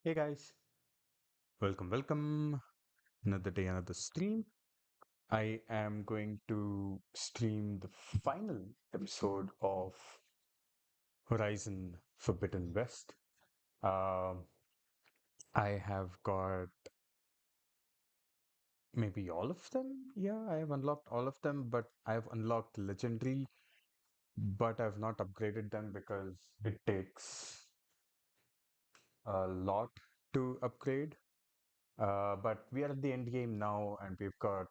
Hey guys, welcome. Another day, another stream. I am going to stream the final episode of Horizon Forbidden West. Um, I have got maybe all of them. Yeah, I have unlocked all of them, but I have unlocked Legendary, but I've not upgraded them because it takes a lot to upgrade. But we are at the end game now, and we've got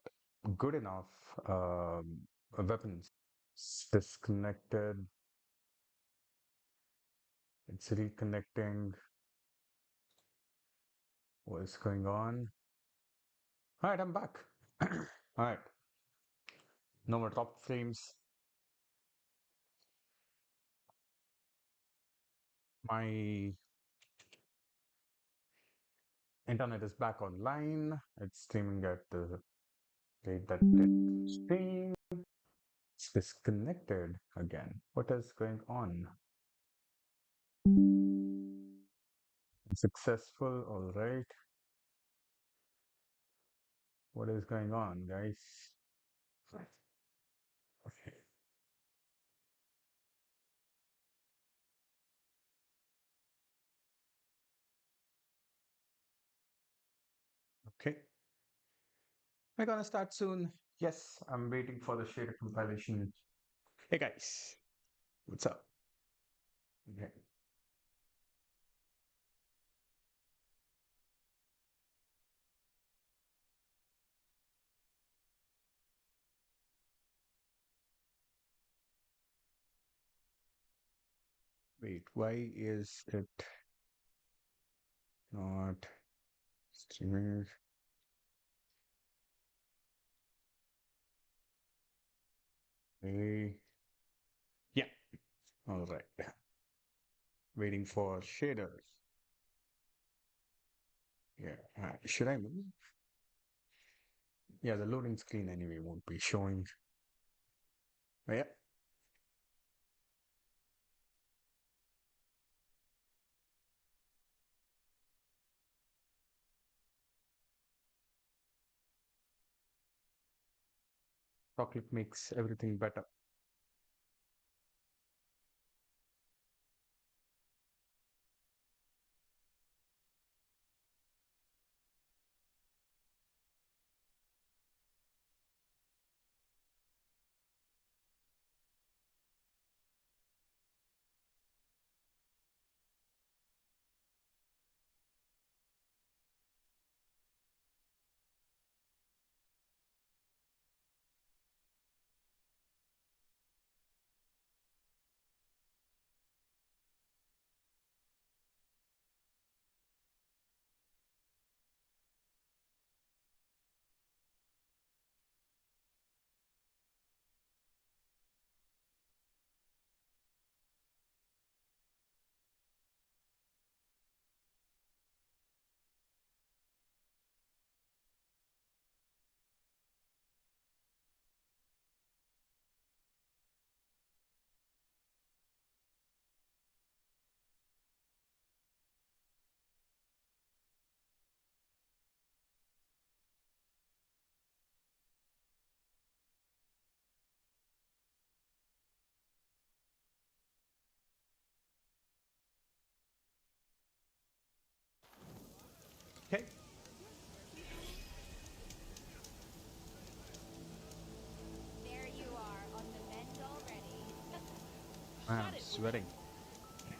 good enough weapons. It's disconnected. It's reconnecting. What is going on? All right, I'm back. All right, no more top frames. My internet is back online. It's streaming at the rate that it streams. It's disconnected again. What is going on? Successful. All right. What is going on, guys? Right. Okay. Okay. We're gonna start soon. Yes, I'm waiting for the shader compilation. Hey guys, what's up? Okay. Wait, why is it not streaming? Hey. Yeah, all right. Waiting for shaders. Yeah, should I move? Yeah, the loading screen anyway won't be showing. Oh, yeah, chocolate makes everything better. Okay, There you are on the mend already. I'm Shut it, will sweating. you?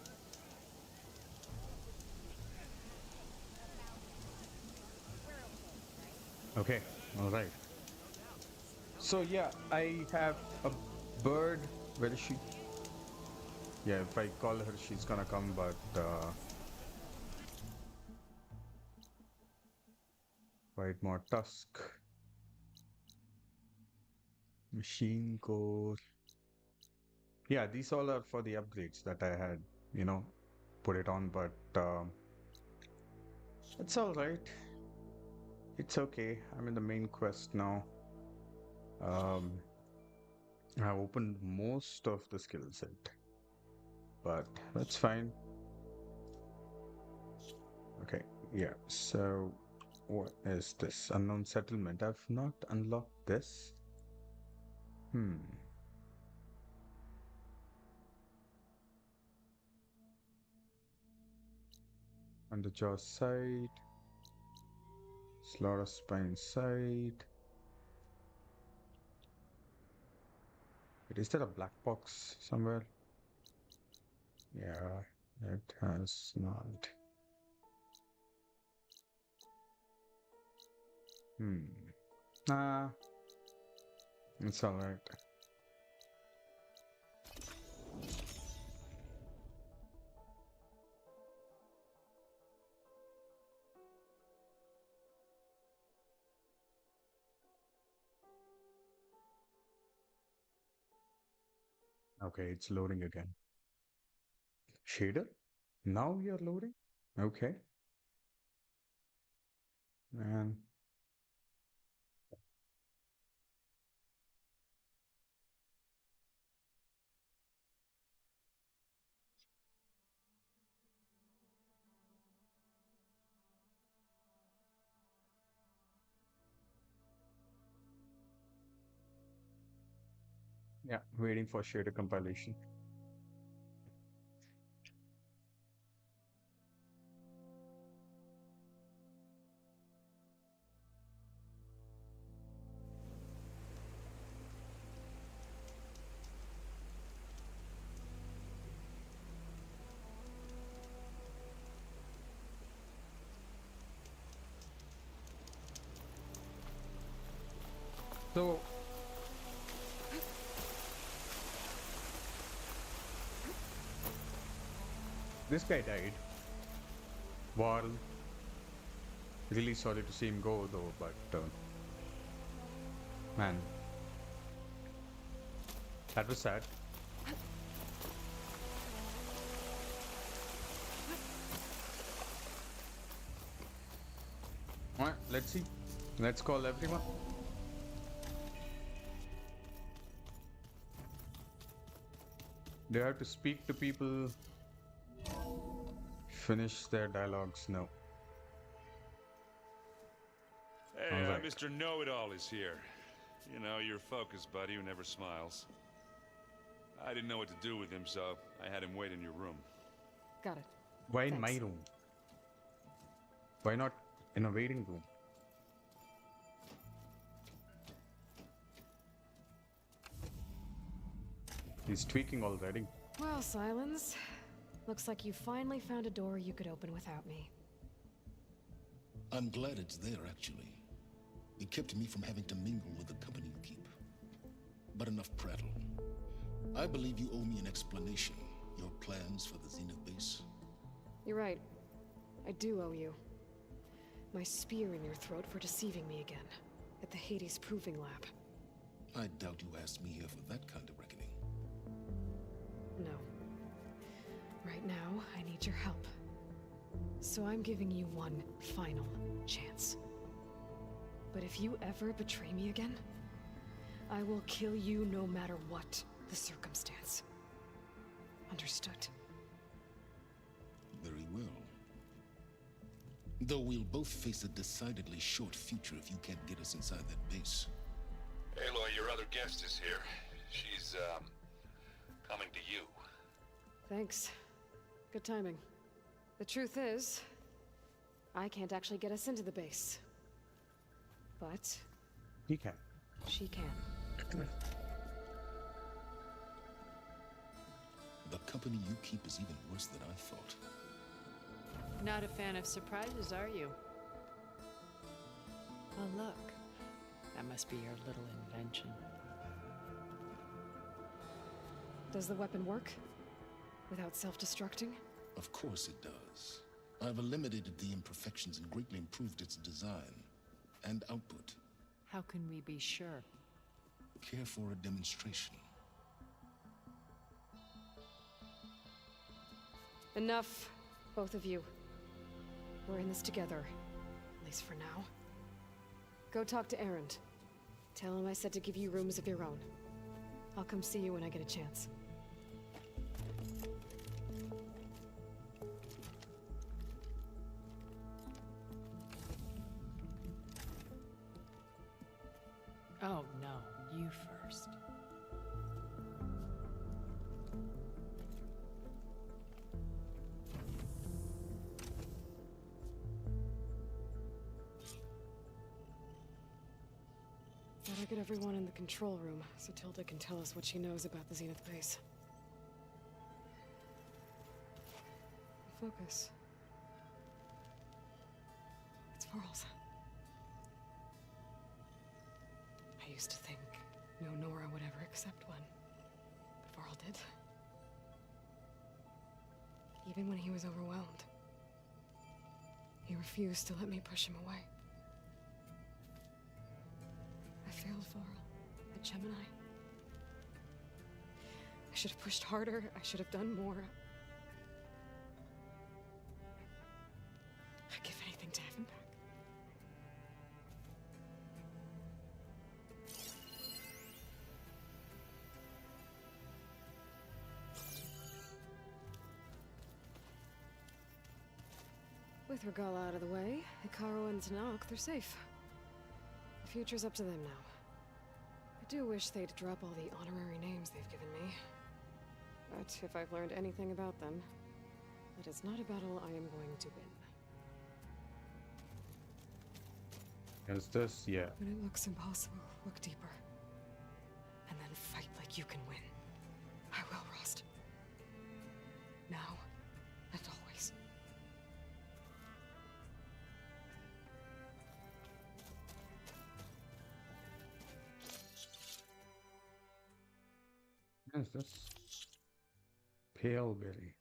We're okay, right? Okay, all right. So yeah, I have a bird. Where is she? Yeah, if I call her, she's gonna come, but quite more tusk. Machine core. Yeah, these all are for the upgrades that I had, you know, put it on, but it's all right. It's okay. I'm in the main quest now. Um, I opened most of the skill set, but that's fine. Okay. Yeah, so what is this? Unknown settlement. I've not unlocked this. Hmm. Underjaw site. Slaughter spine site. Is there a black box somewhere? Yeah, it has not. Hmm. Nah, it's alright. Okay, it's loading again. Shader? Now you're loading? Okay. And yeah, waiting for shader compilation. So this guy died. Well, really sorry to see him go though, but man, that was sad. Alright, let's see. Let's call everyone. They have to speak to people, finish their dialogues. No. Hey, All right. Mr. Know-It-All is here. You know, your focus buddy who never smiles. I didn't know what to do with him, so I had him wait in your room. Got it. Why in my Thanks. room? Why not in a waiting room? He's tweaking already. Well, Silence. Looks like you finally found a door you could open without me. I'm glad it's there, actually. It kept me from having to mingle with the company you keep. But enough prattle. I believe you owe me an explanation. Your plans for the Zenith base. You're right. I do owe you. My spear in your throat for deceiving me again. At the Hades Proving Lab. I doubt you asked me here for that kind of reckoning. No. Right now, I need your help. So I'm giving you one final chance. But if you ever betray me again, I will kill you no matter what the circumstance. Understood? Very well. Though we'll both face a decidedly short future if you can't get us inside that base. Aloy, your other guest is here. She's, coming to you. Thanks. Good timing. The truth is, I can't actually get us into the base. But He can. she can. The company you keep is even worse than I thought. Not a fan of surprises, are you? Oh, look. That must be your little invention. Does the weapon work? Without self-destructing? Of course it does. I've eliminated the imperfections and greatly improved its design and output. How can we be sure? Care for a demonstration? Enough, both of you. We're in this together, at least for now. Go talk to Erend. Tell him I said to give you rooms of your own. I'll come see you when I get a chance. Gotta get everyone in the control room so Tilda can tell us what she knows about the Zenith base. Focus. It's Varl's. I used to think no Nora would ever accept one, but Varl did. Even when he was overwhelmed, he refused to let me push him away. I failed Varl at Gemini. I should have pushed harder. I should have done more. I'd give anything to have him back. With Regala out of the way, Hikaru and Tanakh, they're safe. The future's up to them now. I do wish they'd drop all the honorary names they've given me. But if I've learned anything about them, it is not a battle I am going to win. Is this? Yeah. When it looks impossible, look deeper. And then fight like you can win. I will, Rost. Now and always. What is this? Pale berry.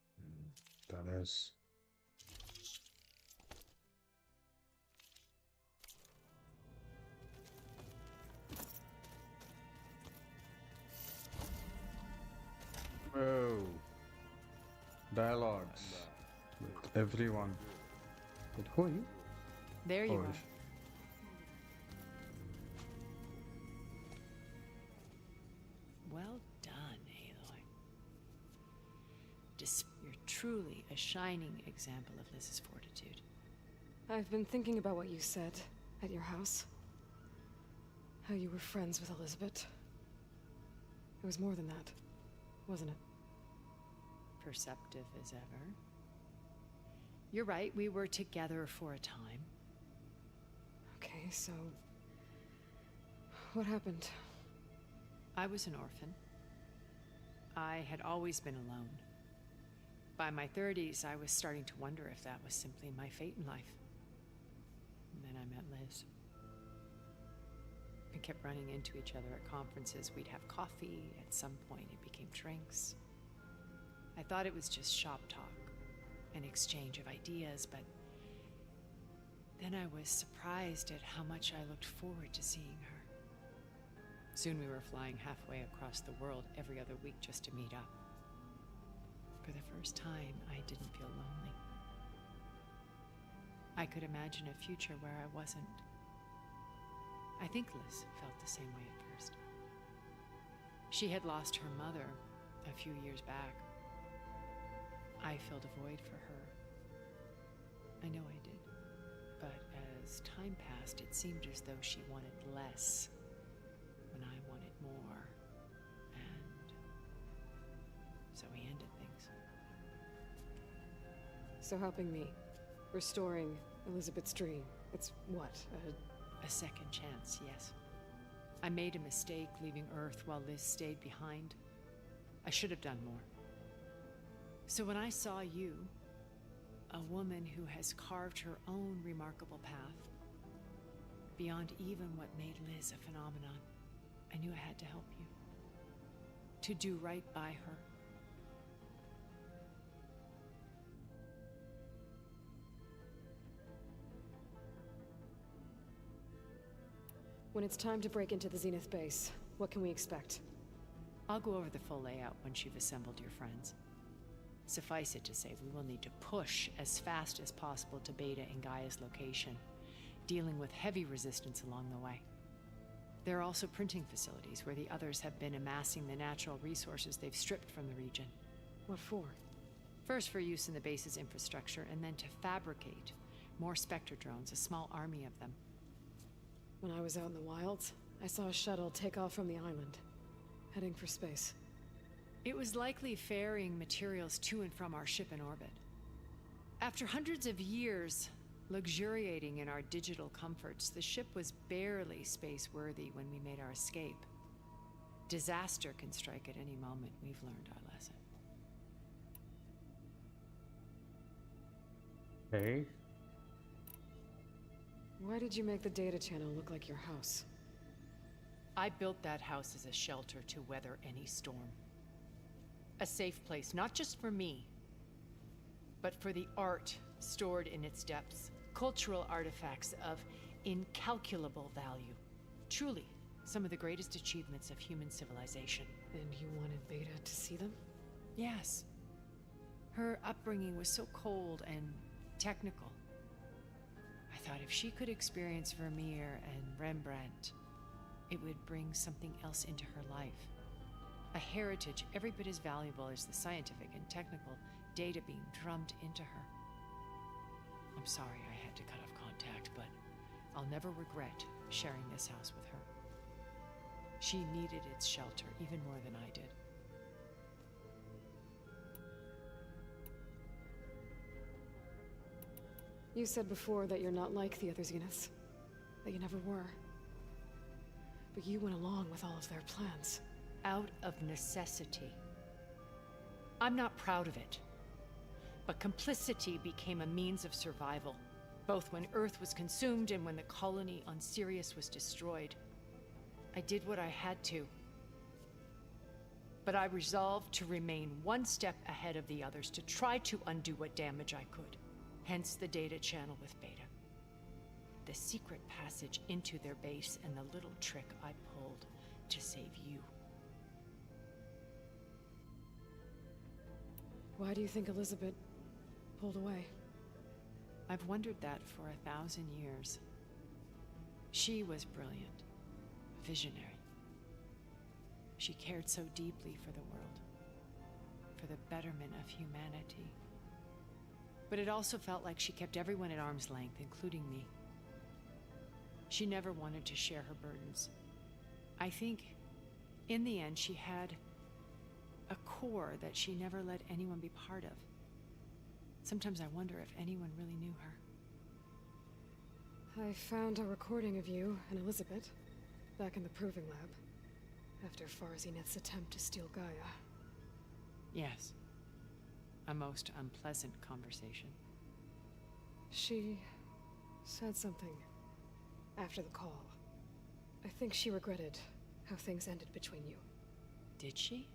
That is. Whoa. Dialogues with everyone. But who are you? There you Oh, are. Well done, Aloy. You're truly a shining example of Liz's fortitude. I've been thinking about what you said at your house. How you were friends with Elizabeth. It was more than that, wasn't it? Perceptive as ever. You're right, we were together for a time. Okay, so... what happened? I was an orphan. I had always been alone. By my 30s, I was starting to wonder if that was simply my fate in life. And then I met Liz. We kept running into each other at conferences. We'd have coffee. At some point, it became drinks. I thought it was just shop talk, an exchange of ideas, but then I was surprised at how much I looked forward to seeing her. Soon we were flying halfway across the world every other week just to meet up. For the first time, I didn't feel lonely. I could imagine a future where I wasn't. I think Liz felt the same way at first. She had lost her mother a few years back. I filled a void for her. I know I did. But as time passed, it seemed as though she wanted less when I wanted more. And so we ended things. So helping me. Restoring Elizabeth's dream. It's what? A second chance, yes. I made a mistake leaving Earth while Liz stayed behind. I should have done more. So when I saw you, a woman who has carved her own remarkable path, beyond even what made Liz a phenomenon, I knew I had to help you. To do right by her. When it's time to break into the Zenith base, what can we expect? I'll go over the full layout once you've assembled your friends. Suffice it to say, we will need to push as fast as possible to Beta and Gaia's location, dealing with heavy resistance along the way. There are also printing facilities where the others have been amassing the natural resources they've stripped from the region. What for? First for use in the base's infrastructure, and then to fabricate more Spectre drones, a small army of them. When I was out in the wilds, I saw a shuttle take off from the island, heading for space. It was likely ferrying materials to and from our ship in orbit. After hundreds of years, Luxuriating in our digital comforts, the ship was barely space-worthy when we made our escape. Disaster can strike at any moment. We've learned our lesson. Okay. Why did you make the data channel look like your house? I built that house as a shelter to weather any storm. A safe place, not just for me, but for the art stored in its depths. Cultural artifacts of incalculable value. Truly, some of the greatest achievements of human civilization. And you wanted Beta to see them? Yes. Her upbringing was so cold and technical. I thought if she could experience Vermeer and Rembrandt, it would bring something else into her life. A heritage every bit as valuable as the scientific and technical data being drummed into her. I'm sorry I had to cut off contact, but I'll never regret sharing this house with her. She needed its shelter even more than I did. You said before that you're not like the other Zeniths. That you never were. But you went along with all of their plans. Out of necessity. I'm not proud of it. But complicity became a means of survival, both when Earth was consumed and when the colony on Sirius was destroyed. I did what I had to. But I resolved to remain one step ahead of the others, to try to undo what damage I could. Hence the data channel with Beta. The secret passage into their base and the little trick I pulled to save you. Why do you think Elizabeth pulled away? I've wondered that for 1,000 years. She was brilliant, visionary. She cared so deeply for the world, for the betterment of humanity. But it also felt like she kept everyone at arm's length, including me. She never wanted to share her burdens. I think, in the end, she had a core that she never let anyone be part of. Sometimes I wonder if anyone really knew her. I found a recording of you and Elizabeth back in the proving lab after Farzineth's attempt to steal Gaia. Yes. A most unpleasant conversation. She said something after the call. I think she regretted how things ended between you. Did she?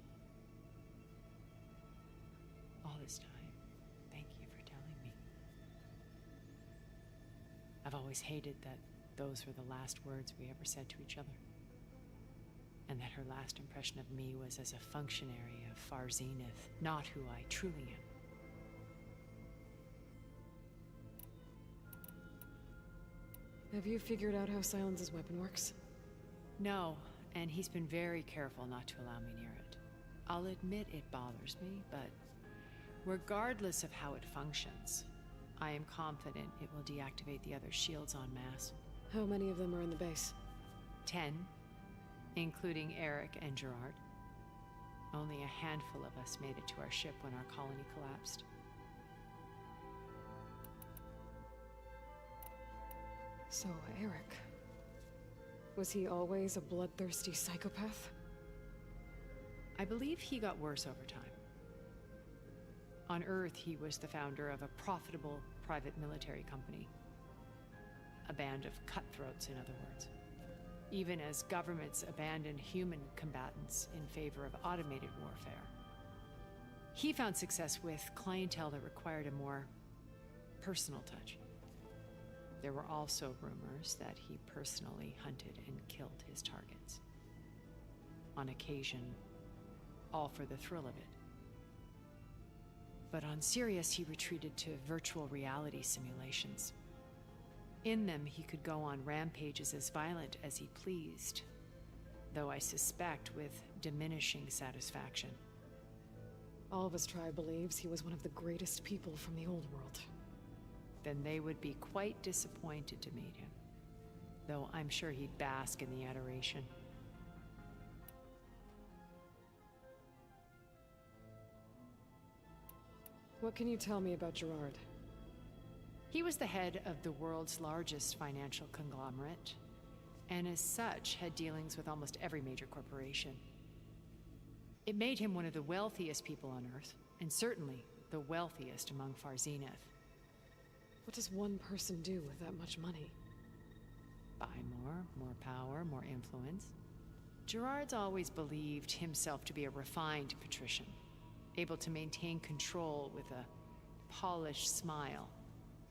All this time, thank you for telling me. I've always hated that those were the last words we ever said to each other. And that her last impression of me was as a functionary of Far Zenith, not who I truly am. Have you figured out how Silence's weapon works? No, and he's been very careful not to allow me near it. I'll admit it bothers me, but regardless of how it functions, I am confident it will deactivate the other shields en masse. How many of them are in the base? 10, including Eric and Gerard. Only a handful of us made it to our ship when our colony collapsed. So, Eric. Was he always a bloodthirsty psychopath? I believe he got worse over time. On Earth, he was the founder of a profitable private military company. A band of cutthroats, in other words. Even as governments abandoned human combatants in favor of automated warfare. He found success with clientele that required a more personal touch. There were also rumors that he personally hunted and killed his targets. On occasion, all for the thrill of it. But on Sirius, he retreated to virtual reality simulations. In them, he could go on rampages as violent as he pleased, though I suspect with diminishing satisfaction. All of his tribe believes he was one of the greatest people from the old world. Then they would be quite disappointed to meet him, though I'm sure he'd bask in the adoration. What can you tell me about Gerard? He was the head of the world's largest financial conglomerate, and as such had dealings with almost every major corporation. It made him one of the wealthiest people on Earth, and certainly the wealthiest among Far Zenith. What does one person do with that much money? Buy more power, more influence. Gerard's always believed himself to be a refined patrician, able to maintain control with a polished smile.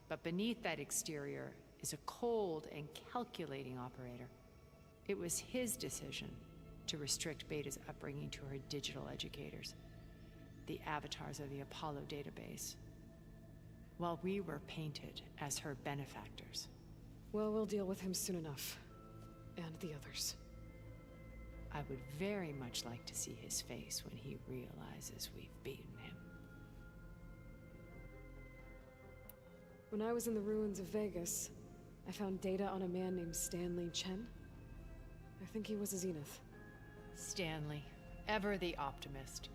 But beneath that exterior is a cold and calculating operator. It was his decision to restrict Beta's upbringing to her digital educators, the avatars of the Apollo database, while we were painted as her benefactors. Well, we'll deal with him soon enough. And the others. I would very much like to see his face when he realizes we've beaten him. When I was in the ruins of Vegas, I found data on a man named Stanley Chen. I think he was a Zenith. Stanley, ever the optimist.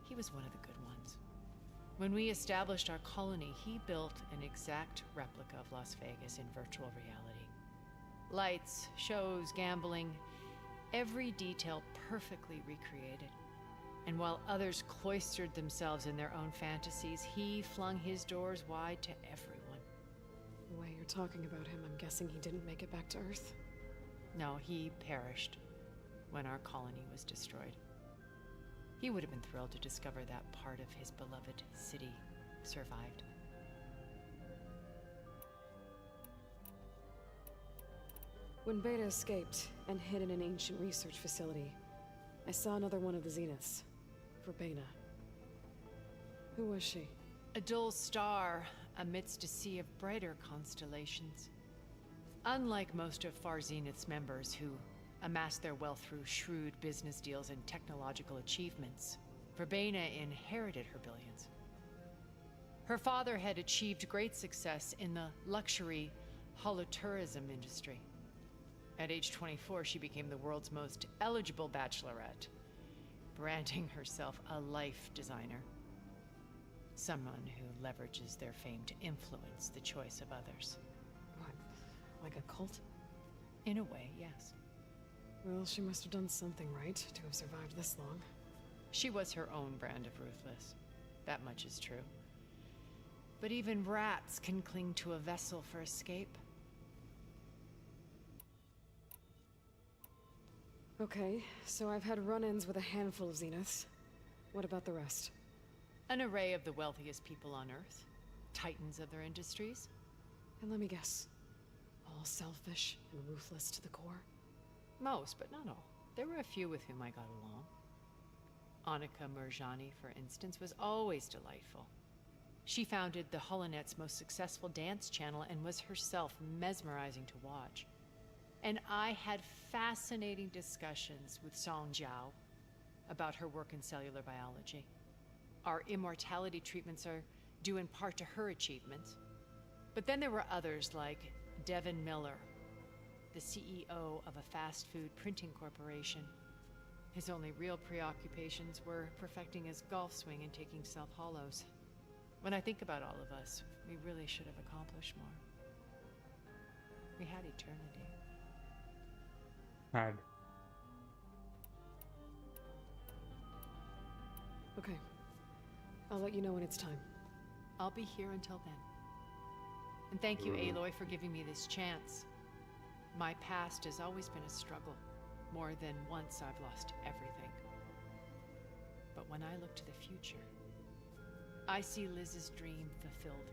He was one of the good ones. When we established our colony, he built an exact replica of Las Vegas in virtual reality. Lights, shows, gambling, every detail perfectly recreated. And while others cloistered themselves in their own fantasies, he flung his doors wide to everyone. The way you're talking about him, I'm guessing he didn't make it back to Earth? No, he perished when our colony was destroyed. He would have been thrilled to discover that part of his beloved city survived. When Beta escaped and hid in an ancient research facility, I saw another one of the Zeniths, Verbena. Who was she? A dull star amidst a sea of brighter constellations. Unlike most of Far Zenith's members who amassed their wealth through shrewd business deals and technological achievements, Verbena inherited her billions. Her father had achieved great success in the luxury holotourism industry. At age 24, she became the world's most eligible bachelorette, branding herself a life designer. Someone who leverages their fame to influence the choice of others. What, like a cult? In a way, yes. Well, she must have done something right to have survived this long. She was her own brand of ruthless. That much is true. But even rats can cling to a vessel for escape. Okay, so I've had run-ins with a handful of Zeniths. What about the rest? An array of the wealthiest people on Earth. Titans of their industries. And let me guess. All selfish and ruthless to the core? Most, but not all. There were a few with whom I got along. Annika Murjani, for instance, was always delightful. She founded the HoloNet's most successful dance channel and was herself mesmerizing to watch. And I had fascinating discussions with Song Jiao about her work in cellular biology. Our immortality treatments are due in part to her achievements. But then there were others like Devin Miller, the CEO of a fast food printing corporation. His only real preoccupations were perfecting his golf swing and taking self-hollows. When I think about all of us, we really should have accomplished more. We had eternity. Had. Okay. I'll let you know when it's time. I'll be here until then. And thank you, Aloy, for giving me this chance. My past has always been a struggle. More than once I've lost everything. But when I look to the future, I see Liz's dream fulfilled.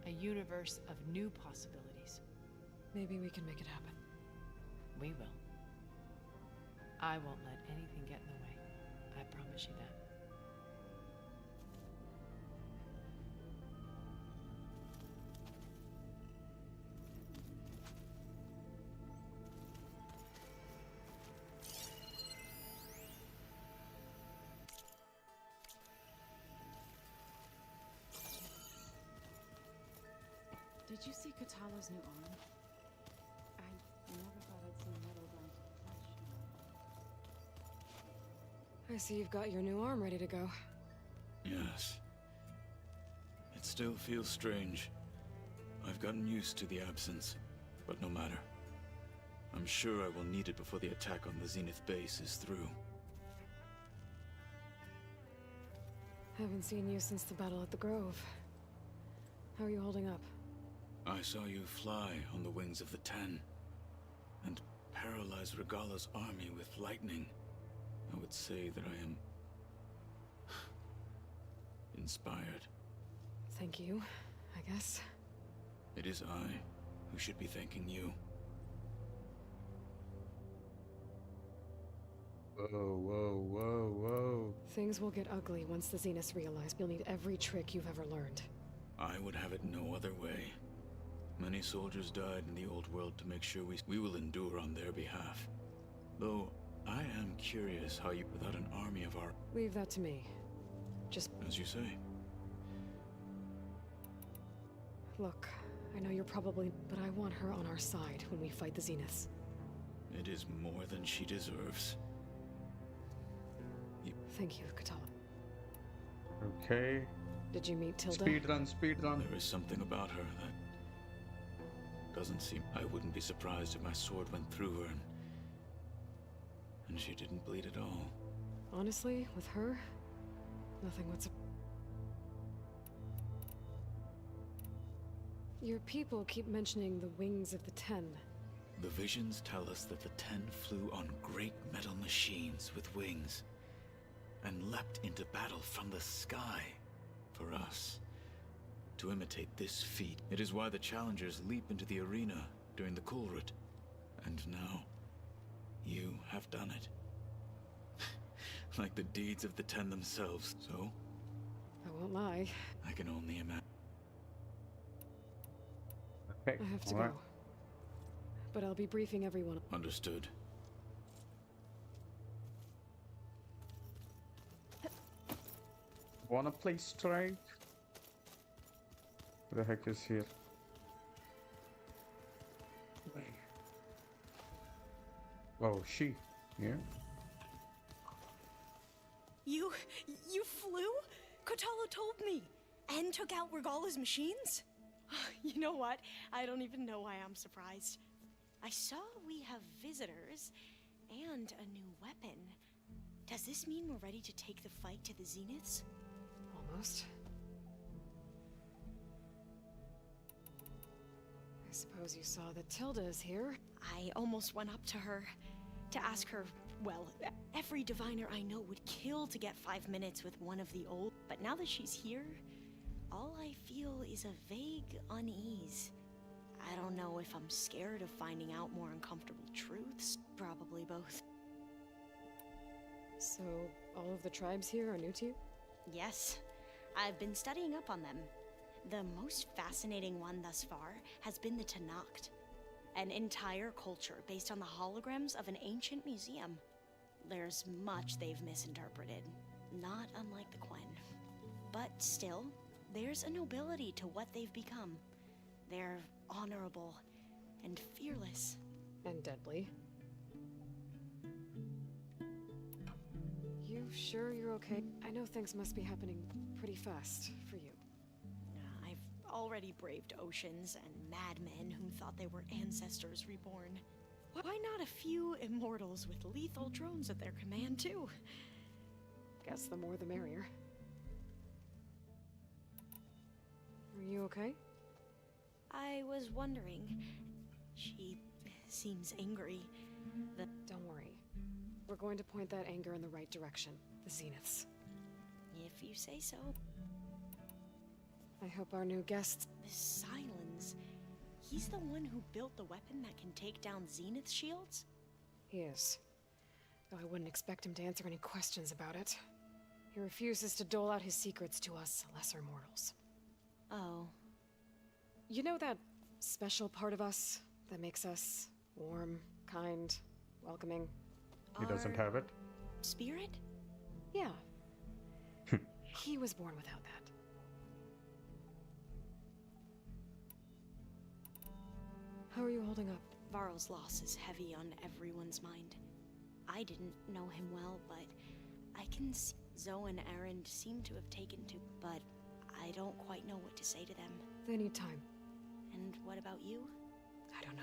A universe of new possibilities. Maybe we can make it happen. We will. I won't let anything get in the way. I promise you that. Did you see Katala's new arm? I never thought I'd see metal down to flesh. I see you've got your new arm ready to go. Yes. It still feels strange, I've gotten used to the absence, but no matter. I'm sure I will need it before the attack on the Zenith base is through. Haven't seen you since the battle at the Grove. How are you holding up? I saw you fly on the wings of the Ten, and paralyze Regala's army with lightning. I would say that I am inspired. Thank you, I guess. It is I who should be thanking you. Whoa, whoa, whoa, whoa. Things will get ugly once the Zeniths realize you'll need every trick you've ever learned. I would have it no other way. Many soldiers died in the old world to make sure we will endure on their behalf. Though, I am curious how you, without an army of our... Leave that to me. Just... As you say. Look, I know you're probably... But I want her on our side when we fight the Zeniths. It is more than she deserves. Thank you, Katala. Okay. Did you meet Tilda? Speed run, speed run. There is something about her that doesn't seem... I wouldn't be surprised if my sword went through her and she didn't bleed at all. Honestly, with her, nothing would Your people keep mentioning the wings of the Ten. The visions tell us that the Ten flew on great metal machines with wings and leapt into battle from the sky for us. To imitate this feat, it is why the challengers leap into the arena during the Kulrut. And now, you have done it. Like the deeds of the Ten themselves, so? I won't lie. I can only imagine. Okay. I have to alright. go. But I'll be briefing everyone. Understood. Wanna play strike? Who the heck is here? Oh, she. Yeah. You flew? Kotala told me. And took out Regala's machines? You know what? I don't even know why I'm surprised. I saw we have visitors and a new weapon. Does this mean we're ready to take the fight to the Zeniths? Almost. I suppose you saw that Tilda is here. I almost went up to her to ask her, well, every diviner I know would kill to get 5 minutes with one of the old, but now that she's here, all I feel is a vague unease. I don't know if I'm scared of finding out more uncomfortable truths. Probably both. So, all of the tribes here are new to you? Yes, I've been studying up on them. The most fascinating one thus far has been the Tenakth, an entire culture based on the holograms of an ancient museum. There's much they've misinterpreted, not unlike the Quen. But still, there's a nobility to what they've become. They're honorable and fearless. And deadly. You sure you're okay? I know things must be happening pretty fast for you. I've already braved oceans and madmen who thought they were ancestors reborn. Why not a few immortals with lethal drones at their command, too? Guess the more the merrier. Are you okay? I was wondering. She seems angry. Don't worry. We're going to point that anger in the right direction. The Zeniths. If you say so. I hope our new guest... This Silence. He's the one who built the weapon that can take down Zenith shields? He is. Though I wouldn't expect him to answer any questions about it. He refuses to dole out his secrets to us lesser mortals. Oh. You know that special part of us that makes us warm, kind, welcoming? He doesn't have it. Spirit? Yeah. He was born without that. How are you holding up? Varl's loss is heavy on everyone's mind. I didn't know him well, but I can see Zoe and Erend seem to have taken to, but I don't quite know what to say to them. They need time. And what about you? I don't know.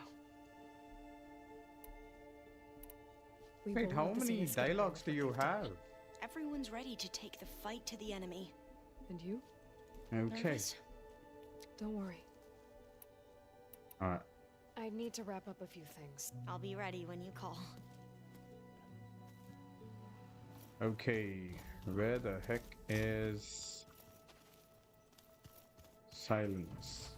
We Wait, will how let the many Zeniths get away dialogues with do what you they've done. have? Everyone's ready to take the fight to the enemy. And you? Okay. Nervous? Don't worry. Alright. I need to wrap up a few things. I'll be ready when you call. Okay. Where the heck is Silence?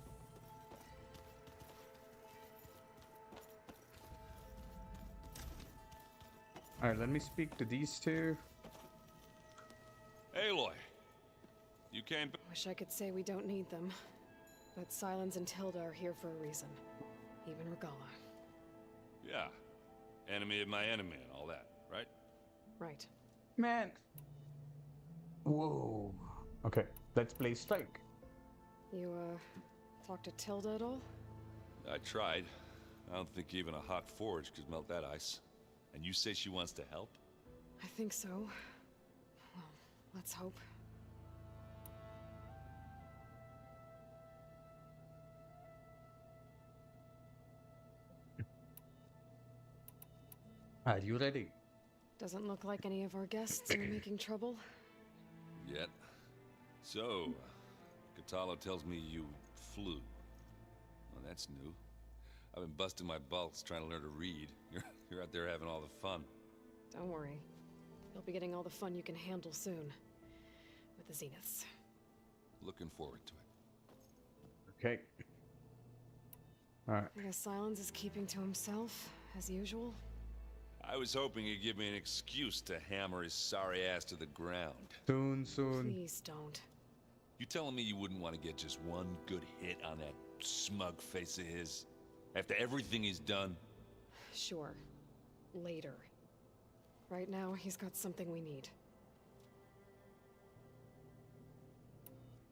Alright, let me speak to these two. Aloy, you came back. Wish I could say we don't need them. But Silence and Tilda are here for a reason. Even Regala. Yeah. Enemy of my enemy and all that, right? Right. Man. Whoa. Okay, let's play Strike. You, talk to Tilda at all? I tried. I don't think even a hot forge could melt that ice. And you say she wants to help? I think so. Well, let's hope. Are you ready? Doesn't look like any of our guests are making trouble. Yet. So, Katala tells me you flew. Well, that's new. I've been busting my balls trying to learn to read. You're out there having all the fun. Don't worry. You'll be getting all the fun you can handle soon. With the Zeniths. Looking forward to it. Okay. Alright. I guess Silence is keeping to himself, as usual. I was hoping he'd give me an excuse to hammer his sorry ass to the ground. Soon. Please don't. You telling me you wouldn't want to get just one good hit on that smug face of his? After everything he's done? Sure. Later. Right now, he's got something we need.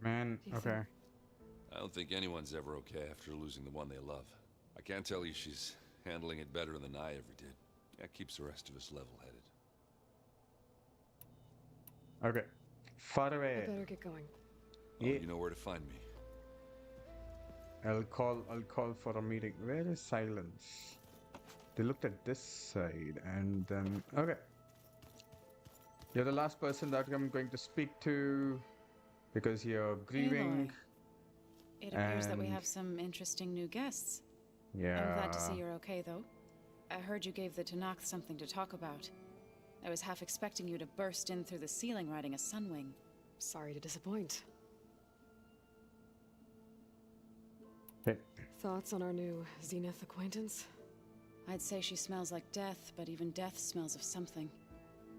Man, Do you okay. think- I don't think anyone's ever okay after losing the one they love. I can't tell you she's handling it better than I ever did. That keeps the rest of us level-headed. Okay. Far I away. better get going. Oh, Yeah. you know where to find me. I'll call for a meeting. Where is Silence? They looked at this side and then okay. You're the last person that I'm going to speak to because you're grieving. Aloy. It appears that we and- have some interesting new guests. Yeah. I'm glad to see you're okay, though. I heard you gave the Tanakh something to talk about. I was half expecting you to burst in through the ceiling riding a sunwing. Sorry to disappoint. Okay. Thoughts on our new Zenith acquaintance? I'd say she smells like death, but even death smells of something.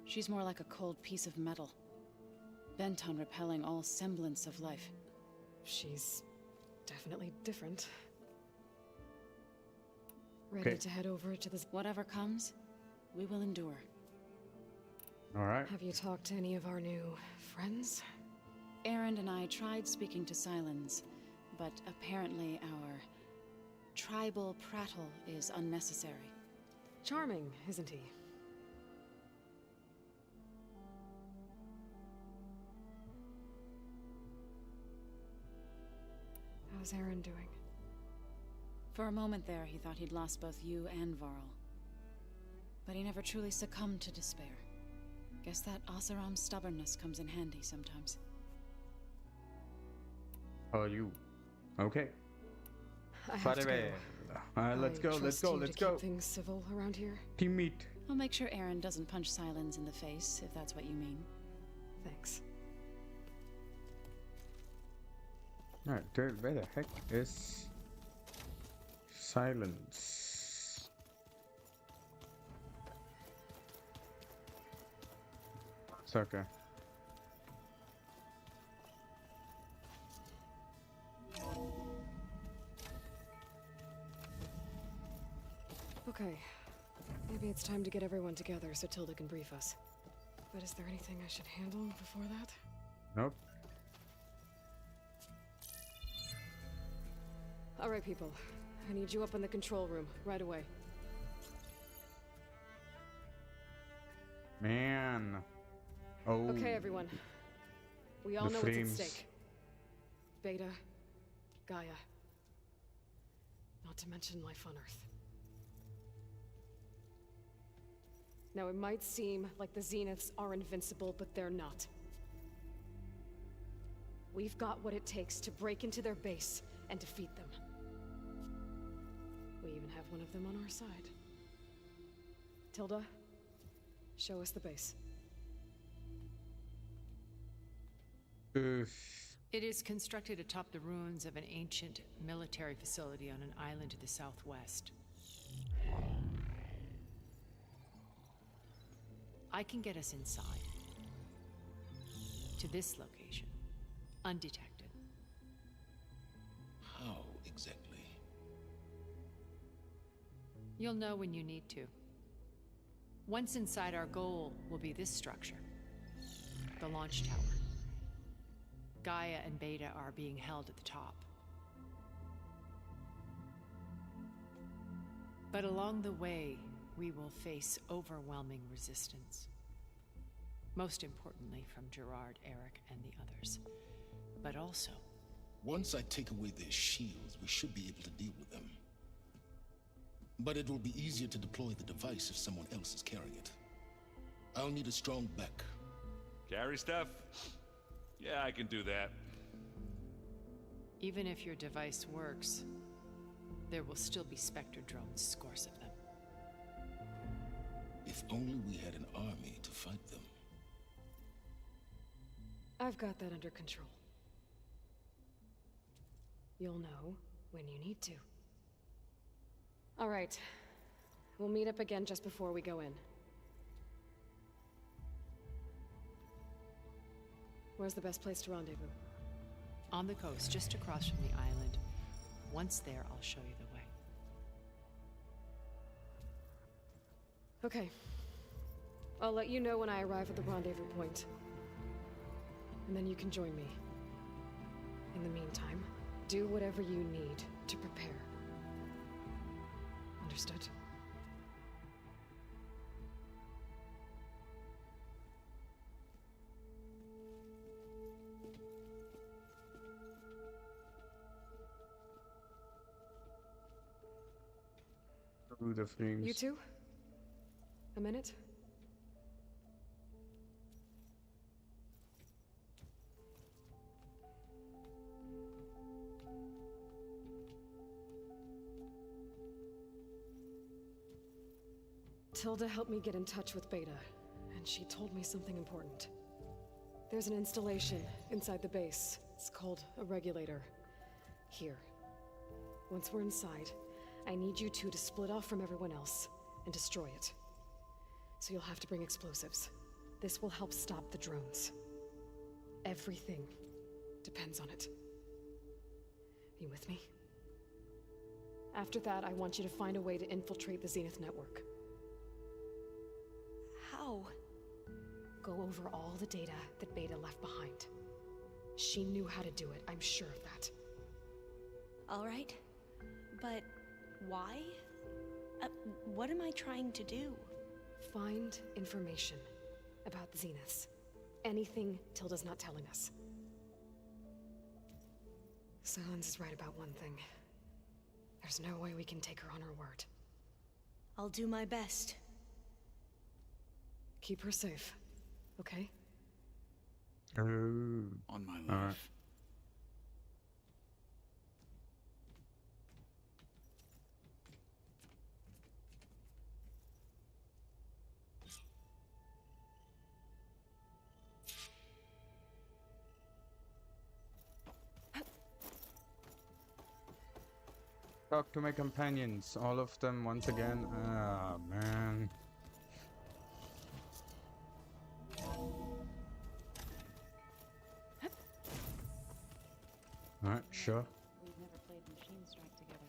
She's more like a cold piece of metal, bent on repelling all semblance of life. She's definitely different. Ready Okay. to head over to this. Whatever comes, we will endure. All right. Have you talked to any of our new friends? Aaron and I tried speaking to Silence, but apparently our tribal prattle is unnecessary. Charming, isn't he? How's Aaron doing? For a moment there, he thought he'd lost both you and Varl. But he never truly succumbed to despair. Guess that Oseram's stubbornness comes in handy sometimes. How are you? Okay. I Far have to go. away. Let's I go. Let's trust go. you Let's to go. keep things civil around here. Team meet. I'll make sure Aaron doesn't punch Silence in the face, if that's what you mean. Thanks. All right, dude. Where the heck is Silence? It's okay. Okay. Maybe it's time to get everyone together so Tilda can brief us. But is there anything I should handle before that? Nope. All right, people. I need you up in the control room right away. Man. Oh. Okay, everyone. We all The know frames. what's at stake. Beta, Gaia. not to mention life on Earth. Now, it might seem like the Zeniths are invincible, but they're not. We've got what it takes to break into their base and defeat them. We even have one of them on our side. Tilda, show us the base. It is constructed atop the ruins of an ancient military facility on an island to the southwest. I can get us inside. To this location. Undetected. How exactly? You'll know when you need to. Once inside, our goal will be this structure. The launch tower. Gaia and Beta are being held at the top. But along the way, we will face overwhelming resistance. Most importantly from Gerard, Eric, and the others. But also... Once I take away their shields, we should be able to deal with them. But it will be easier to deploy the device if someone else is carrying it. I'll need a strong back. Carry stuff? Yeah, I can do that. Even if your device works, there will still be Spectre drones, scores of them. If only we had an army to fight them. I've got that under control. You'll know when you need to. All right. We'll meet up again just before we go in. Where's the best place to rendezvous? On the coast, just across from the island. Once there, I'll show you the way. Okay. I'll let you know when I arrive at the rendezvous point. And then you can join me. In the meantime, do whatever you need to prepare. Understood? Through the flames. You two? A minute? Tilda helped me get in touch with Beta, and she told me something important. There's an installation inside the base. It's called a regulator. Here. Once we're inside, I need you two to split off from everyone else and destroy it. So you'll have to bring explosives. This will help stop the drones. Everything depends on it. Are you with me? After that, I want you to find a way to infiltrate the Zenith network. How? Go over all the data that Beta left behind. She knew how to do it, I'm sure of that. All right. But why? What am I trying to do? Find information about the Zeniths. Anything Tilda's not telling us. Silence is right about one thing. There's no way we can take her on her word. I'll do my best. Keep her safe, okay? On my life. Alright. Talk to my companions, all of them once again. Ah, man. Alright, sure. We've never played Machine Strike together.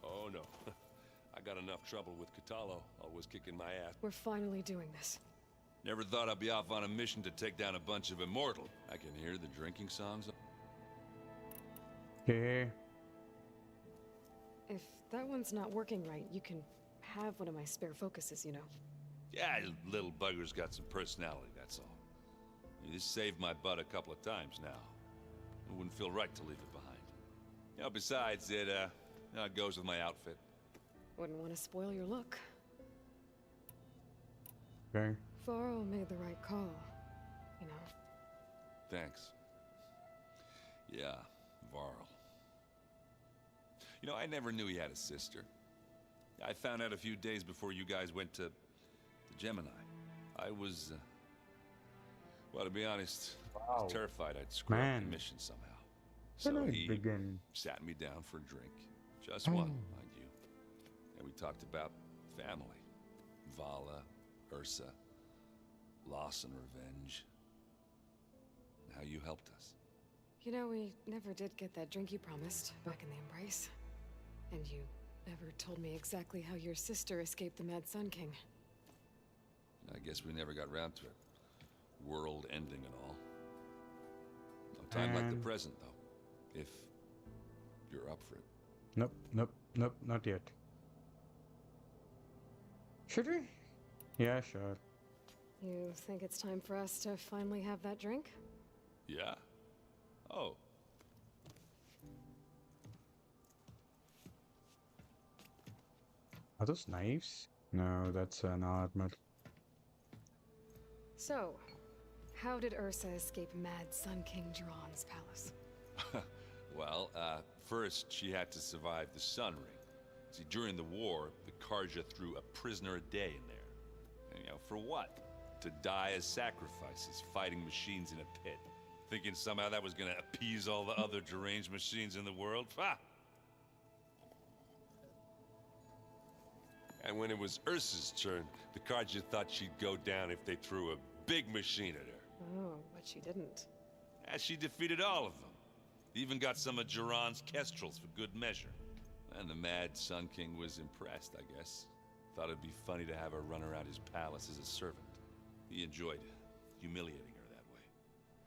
Oh no. I got enough trouble with Catalo, always kicking my ass. We're finally doing this. Never thought I'd be off on a mission to take down a bunch of immortal. I can hear the drinking songs. Okay. If that one's not working right, you can have one of my spare focuses, you know. Yeah, little bugger's got some personality, that's all. This saved my butt a couple of times now. It wouldn't feel right to leave it behind. You know, besides, it Now it goes with my outfit. Wouldn't want to spoil your look. Okay. Varl made the right call, you know. Thanks. Yeah, Varl. You know, I never knew he had a sister. I found out a few days before you guys went to Gemini. I was, well, to be honest, I Wow. was terrified I'd screw up Man. the mission somehow. When So I he begin. sat me down for a drink. Just one, mind you. And we talked about family. Vala, Ursa, loss and revenge. And how you helped us. You know, we never did get that drink you promised back in the Embrace. And you never told me exactly how your sister escaped the Mad Sun King. I guess we never got around to it. World ending and all. No time like the And- present, though. If you're up for it. Nope, nope, nope, not yet. Should we? Yeah, sure. You think it's time for us to finally have that drink? Yeah? Oh. Are those knives? No, that's an armor. So, how did Ursa escape Mad Sun King Jiran's palace? Well, first she had to survive the Sun Ring. See, during the war, the Karja threw a prisoner a day in there. And, you know, for what? To die as sacrifices, fighting machines in a pit. Thinking somehow that was gonna appease all the other deranged machines in the world? Ha! And when it was Ursa's turn, the Karja thought she'd go down if they threw a big machine at her. Oh, but she didn't. And she defeated all of them. Even got some of Jiran's kestrels for good measure. And the Mad Sun King was impressed, I guess. Thought it'd be funny to have her run around his palace as a servant. He enjoyed humiliating her that way.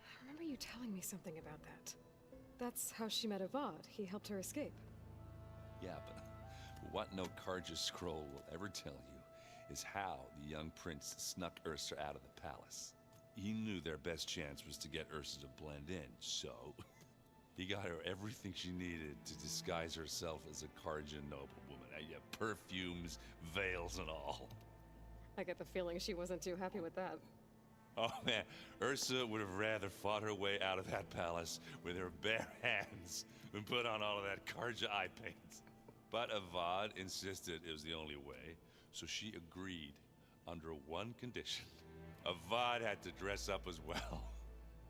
I remember you telling me something about that. That's how she met Avad. He helped her escape. Yeah, but what no Karja scroll will ever tell you is how the young prince snuck Ursa out of the palace. He knew their best chance was to get Ursa to blend in, so he got her everything she needed to disguise herself as a Karja noblewoman. Yeah, perfumes, veils, and all. I get the feeling she wasn't too happy with that. Oh man, Ursa would have rather fought her way out of that palace with her bare hands than put on all of that Karja eye paint. But Avad insisted it was the only way, so she agreed under one condition. Avad had to dress up as well.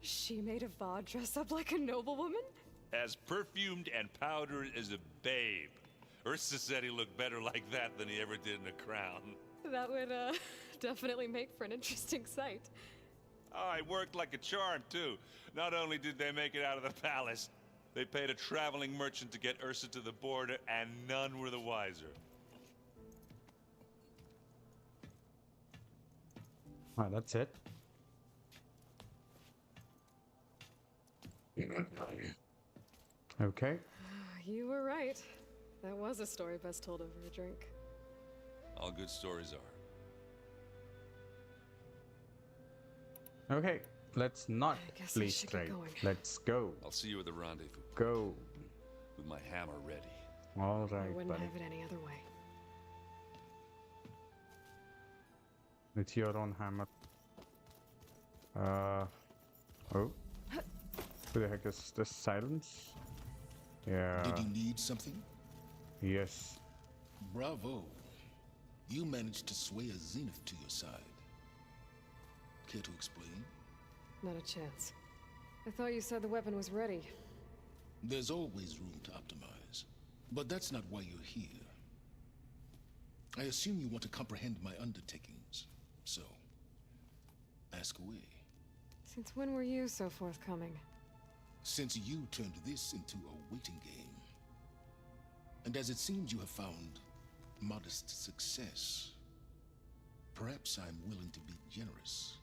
She made Avad dress up like a noblewoman? As perfumed and powdered as a babe. Ursa said he looked better like that than he ever did in a crown. That would, definitely make for an interesting sight. Oh, it worked like a charm, too. Not only did they make it out of the palace, they paid a traveling merchant to get Ursa to the border, and none were the wiser. Ah, that's it. Okay. You were right. That was a story best told over a drink. All good stories are. Okay. Let's not I guess I play should get straight. going. Let's go. I'll see you at the rendezvous, Go. with my hammer ready. All I right, wouldn't buddy. have it any other way. It's your own hammer. Oh. Who the heck is this? Silence? Yeah. Did you need something? Yes. Bravo. You managed to sway a zenith to your side. Care to explain? Not a chance. I thought you said the weapon was ready. There's always room to optimize. But that's not why you're here. I assume you want to comprehend my undertakings. So, ask away. Since when were you so forthcoming? Since you turned this into a waiting game. And as it seems you have found modest success, perhaps I'm willing to be generous.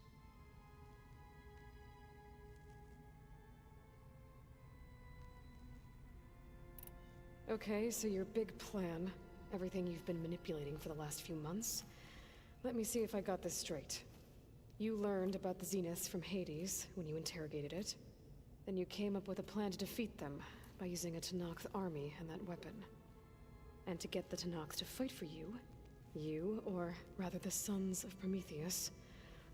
Okay, so your big plan, everything you've been manipulating for the last few months. Let me see if I got this straight. You learned about the Zeniths from Hades when you interrogated it. Then you came up with a plan to defeat them by using a Tenakth army and that weapon. And to get the Tenakth to fight for you, or rather the Sons of Prometheus,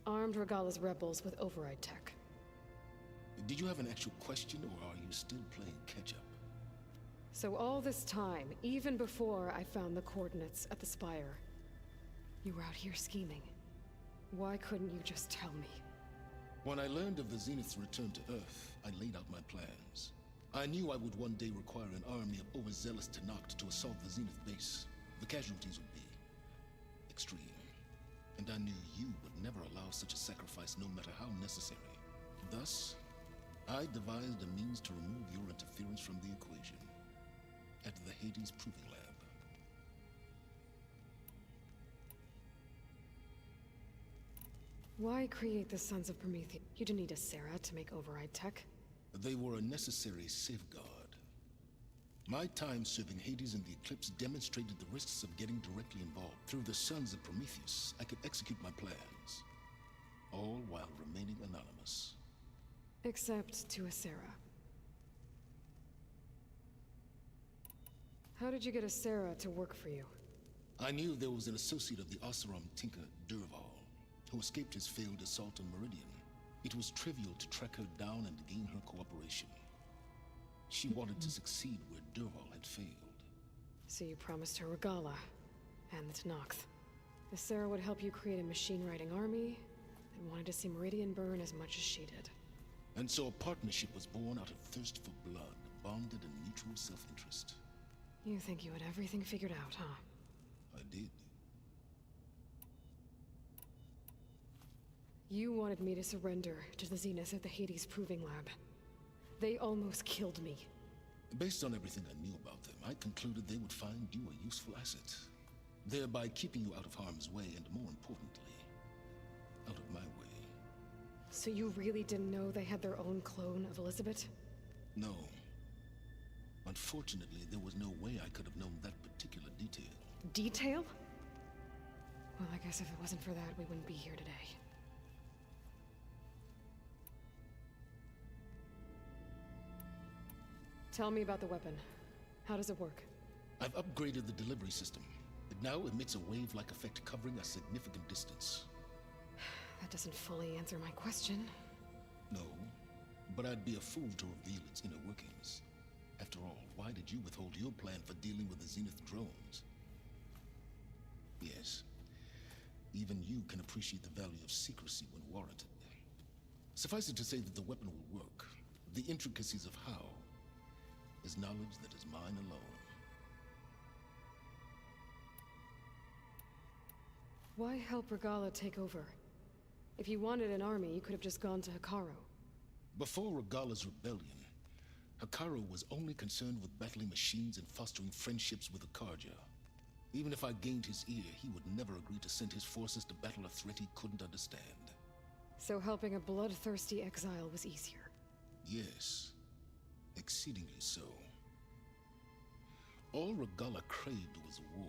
armed Regala's rebels with override tech. Did you have an actual question, or are you still playing catch-up? So all this time, even before I found the coordinates at the Spire, you were out here scheming. Why couldn't you just tell me? When I learned of the Zenith's return to Earth, I laid out my plans. I knew I would one day require an army of overzealous Tenakth to assault the Zenith base. The casualties would be extreme. And I knew you would never allow such a sacrifice, no matter how necessary. Thus, I devised a means to remove your interference from the equation. At the Hades Proving Lab. Why create the Sons of Prometheus? You didn't need a Sarah to make override tech. They were a necessary safeguard. My time serving Hades in the Eclipse demonstrated the risks of getting directly involved. Through the Sons of Prometheus, I could execute my plans, all while remaining anonymous. Except to a Sarah. How did you get a Sarah to work for you? I knew there was an associate of the Oseram tinker, Durval, who escaped his failed assault on Meridian. It was trivial to track her down and gain her cooperation. She wanted to succeed where Durval had failed. So you promised her Regala, and the Tenakth. The Sarah would help you create a machine-riding army, and wanted to see Meridian burn as much as she did. And so a partnership was born out of thirst for blood, bonded in mutual self-interest. You think you had everything figured out, huh? I did. You wanted me to surrender to the Zenith at the Hades Proving Lab. They almost killed me. Based on everything I knew about them, I concluded they would find you a useful asset, thereby keeping you out of harm's way and, more importantly, out of my way. So you really didn't know they had their own clone of Elizabeth? No. Unfortunately, there was no way I could have known that particular detail. Detail? Well, I guess if it wasn't for that, we wouldn't be here today. Tell me about the weapon. How does it work? I've upgraded the delivery system. It now emits a wave-like effect covering a significant distance. That doesn't fully answer my question. No, but I'd be a fool to reveal its inner workings. After all, why did you withhold your plan for dealing with the Zenith drones? Yes, even you can appreciate the value of secrecy when warranted. Suffice it to say that the weapon will work. The intricacies of how is knowledge that is mine alone. Why help Regala take over? If you wanted an army, you could have just gone to Hekarro. Before Regala's rebellion, Hekarro was only concerned with battling machines and fostering friendships with the Karja. Even if I gained his ear, he would never agree to send his forces to battle a threat he couldn't understand. So helping a bloodthirsty exile was easier? Yes, exceedingly so. All Regala craved was war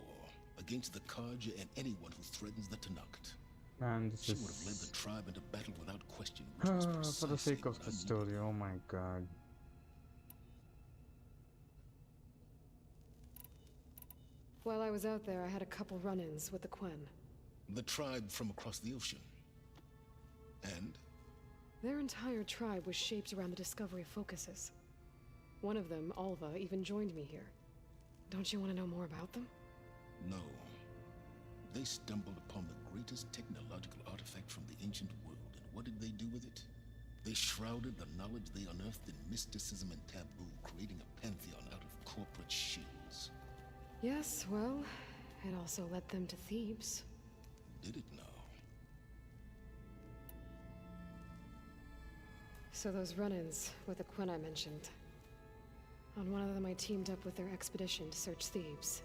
against the Karja and anyone who threatens the Tenakth. Man, this She would have led the tribe into battle without question, which was for the precisely sake of what the I story, needed. oh my god. While I was out there, I had a couple run-ins with the Quen. The tribe from across the ocean. And? Their entire tribe was shaped around the discovery of focuses. One of them, Alva, even joined me here. Don't you want to know more about them? No. They stumbled upon the greatest technological artifact from the ancient world, and what did they do with it? They shrouded the knowledge they unearthed in mysticism and taboo, creating a pantheon out of corporate shields. Yes, well, it also led them to Thebes. Did it now? So those run-ins with the Quen I mentioned. On one of them I teamed up with their expedition to search Thebes.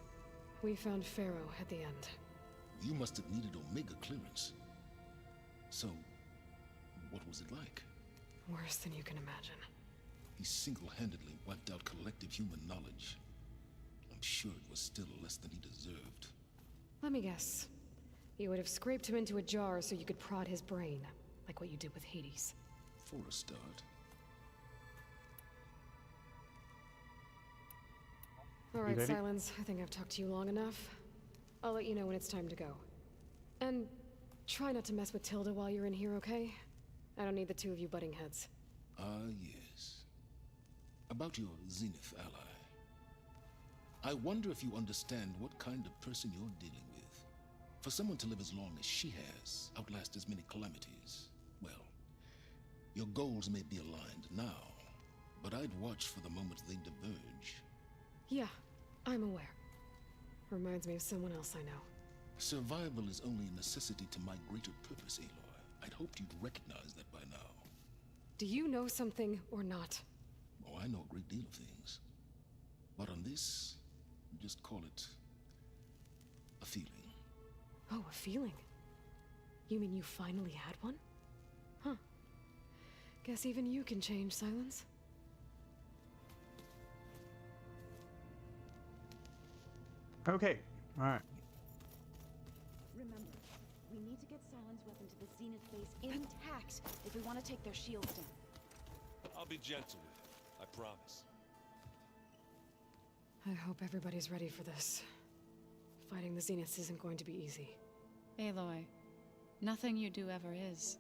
We found Pharaoh at the end. You must have needed Omega clearance. So, what was it like? Worse than you can imagine. He single-handedly wiped out collective human knowledge. I'm sure it was still less than he deserved. Let me guess. You would have scraped him into a jar so you could prod his brain, like what you did with Hades. For a start. You Alright, ready? Silence. I think I've talked to you long enough. I'll let you know when it's time to go. And try not to mess with Tilda while you're in here, okay? I don't need the two of you butting heads. Ah, yes. About your Zenith ally. I wonder if you understand what kind of person you're dealing with. For someone to live as long as she has, outlast as many calamities, well, your goals may be aligned now, but I'd watch for the moment they diverge. Yeah, I'm aware. Reminds me of someone else I know. Survival is only a necessity to my greater purpose, Aloy. I'd hoped you'd recognize that by now. Do you know something or not? Oh, I know a great deal of things. But on this, just call it a feeling. Oh, a feeling. You mean you finally had one? Huh. Guess even you can change, Silence. Okay, alright. Remember, we need to get Silence weapon to the Zenith base intact if we want to take their shields down. I'll be gentle with it, I promise. I hope everybody's ready for this. Fighting the Zeniths isn't going to be easy. Aloy, nothing you do ever is.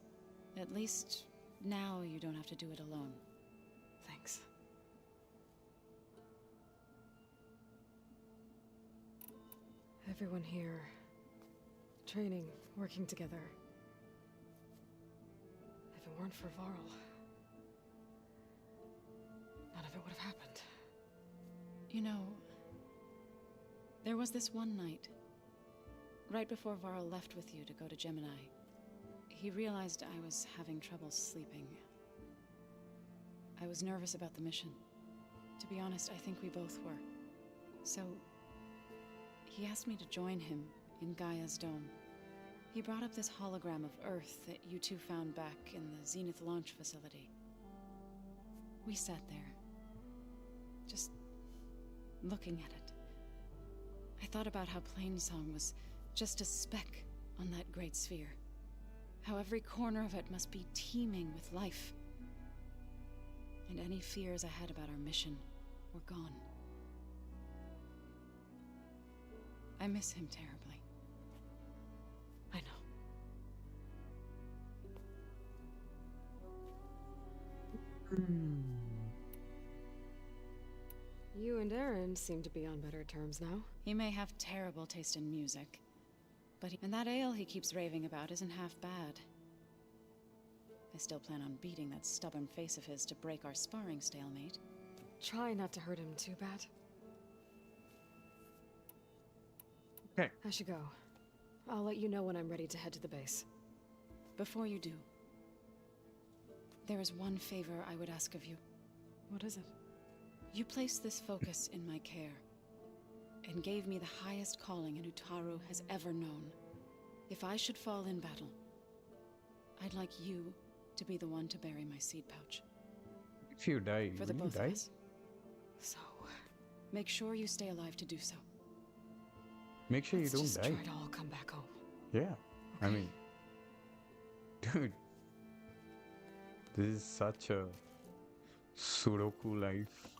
At least, now you don't have to do it alone. Thanks. Everyone here. Training, working together. If it weren't for Varl, none of it would have happened. You know, there was this one night, right before Varl left with you to go to Gemini. He realized I was having trouble sleeping. I was nervous about the mission. To be honest, I think we both were. So, he asked me to join him in Gaia's dome. He brought up this hologram of Earth that you two found back in the Zenith launch facility. We sat there, just looking at it. I thought about how Plainsong was just a speck on that great sphere. How every corner of it must be teeming with life. And any fears I had about our mission were gone. I miss him terribly. I know. You and Aaron seem to be on better terms now. He may have terrible taste in music, but and that ale he keeps raving about isn't half bad. I still plan on beating that stubborn face of his to break our sparring stalemate. Try not to hurt him too bad. Okay. I should go. I'll let you know when I'm ready to head to the base. Before you do, there is one favor I would ask of you. What is it? You placed this focus in my care, and gave me the highest calling an Utaru has ever known. If I should fall in battle, I'd like you to be the one to bury my seed pouch. If you die, For the will you both die? of us. So, Make sure you stay alive to do so. Make sure you let's don't just die. try to all come back home. Yeah. I mean, dude, this is such a Sudoku life.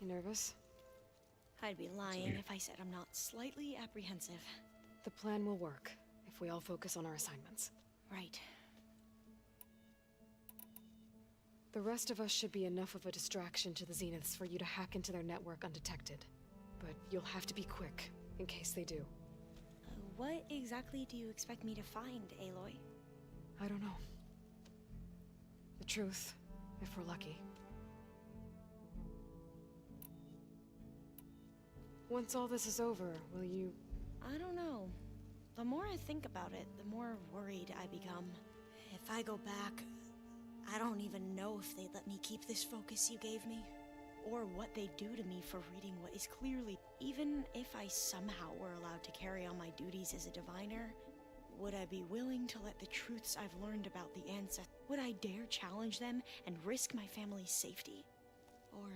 You nervous? I'd be lying if I said I'm not slightly apprehensive. The plan will work if we all focus on our assignments. Right. The rest of us should be enough of a distraction to the Zeniths for you to hack into their network undetected. But you'll have to be quick, in case they do. What exactly do you expect me to find, Aloy? I don't know. The truth, if we're lucky. Once all this is over, will you... I don't know. The more I think about it, the more worried I become. If I go back, I don't even know if they'd let me keep this focus you gave me. Or what they'd do to me for reading what is clearly... Even if I somehow were allowed to carry on my duties as a diviner, would I be willing to let the truths I've learned about the ancestors... Would I dare challenge them and risk my family's safety? Or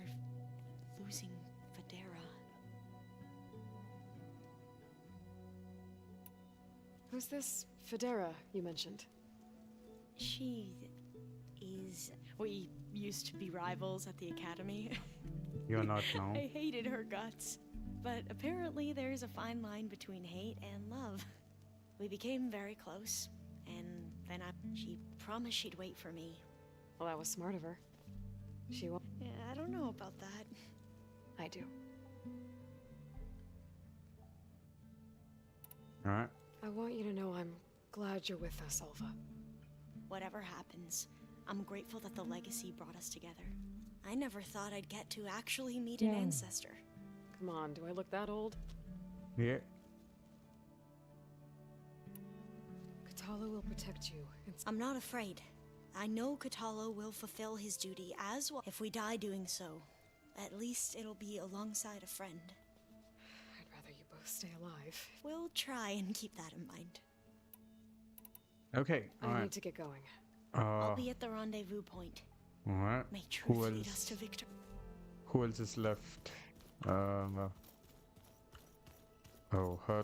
losing Federa? Who's this Federa you mentioned? She is... We used to be rivals at the academy. You're not now. I hated her guts. But apparently there's a fine line between hate and love. We became very close, and then she promised she'd wait for me. Well, that was smart of her. She won't. Yeah, I don't know about that. I do. Alright. I want you to know I'm glad you're with us, Alva. Whatever happens, I'm grateful that the legacy brought us together. I never thought I'd get to actually meet an ancestor. Come on, do I look that old? Yeah. Katalo will protect you. I'm not afraid. I know Katalo will fulfill his duty as well. If we die doing so, at least it'll be alongside a friend. I'd rather you both stay alive. We'll try and keep that in mind. Okay, I alright. need to get going. I'll be at the rendezvous point. Alright. May Who truth lead us else? to victory. Who else is left? Oh, her.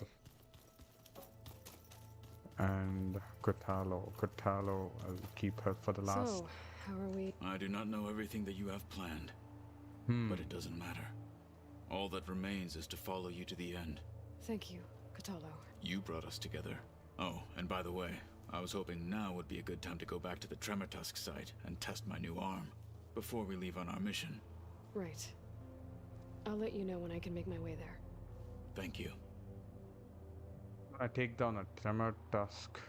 And Kotalo. Kotalo, I'll keep her for the last. So, how are we? I do not know everything that you have planned, but it doesn't matter. All that remains is to follow you to the end. Thank you, Katalo. You brought us together. Oh, and by the way, I was hoping now would be a good time to go back to the Tremortusk site and test my new arm before we leave on our mission. Right. I'll let you know when I can make my way there. Thank you. I take down a tremor tusk.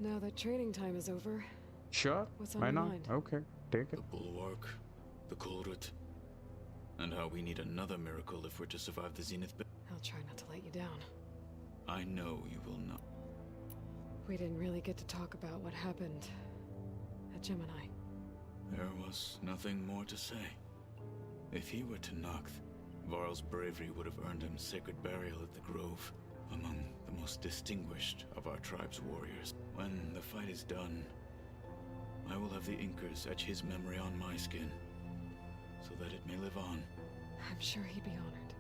Now that training time is over, Sure. What's on Why your not? mind? Okay, take it. The Bulwark, the Kulrut, and how we need another miracle if we're to survive the Zenith. I'll try not to let you down. I know you will not. We didn't really get to talk about what happened at Gemini. There was nothing more to say. If he were to Nocth, Varl's bravery would have earned him sacred burial at the Grove, among the most distinguished of our tribe's warriors. When the fight is done, I will have the Inkers etch his memory on my skin, so that it may live on. I'm sure he'd be honored.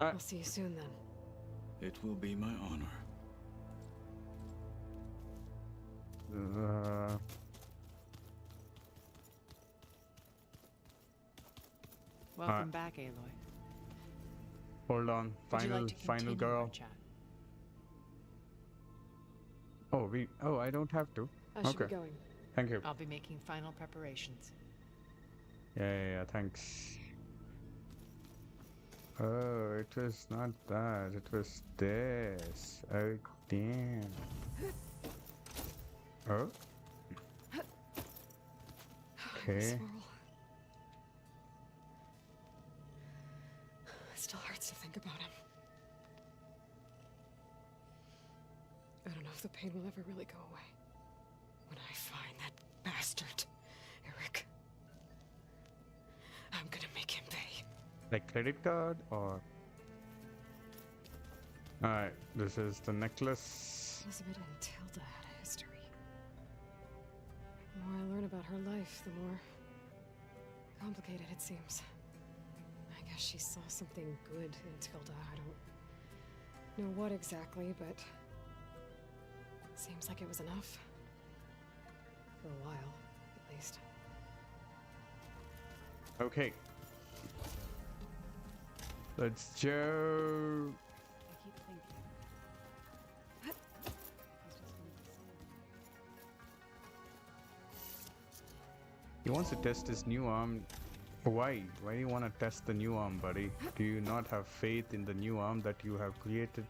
Alright. I'll see you soon then. It will be my honor. Welcome Alright. back, Aloy. Hold on. Would you Final, like to final continue our girl. chat? Oh, I don't have to. I should Okay. be going. Thank you. I'll be making final preparations. Yeah, thanks. Oh, it was not that. It was this. Oh, damn. Oh? Okay. Swirl. It still hurts to think about him. I don't know if the pain will ever really go away. When I find that bastard, Eric, I'm gonna make him pay. Like credit card or... Alright, this is the necklace. Elizabeth and Tilda had a history. The more I learn about her life, the more complicated it seems. I guess she saw something good in Tilda. I don't know what exactly, but seems like it was enough. For a while, at least. Okay. Let's go. I keep thinking. He's just one of the same. He wants to test his new arm. Why? Why do you want to test the new arm, buddy? Do you not have faith in the new arm that you have created?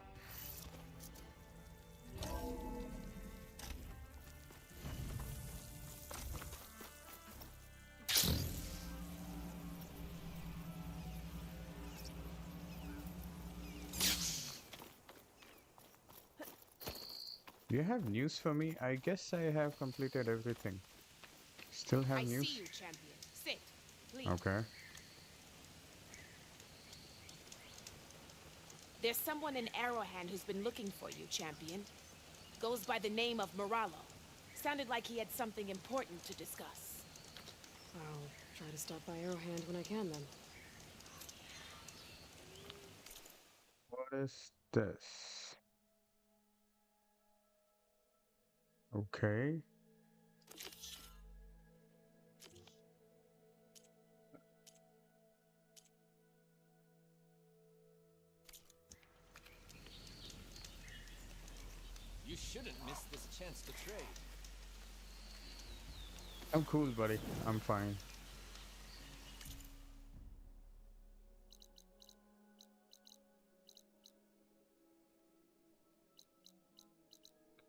Do you have news for me? I guess I have completed everything. Still have I news? see you, champion. Sit, please. Okay. There's someone in Arrowhand who's been looking for you, champion. Goes by the name of Moralo. Sounded like he had something important to discuss. I'll try to stop by Arrowhand when I can then. What is this? Okay. chance to trade. I'm cool, buddy. I'm fine.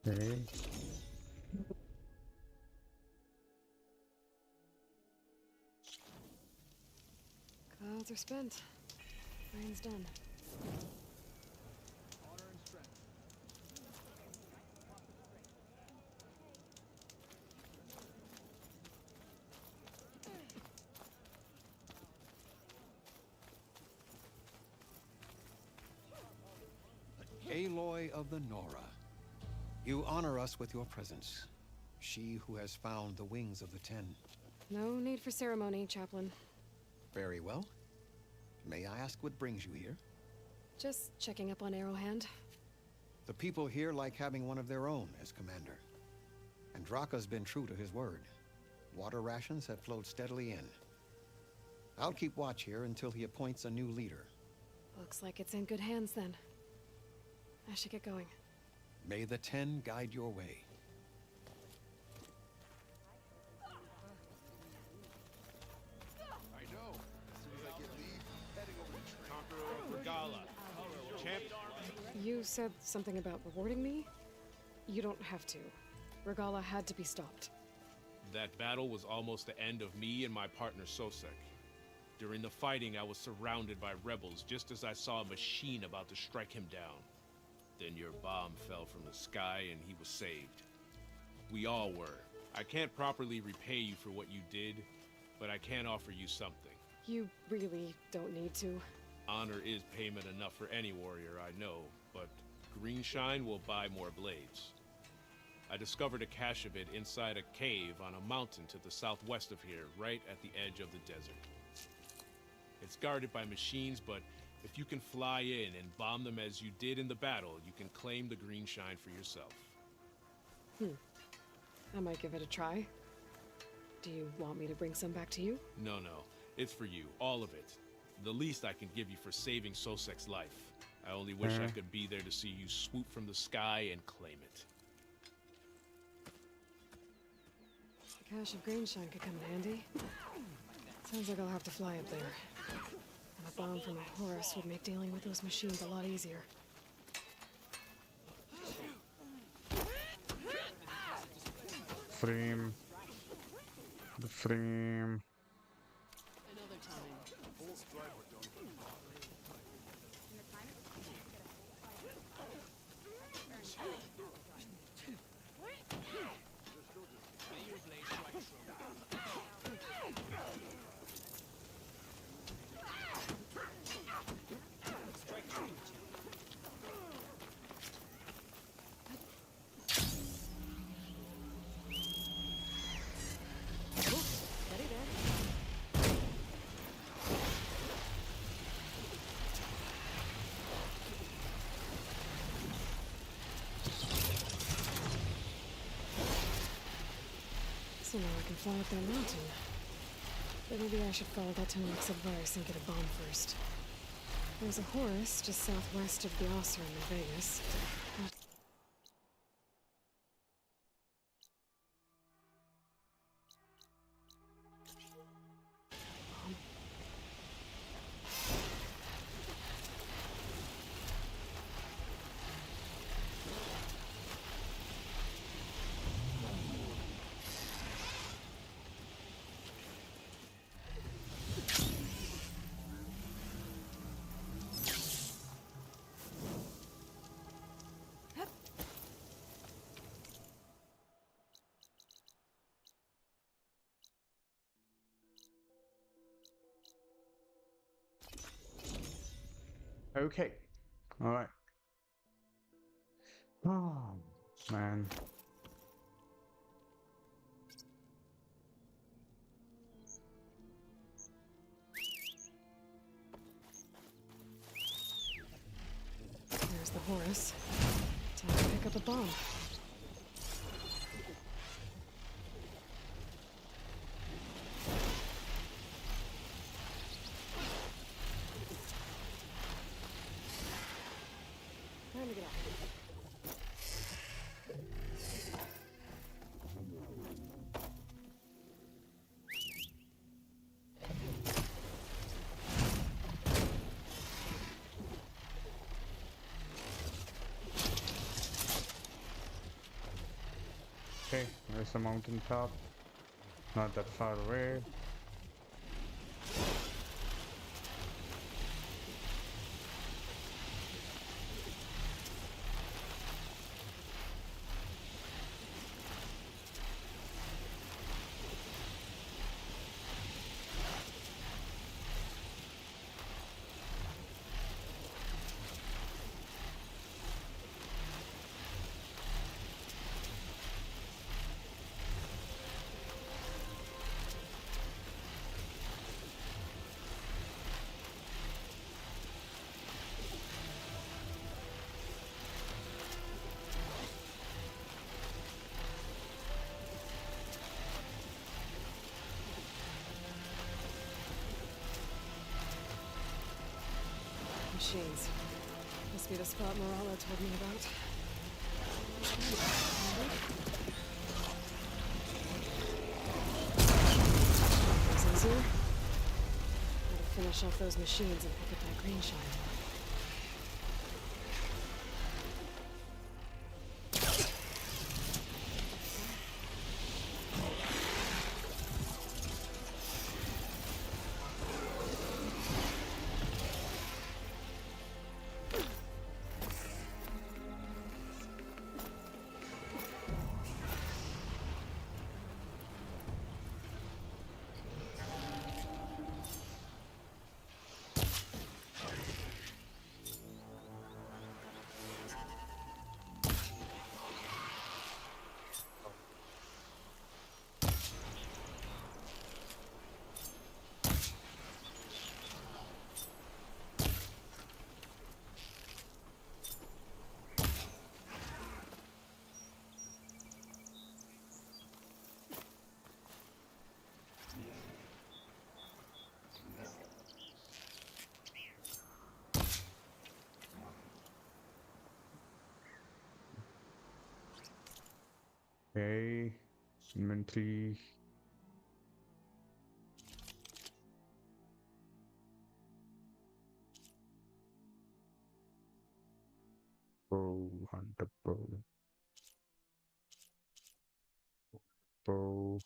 Okay. Clouds are spent. Rain's done. Honor and strength. Aloy of the Nora, you honor us with your presence. She who has found the wings of the Ten. No need for ceremony, Chaplain. Very well. May I ask what brings you here? Just checking up on Arrowhand. The people here like having one of their own as commander. And Draka's been true to his word. Water rations have flowed steadily in. I'll keep watch here until he appoints a new leader. Looks like it's in good hands then. I should get going. May the Ten guide your way. I know. As soon as I get leave, heading over to Conqueror of Regala. Champ. You said something about rewarding me? You don't have to. Regala had to be stopped. That battle was almost the end of me and my partner Sosek. During the fighting, I was surrounded by rebels just as I saw a machine about to strike him down. Then your bomb fell from the sky and he was saved. We all were. I can't properly repay you for what you did, but I can offer you something. You really don't need to. Honor is payment enough for any warrior I know, but Greenshine will buy more blades. I discovered a cache of it inside a cave on a mountain to the southwest of here, right at the edge of the desert. It's guarded by machines, but if you can fly in and bomb them as you did in the battle, you can claim the Greenshine for yourself. I might give it a try. Do you want me to bring some back to you? No, it's for you, all of it. The least I can give you for saving Sosek's life. I only wish I could be there to see you swoop from the sky and claim it. A cache of Greenshine could come in handy. Sounds like I'll have to fly up there. And a bomb from a Horus would make dealing with those machines a lot easier. Frame. The frame. Another time. Full stride, but don't. Ready there? So now I can fly up that mountain. But maybe I should follow that Tenok's advice and get a bomb first. There's a Horus just southwest of the Osram in Vegas. Okay. Alright. Oh, man. There's the Horus. Time to pick up a bomb. Time to get out. There's the mountaintop. Not that far away. Machines. Must be the spot Morala told me about. It's easier. Gotta finish off those machines and pick up that green shine. Okay. Inventory. Bow, hunter bow. Bow.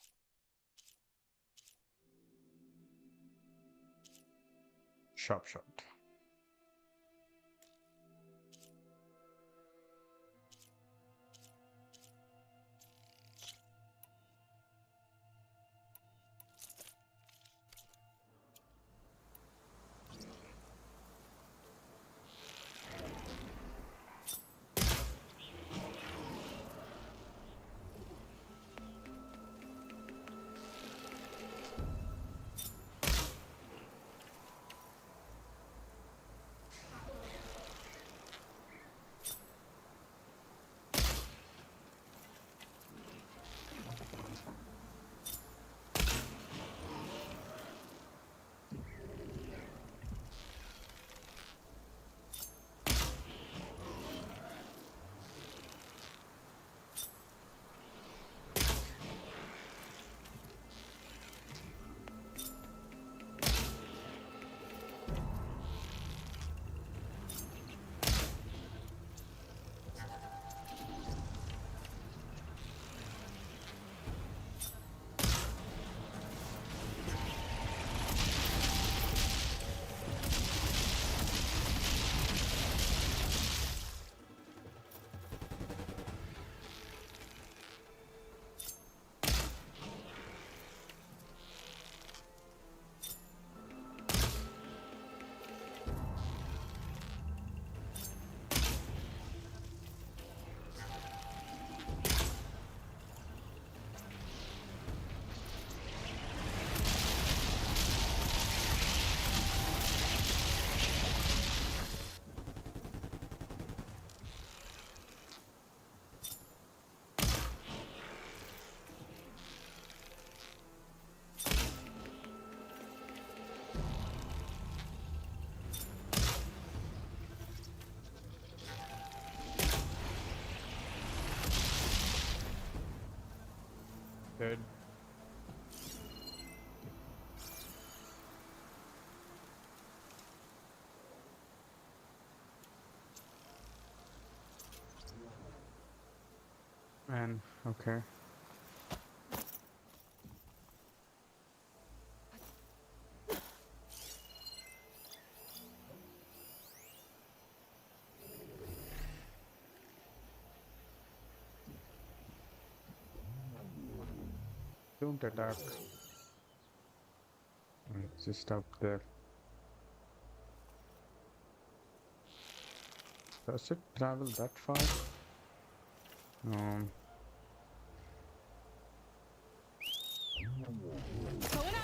Sharp shot. Good. Man, okay. don't attack. It's just up there. Does it travel that far? Um, Going up!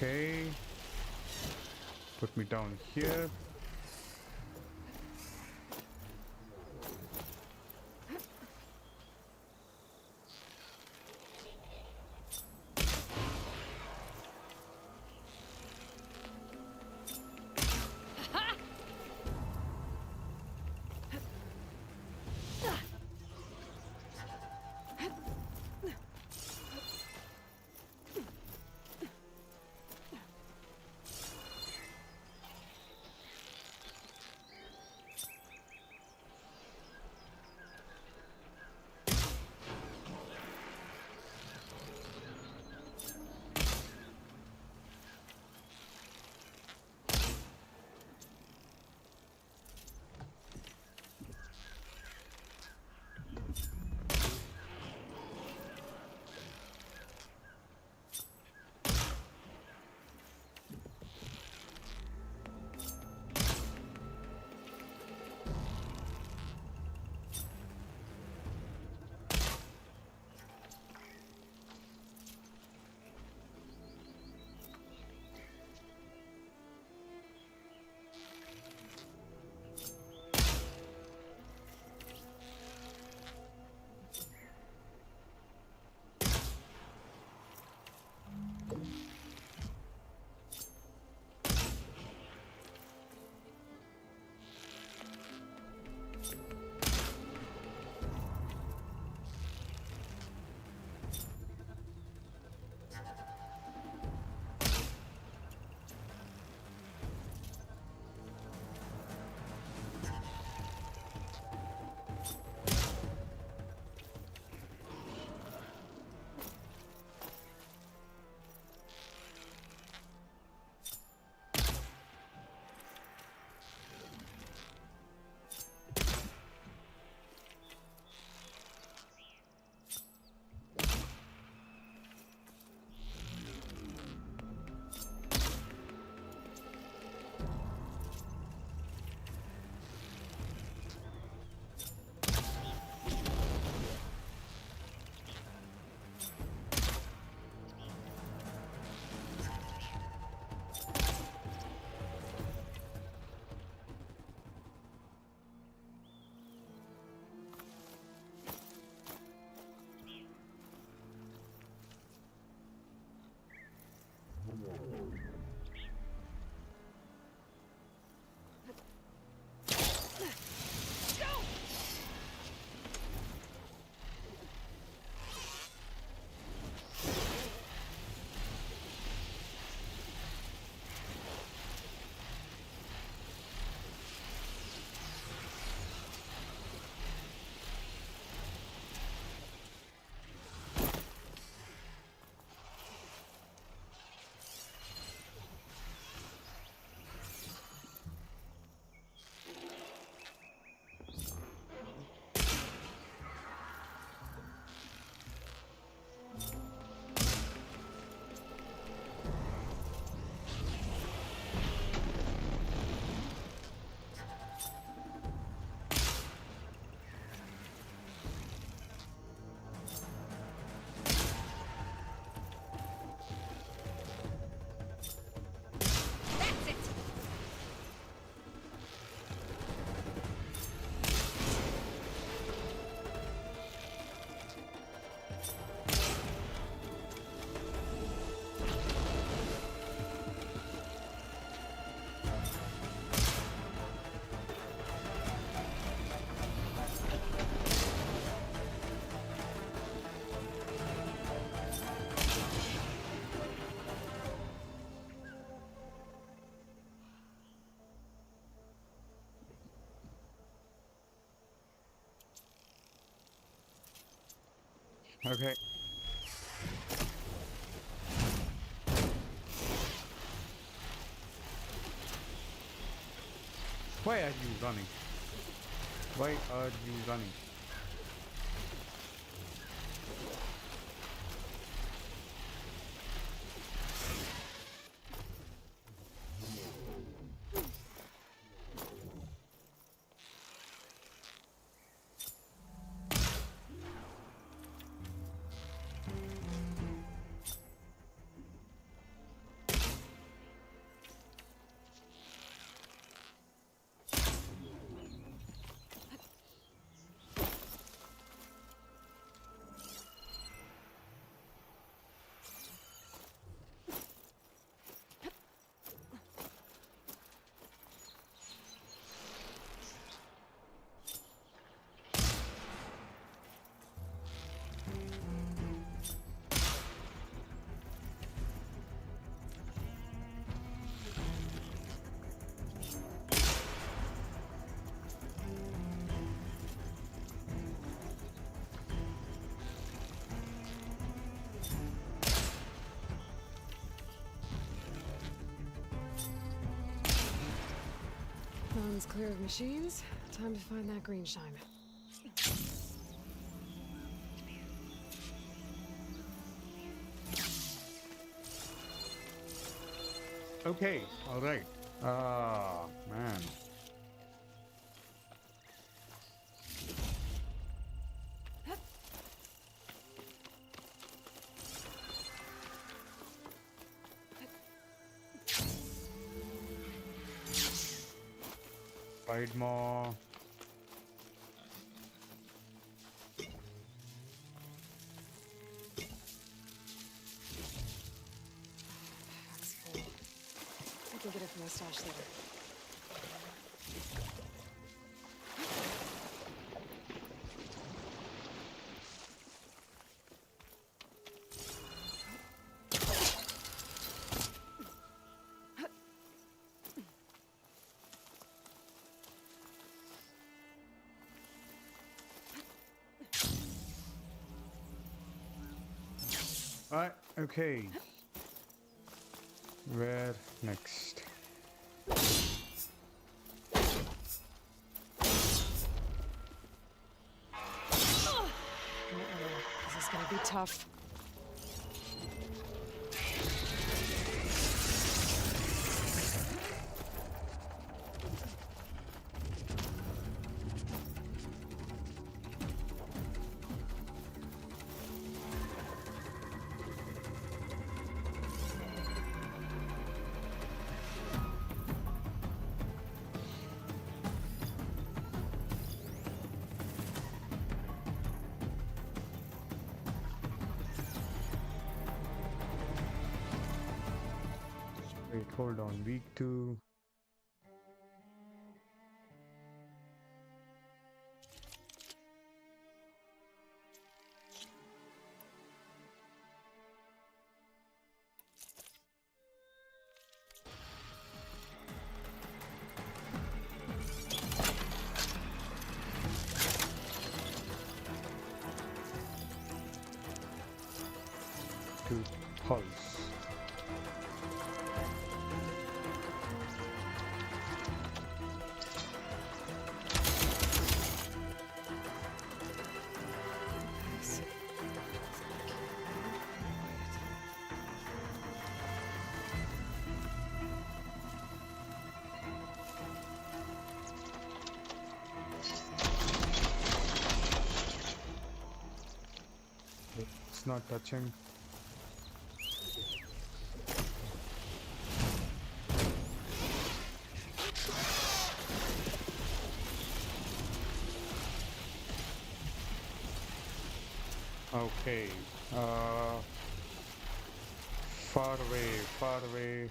okay. Put me down here. Okay. Why are you running? Why are you running? Mountain's clear of machines. Time to find that green shine. Okay, alright. Ah, man. Fight more. That's full. I can get it from my stash later. Alright, okay. Where next? This is gonna be tough. Wait, hold on. Week 2. To pulse. It's not touching. Okay. Far away, far away.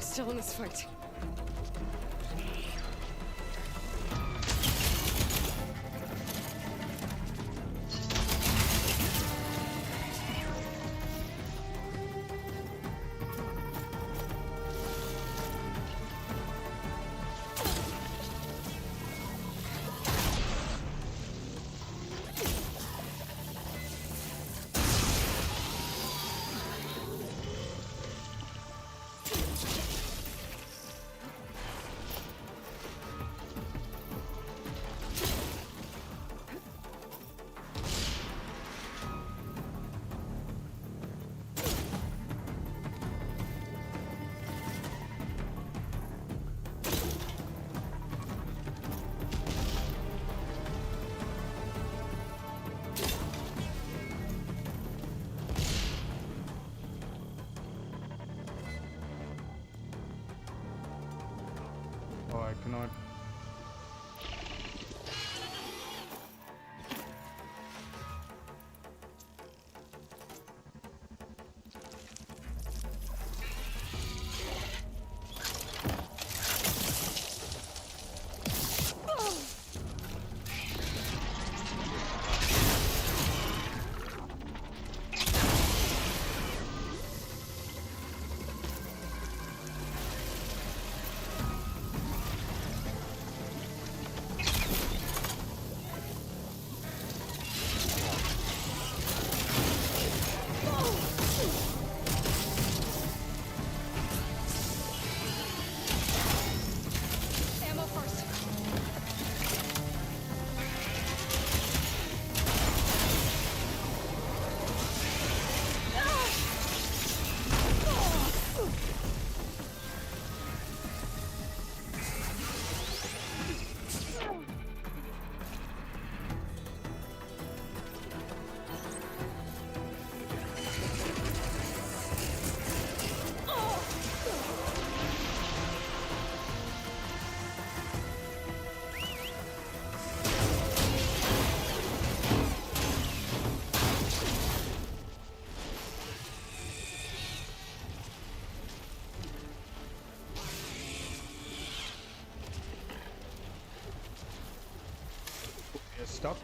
Still in this fight. Oh, I cannot. Ammo first. You're stuck.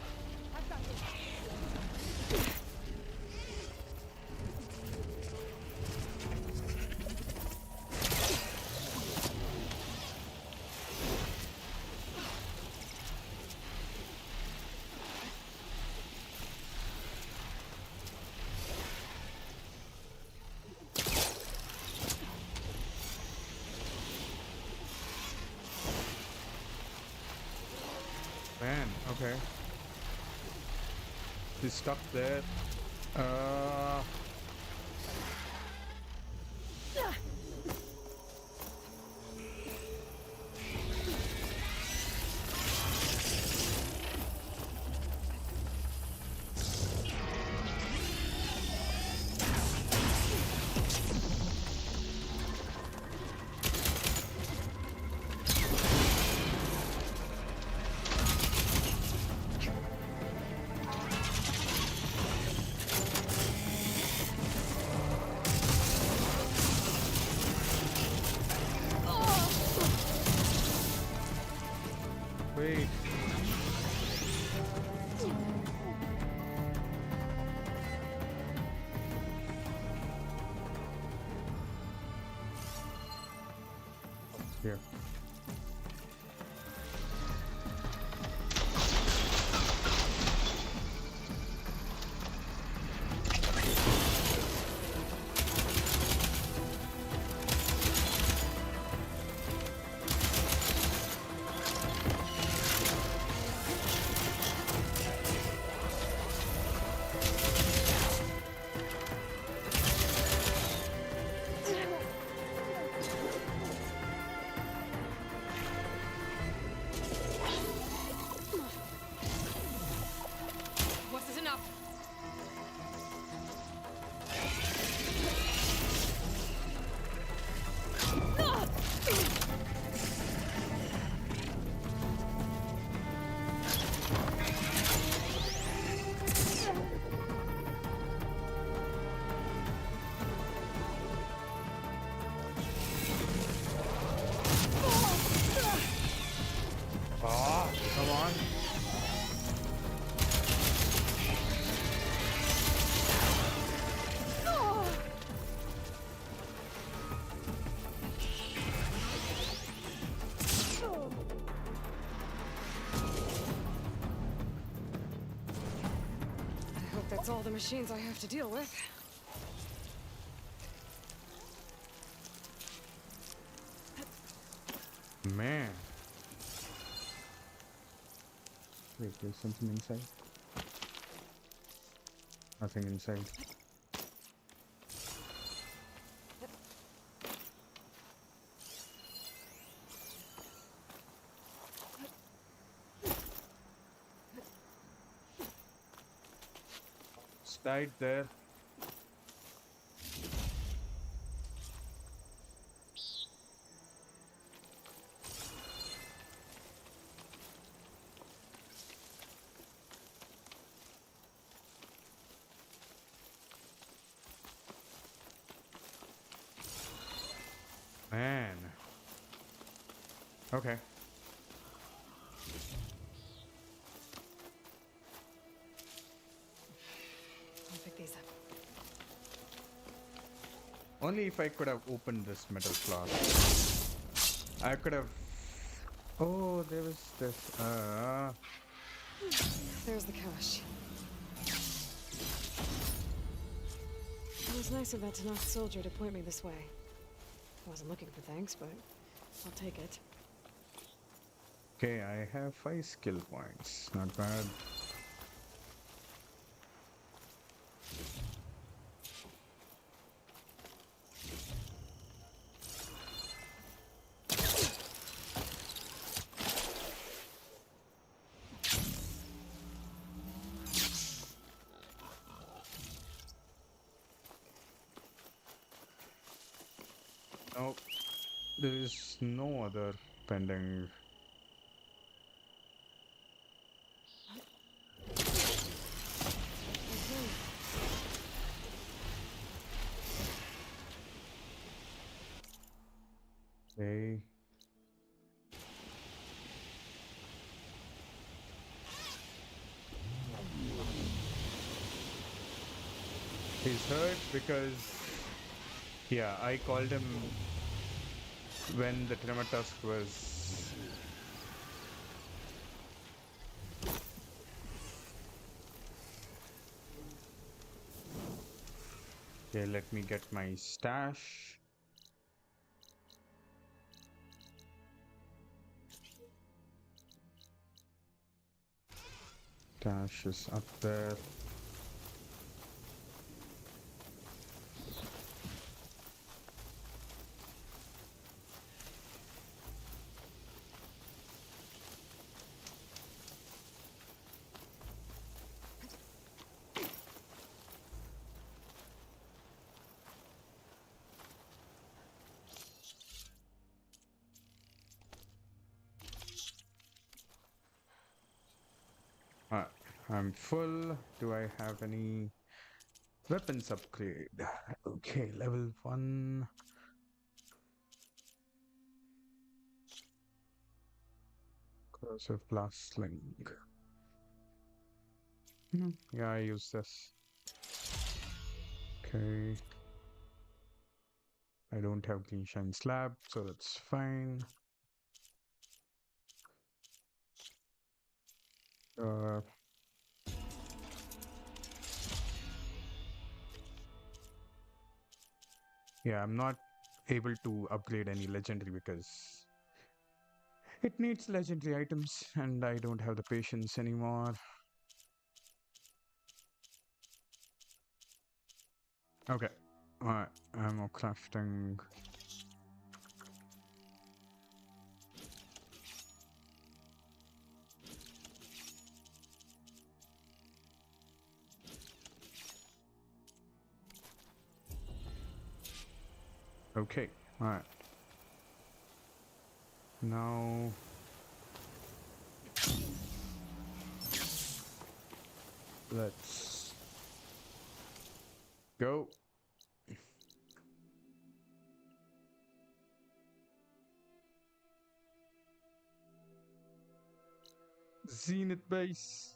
Man, okay. He's stuck there. Wait. Here. all the machines I have to deal with. Man. Wait, there's something inside? Nothing inside. Died there. Man. Okay. I'll pick these up. Only if I could have opened this metal flask. I could have... Oh, there was this... There's the cash. It was nice of that Tanakh soldier to point me this way. I wasn't looking for thanks, but I'll take it. Okay, I have 5 skill points. Not bad. Nope. There is no other pending. Okay. He's hurt because, yeah, I called him when the Trematusk was... Okay, let me get my stash. Stash is up there. Alright, I'm full. Do I have any weapons upgrade? Okay, level 1. Corrosive blast sling. Yeah, I use this. Okay. I don't have clean shine slab, so that's fine. Uh, yeah, I'm not able to upgrade any legendary because it needs legendary items and I don't have the patience anymore. Okay. Alright, ammo crafting. Okay, alright. Now let's go. Zenith base.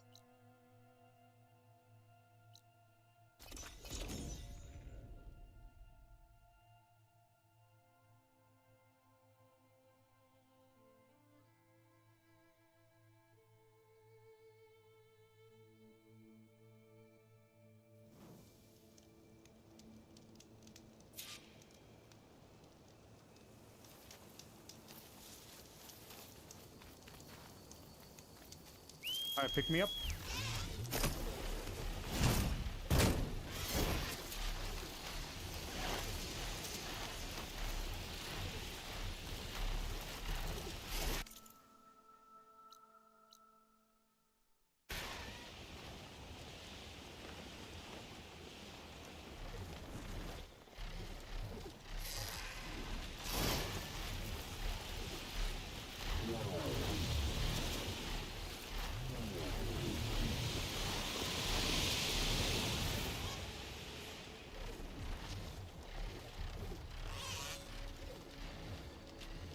Alright, pick me up.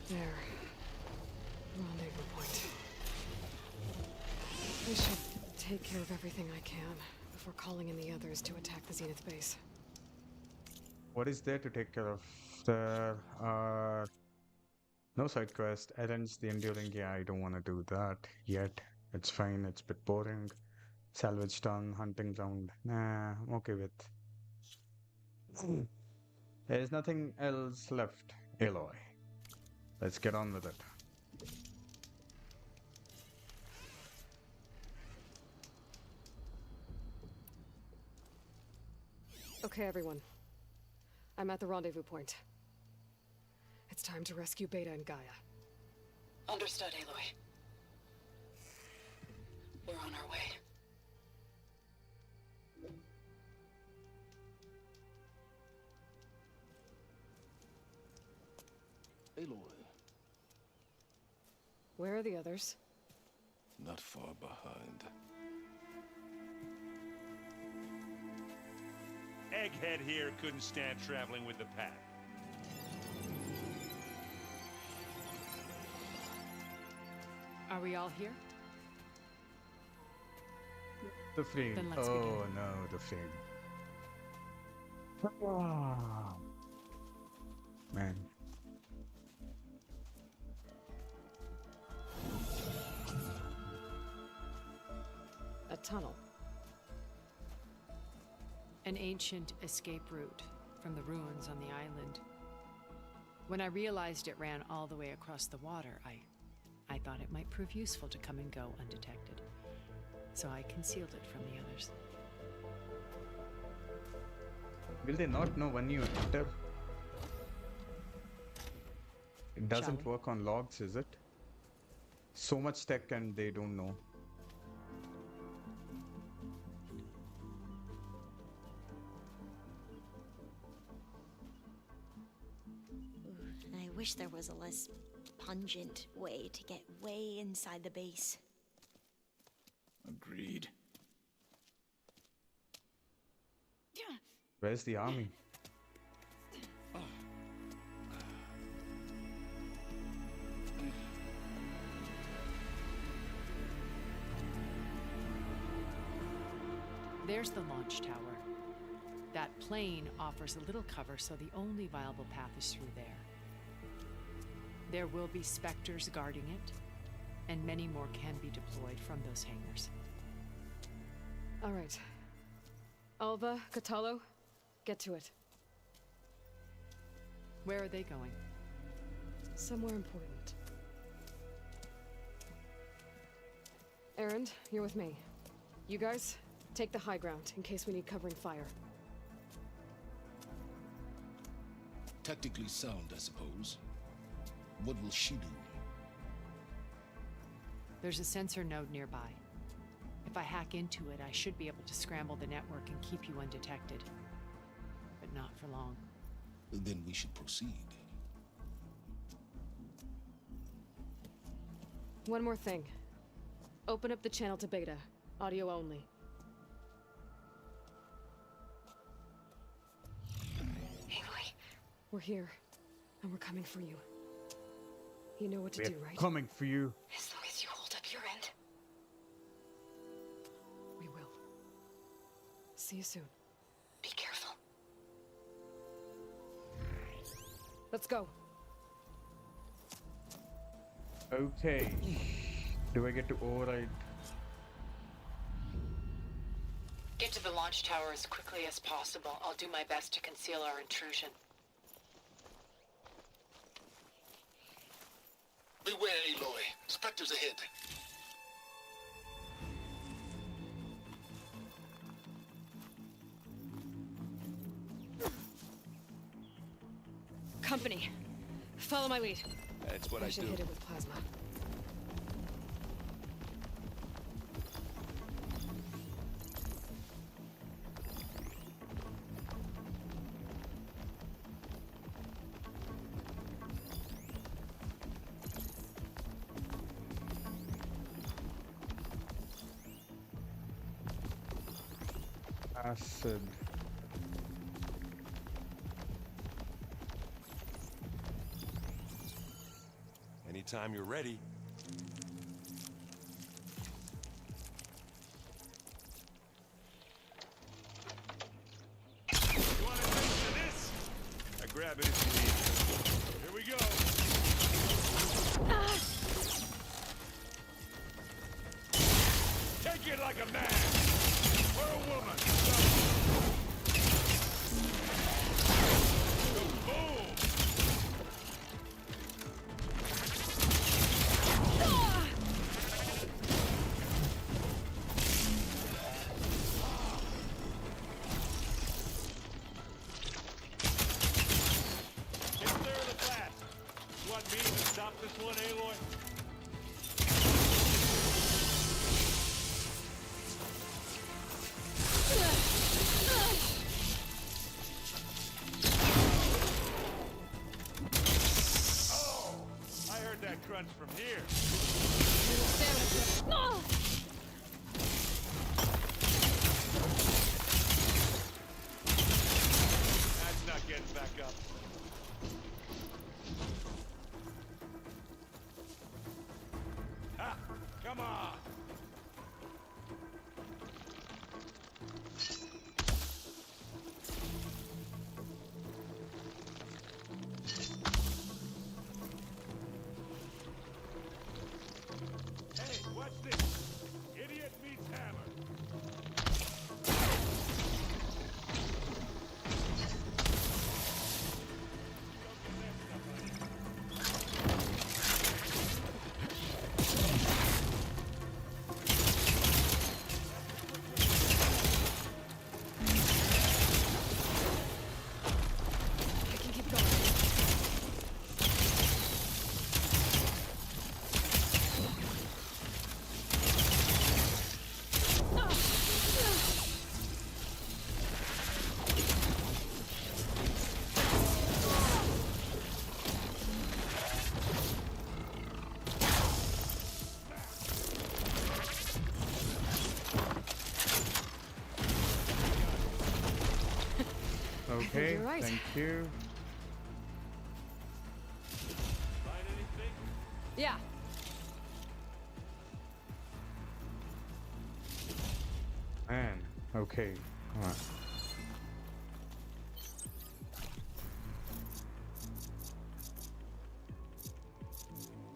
There. Rendezvous point. I should take care of everything I can before calling in the others to attack the Zenith base. What is there to take care of? There are no side quest. Errands, the enduring. Yeah, I don't want to do that yet. It's fine. It's a bit boring. Salvage town, hunting ground. Nah, I'm okay with. There's nothing else left, Aloy. Let's get on with it. Okay, everyone. I'm at the rendezvous point. It's time to rescue Beta and Gaia. Understood, Aloy. We're on our way. Aloy, Where are the others? not far behind. Egghead here couldn't stand traveling with the pack. Are we all here? The frame. Then let's Oh begin. no, the frame. Ah. Man. A tunnel. An ancient escape route from the ruins on the island. When I realized it ran all the way across the water, I thought it might prove useful to come and go undetected. So I concealed it from the others. Will they not know when you enter? It doesn't we? work on logs, is it? So much tech and they don't know. I wish there was a less pungent way to get way inside the base. Agreed. Where's the army? There's the launch tower. That plane offers a little cover, so the only viable path is through there. There will be specters guarding it, and many more can be deployed from those hangars. All right. Alva, Catalo, get to it. Where are they going? Somewhere important. Erend, you're with me. You guys, take the high ground in case we need covering fire. Tactically sound, I suppose. What will she do? There's a sensor node nearby. If I hack into it, I should be able to scramble the network and keep you undetected. But not for long. Then we should proceed. One more thing. Open up the channel to Beta. Audio only. Aloy, We're here, and we're coming for you. You know what to We're do, right? coming for you. as long as you hold up your end. We will. See you soon. Be careful. Let's go. Okay. Do I get to override? Get to the launch tower as quickly as possible. I'll do my best to conceal our intrusion. Beware, Aloy. Spectres ahead. Follow my lead. That's what I I should do. hit it with plasma. Acid. Anytime you're ready. You want a taste of this? I grab it if you need. Here we go. Take it like a man or a woman. Boom! Get clear of the blast. You want me to stop this one, Aloy? Oh! I heard that crunch from here. That's not getting back up. Ha! Come on! Hey, watch this! Idiot meets hammer! I can keep going. Okay, You're right. thank you. Find anything? Yeah. Man, okay. Alright.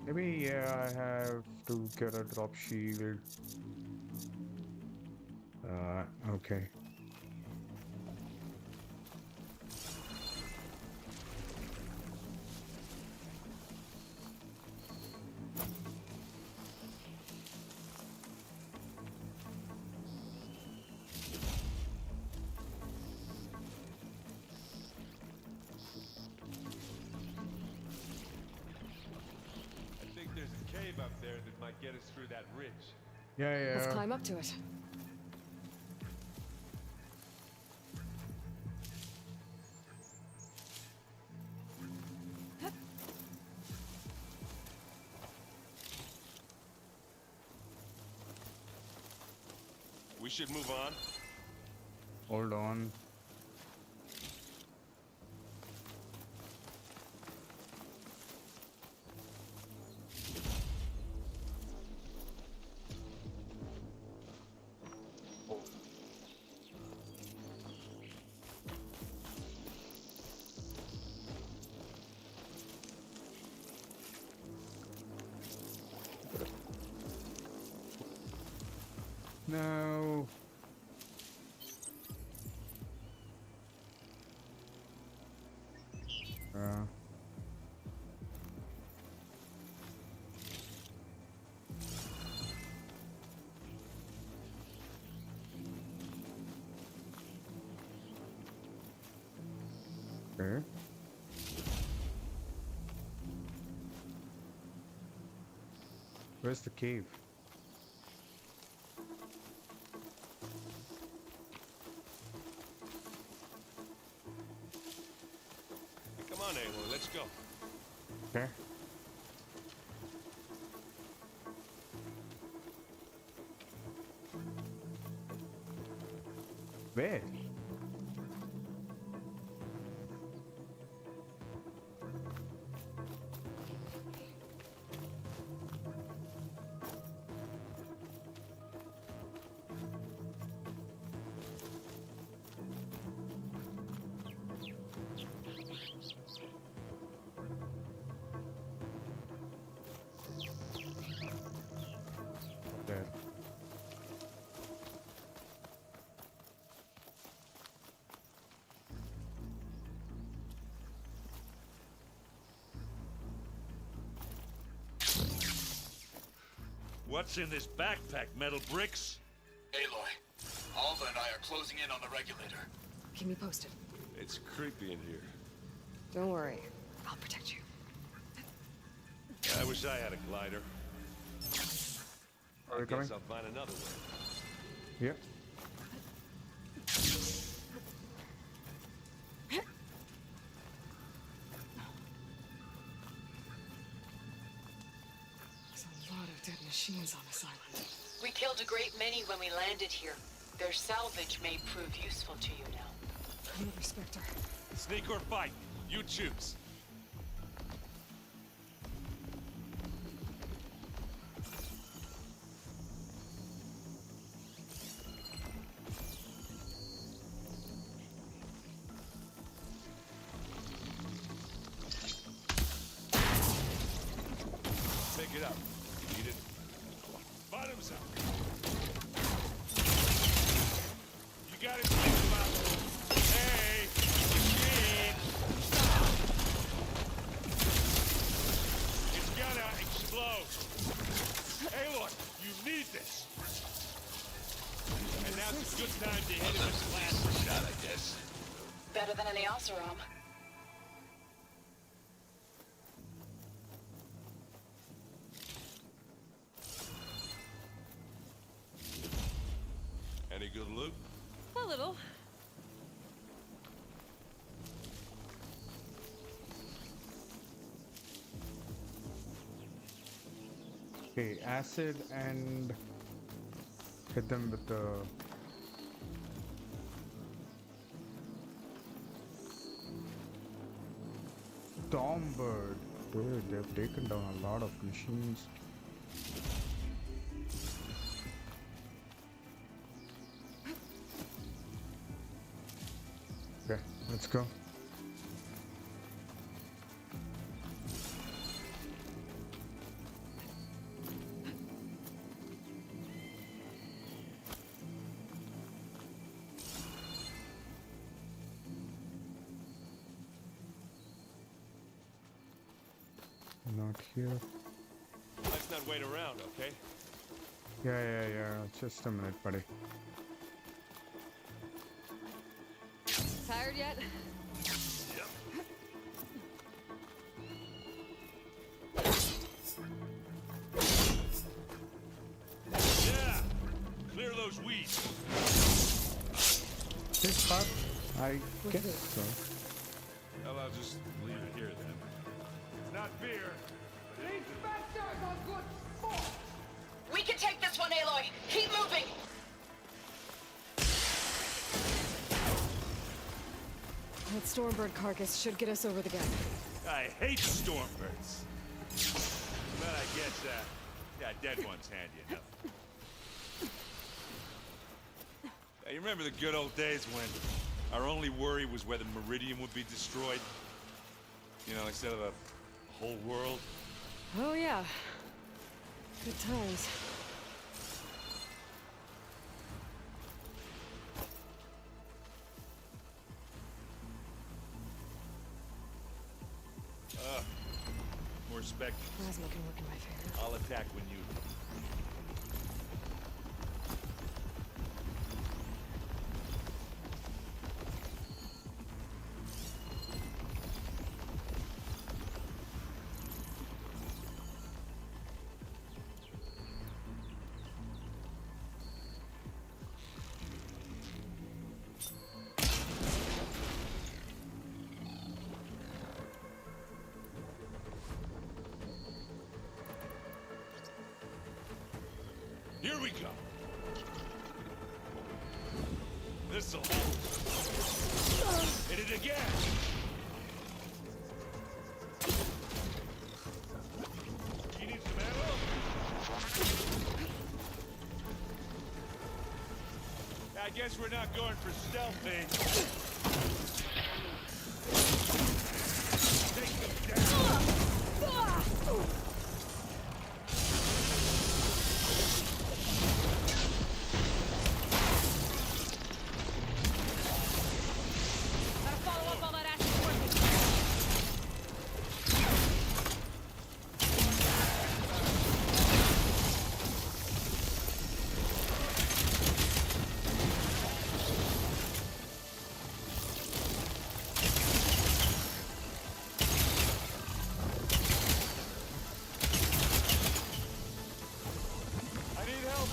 Maybe, yeah, I have to get a drop shield. Okay. I think there's a cave up there that might get us through that ridge. Yeah, Let's yeah. climb up to it. We should move on. Hold on. No. Okay. Where's the cave? Come on, Aloy, let's go. Okay. Where? There. What's in this backpack, metal bricks? Aloy, Alva and I are closing in on the regulator. Keep me posted. It's creepy in here. Don't worry. I'll protect you. I wish I had a glider. Are we coming? Guess I'll find another way. Yep. There's a lot of dead machines on this island. We killed a great many when we landed here. Their salvage may prove useful to you now. Come over, Spectre. Sneak or fight, you choose. Pick it up. Need it. Bottoms up. You got it, Hey, machine. It's gonna explode. Aloy, you need this. And now's a good time to hit it with blast shot, I guess. Better than any Oseram. Any good loot? A little. Okay, acid and hit them with the Stormbird. Dude, they've taken down a lot of machines. Okay, let's go. Not here. Let's not wait around, okay? Yeah. Just a minute, buddy. Tired yet? Yep. Yeah! Clear those weeds. This part, I guess so. Well, I'll just leave it here then. It's not beer. We can take this one, Aloy. Keep moving. That Stormbird carcass should get us over the gap. I hate stormbirds. But I guess, dead one's handy enough. You remember the good old days when our only worry was whether Meridian would be destroyed? You know, instead of a whole world? Oh yeah. Good times. More specters. Plasma can work in my favor. I'll attack when you... Here we go. This'll hold. Hit it again. You need some ammo? I guess we're not going for stealthy. Take them down. Gotta follow up all that acid working. I need help.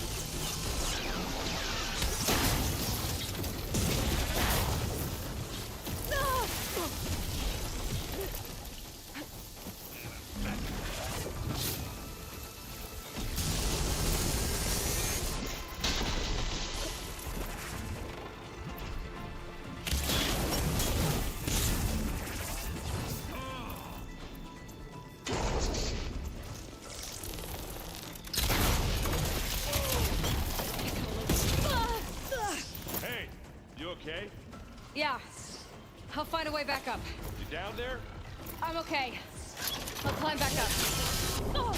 Hey, you okay? Yeah. I'll find a way back up. You down there? I'm okay. I'll climb back up. Oh!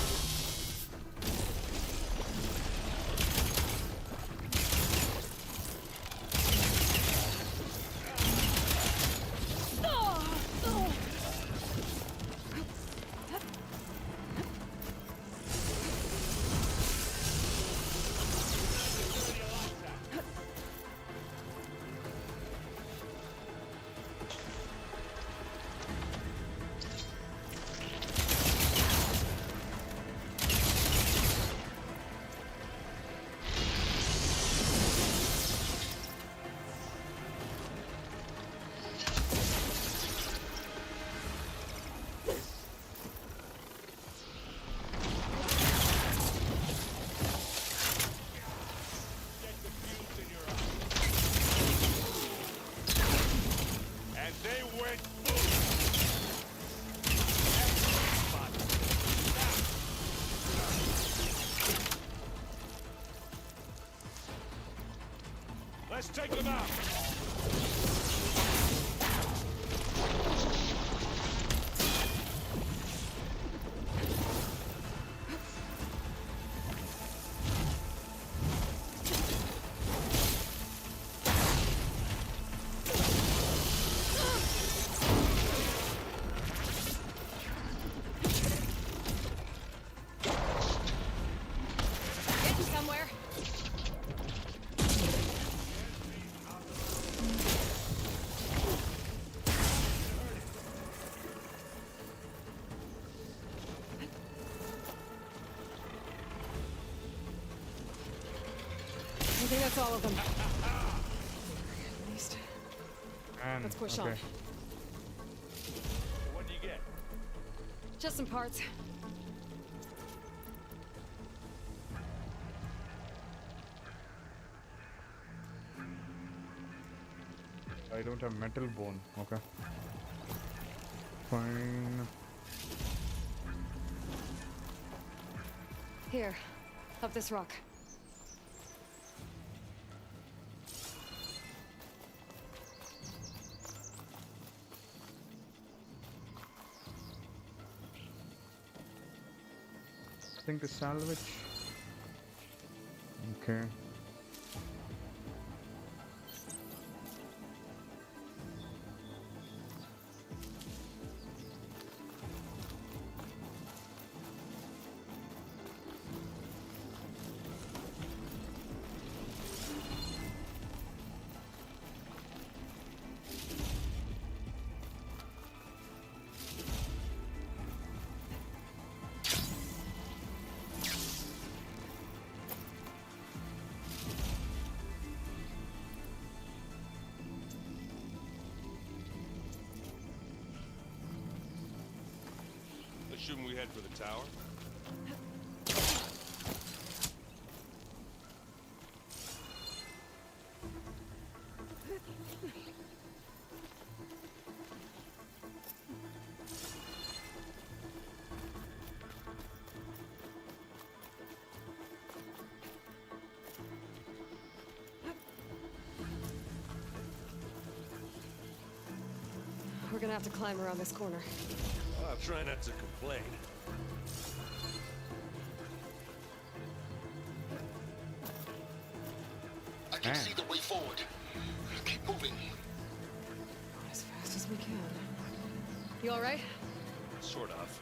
And they went let's take them out. Getting somewhere. I think that's all of them. At least. And Let's push okay. on. What do you get? Just some parts. I don't have metal bone. Okay. Fine. Here, up this rock. I think the salvage. Okay. Shouldn't we head for the tower? gonna have to climb around this corner. I'll try not to complain. I can see the way forward. Keep moving. As fast as we can. You alright? Sort of.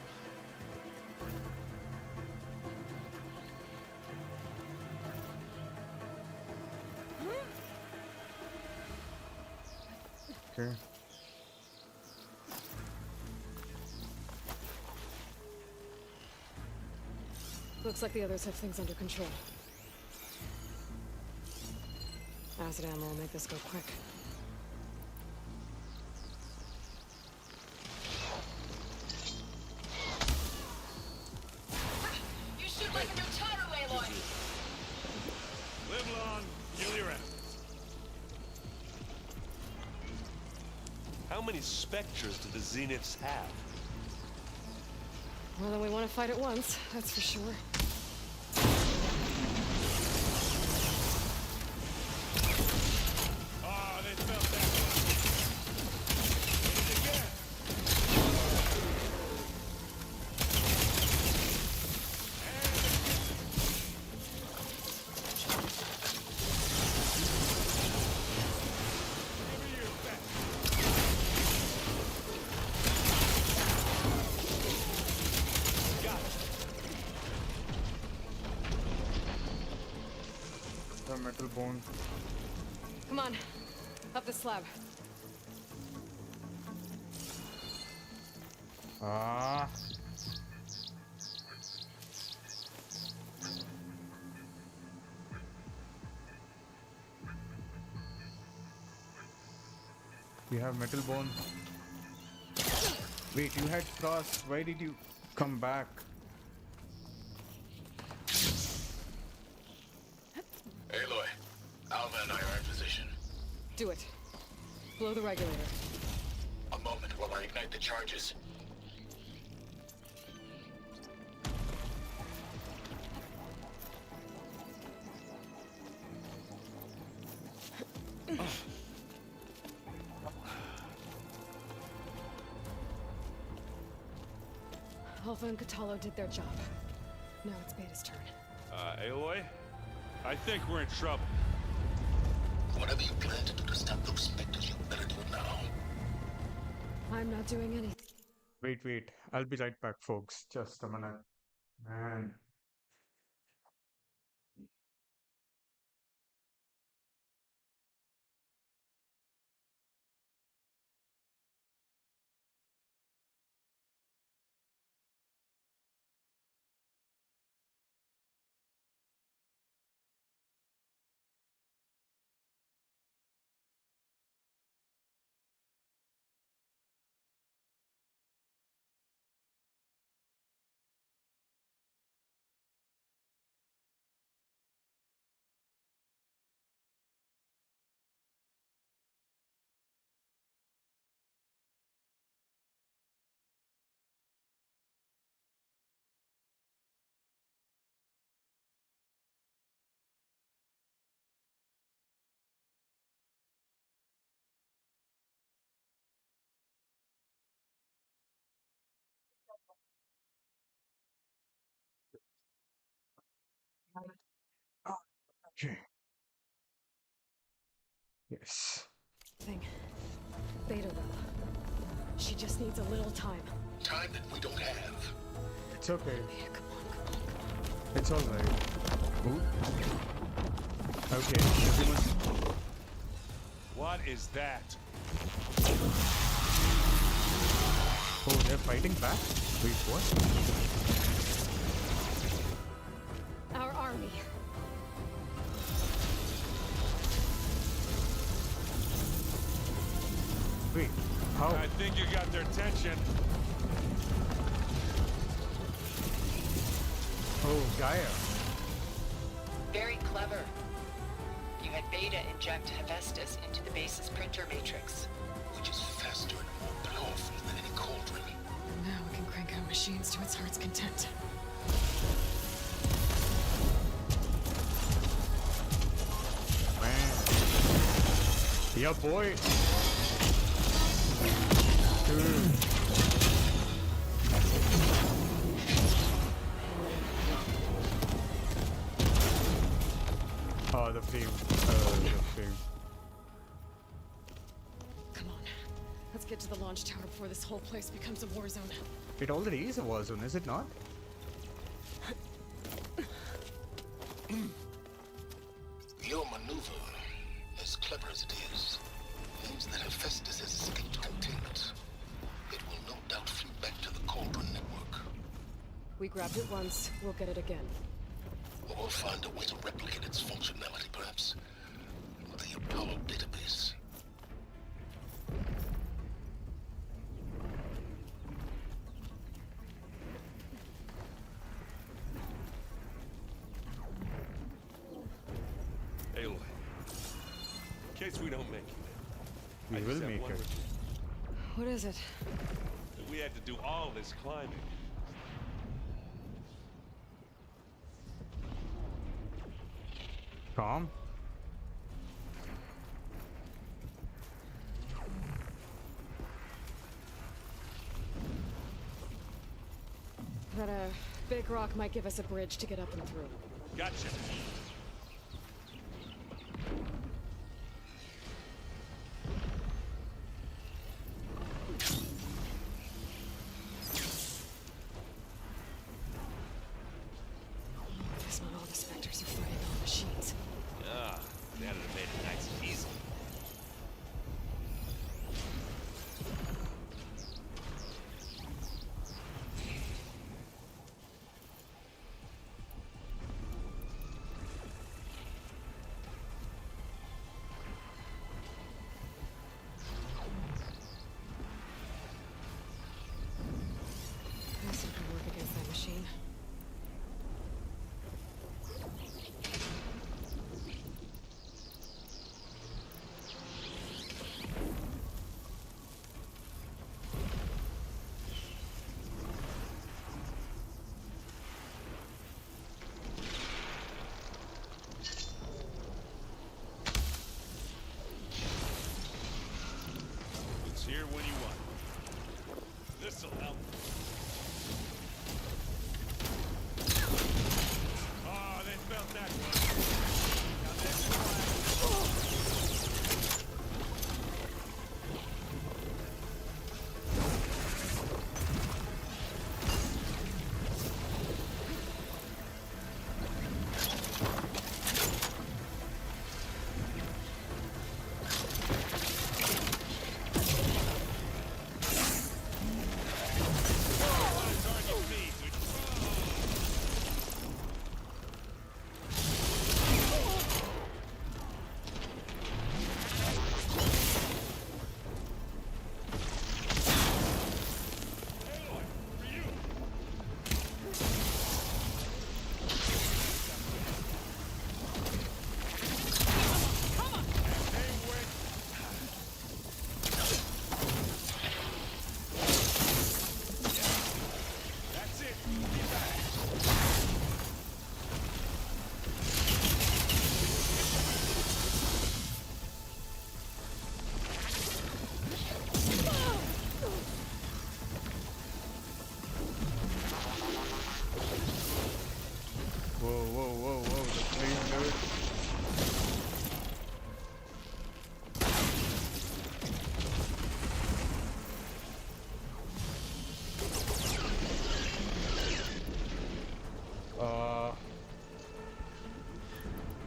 Okay. Looks like the others have things under control. Acid ammo will make this go quick. You shoot like a Mutaru, Aloy! Live long, kill your enemies. How many specters do the Zeniths have? More than we want to fight at once, that's for sure. Oh, they felt that one. Hit it again. Over you, back. Got it. The metal bone. Come on, up the slab. Ah. You have metal bone. Wait, you had cross. Why did you come back? Aloy, Alva and I are in position. Do it. Blow the regulator. A moment while I ignite the charges. Alpha and Katalo did their job. Now it's Beta's turn. Aloy? I think we're in trouble. Whatever you plan to do to stop those specters, you better do it now. I'm not doing anything. Wait. I'll be right back, folks. Just a minute. Man. Okay. Yes. Beta will. She just needs a little time. Time that we don't have. It's okay. Yeah, come on. It's alright. Ooh. Okay, everyone. What is that? Oh, they're fighting back? Wait, what? Our army. Wait, how? I think you got their attention. Oh, Gaia. Very clever. You had Beta inject Hephaestus into the base's printer matrix. Which is faster and more powerful than any cauldron. Now we can crank out machines to its heart's content. Man. Yeah, boy. Oh, the frame. The frame. Come on. Let's get to the launch tower before this whole place becomes a war zone. It already is a war zone, is it not? Your maneuver, as clever as it is, means that Hephaestus has escaped containment. It will no doubt flee back to the Cauldron network. We grabbed it once, we'll get it again. Or we'll find a way to replicate its functionality, perhaps, with the Apollo database. Aloy, in case we don't make it, We I just will have make one it. request. What is it? We had to do all this climbing. Calm. That big rock might give us a bridge to get up and through. Gotcha. Guess not all the specters are fighting all machines. Ah, that'd have made it nice and easy. Guess you can work against that machine. It's here when you want it. This'll help. Oh, they felt that one. Now that's Whoa, the flame, dude.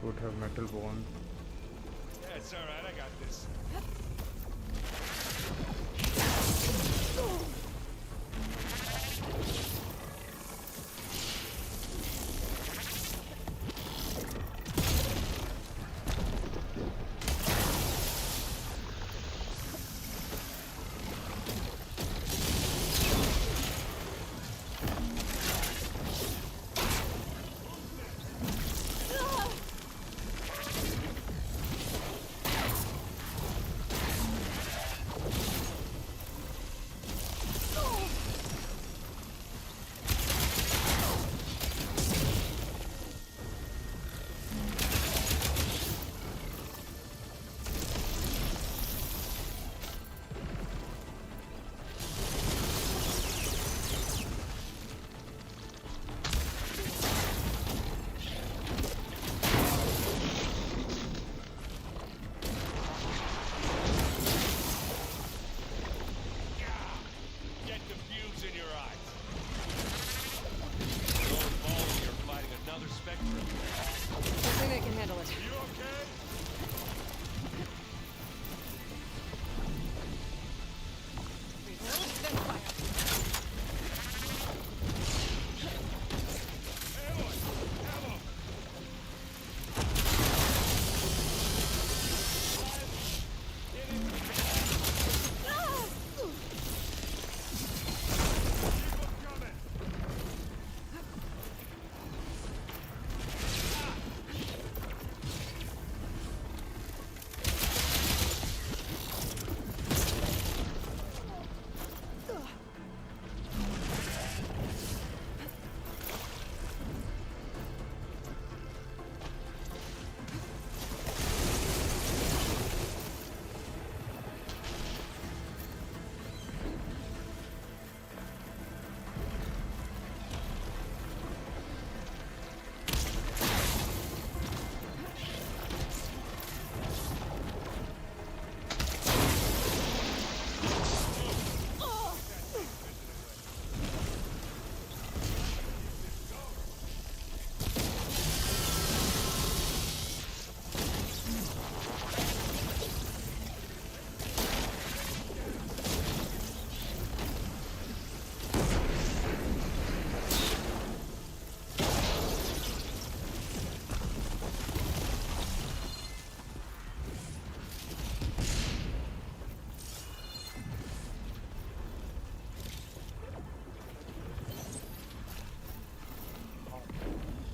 Would have metal bone. Yeah, it's alright, I got this.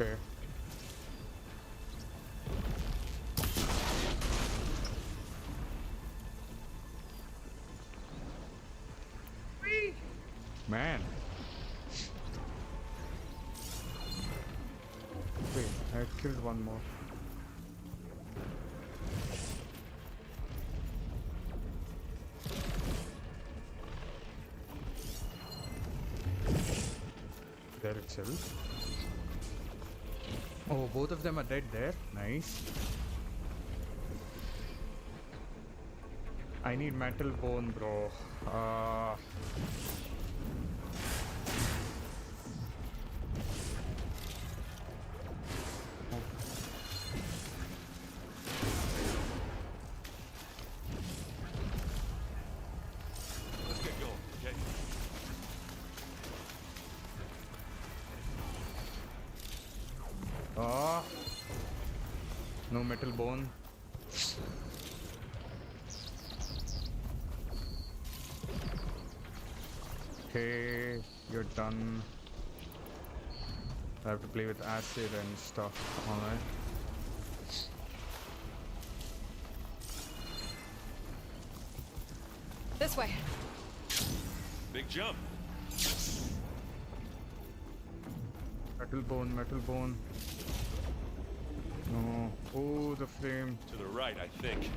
Okay. Man. Wait, I killed one more. There itself. Oh, both of them are dead there. Nice. I need metal bone, bro. Let's get going, okay? No metal bone. Okay, you're done. I have to play with acid and stuff. Alright. This way. Big jump. Metal bone, metal bone. No. Oh, the flame. To the right, I think.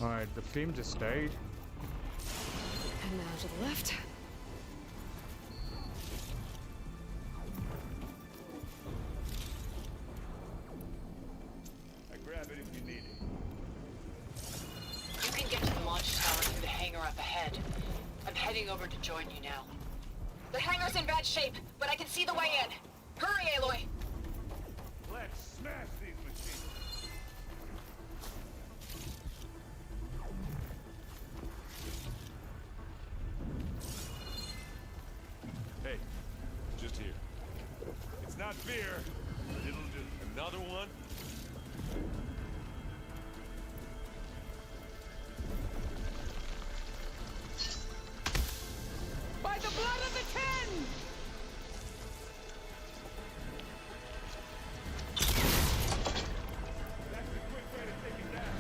Alright, the flame just died. And now to the left. I grab it if you need it. You can get to the launch tower through the hangar up ahead. I'm heading over to join you now. The hangar's in bad shape, but I can see the way in. Hurry, Aloy! Let's smash these machines. Hey, just here. It's not beer, but it'll do. Another one? By the blood of the Ten! That's the quick way to take it down.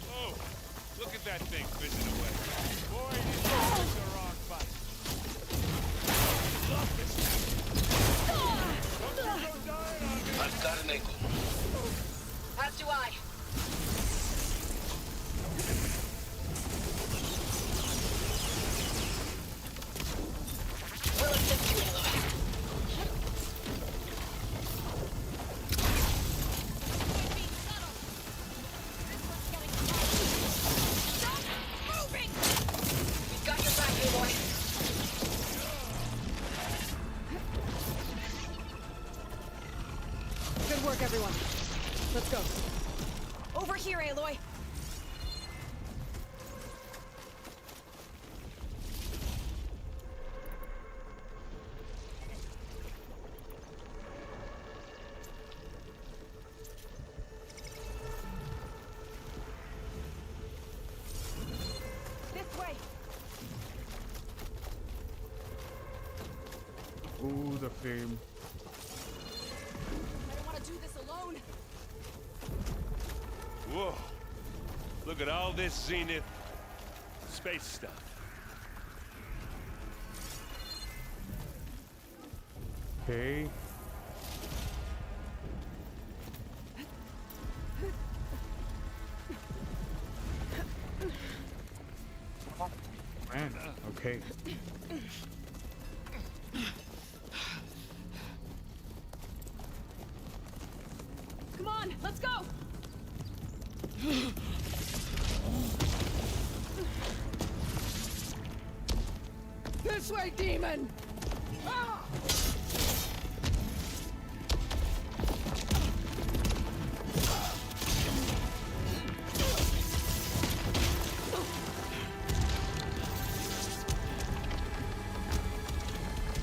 Oh, look at that thing fizzing away. Boy, these guys are on fire. Love this stuff. Don't you go dying on me. I've got an ankle. As do I. We'll assist you, Aloy. We've got your back, Aloy. Good work, everyone. Let's go. Over here, Aloy. This way. Oh, the flame. I don't want to do this alone. Whoa. Look at all this Zenith space stuff. Okay. Man, okay. Come on, let's go! This way, demon! Ah!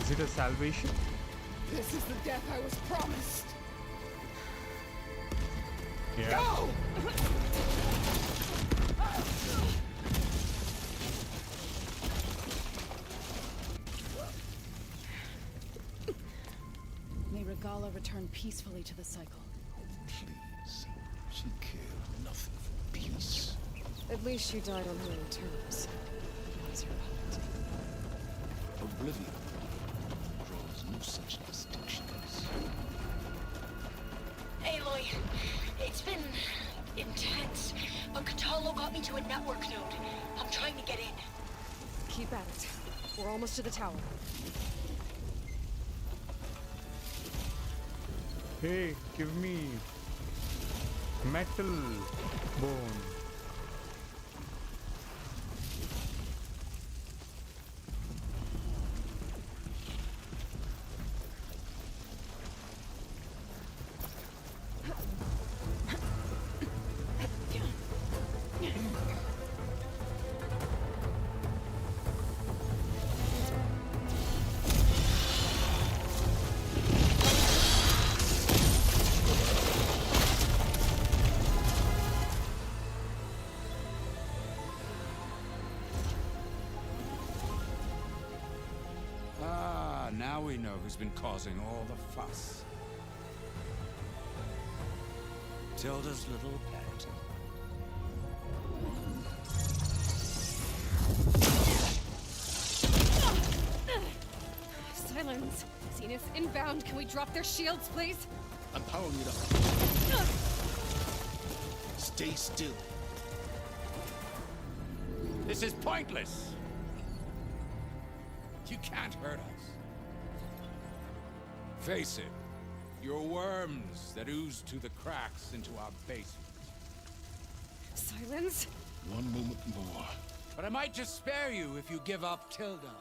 Is it a salvation? This is the death I was promised. Yeah. Go! May Regala return peacefully to the cycle. Please. She cared nothing for peace. At least she died on her own terms. It was her fault. Oblivion draws no such distinctions. Aloy, it's been intense, but Katalo got me to a network node. I'm trying to get in. Keep at it. We're almost to the tower. Hey, give me metal bone. Now we know who's been causing all the fuss. Tilda's little pet. Silence. Zenith inbound. Can we drop their shields, please? I'm powering it up. Stay still. This is pointless. You can't hurt us. Face it, you're worms that ooze to the cracks into our basement. Silence. One moment more. But I might just spare you if you give up Tilda.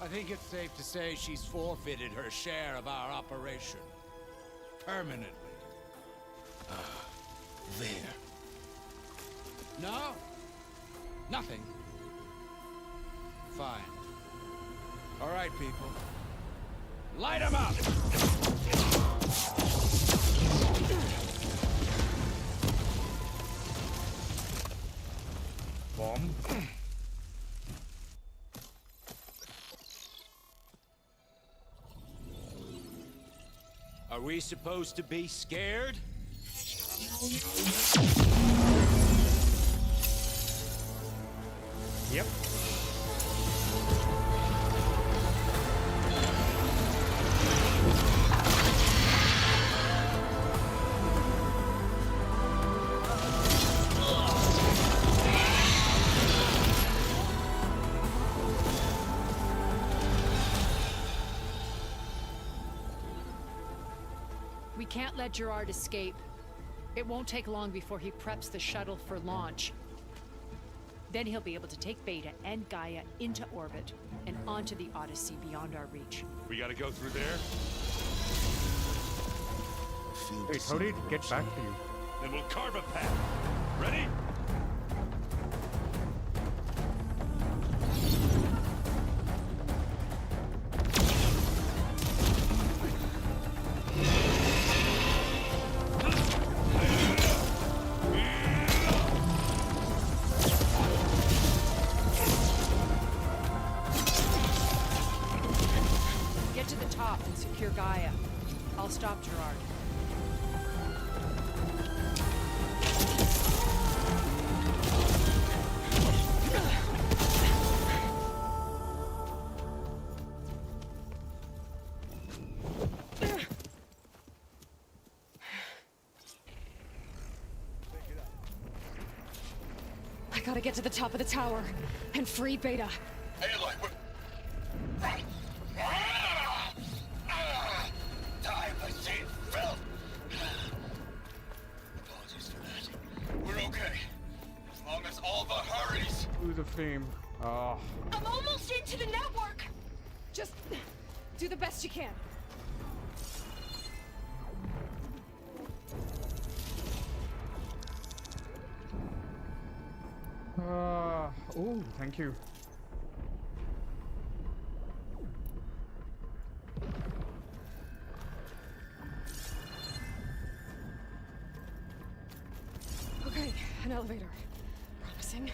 I think it's safe to say she's forfeited her share of our operation. Permanently. There. No? Nothing. Fine. All right, people. Light 'em up! Bomb. Are we supposed to be scared? Yep. We can't let Gerard escape. It won't take long before he preps the shuttle for launch. Then he'll be able to take Beta and Gaia into orbit and onto the Odyssey beyond our reach. We gotta go through there? Wait, how did it get back to you? Then we'll carve a path. Ready? Get to the top and secure Gaia. I'll stop Gerard. I gotta get to the top of the tower and free Beta. Aloy, run! Die by Saint Phil! Apologies for that. We're okay. As long as Alva hurries. Through the flame. Ah. I'm almost into the network! Just do the best you can. Oh, thank you. An elevator. Promising.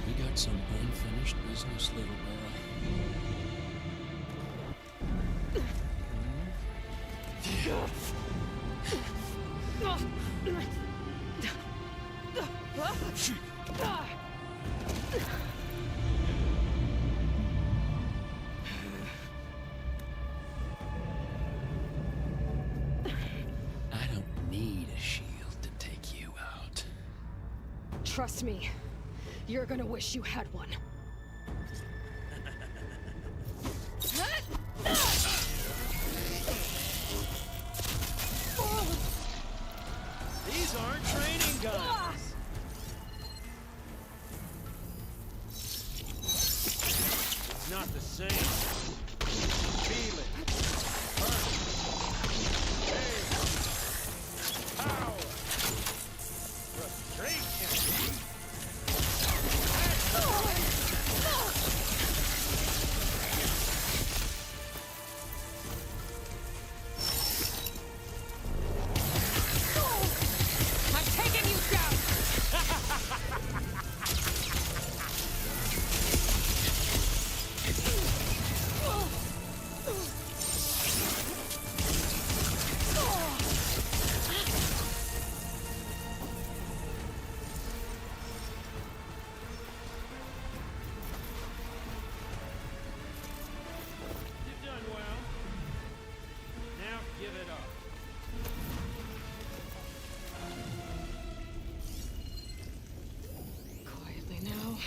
We got some unfinished business, little girl. I don't need a shield to take you out. Trust me, you're gonna wish you had one. These aren't training guns. It's not the same. Feel it. Hurt. Pain. Power. Frustration. I'm taking you down! You've done well. Now give it up. Quietly now.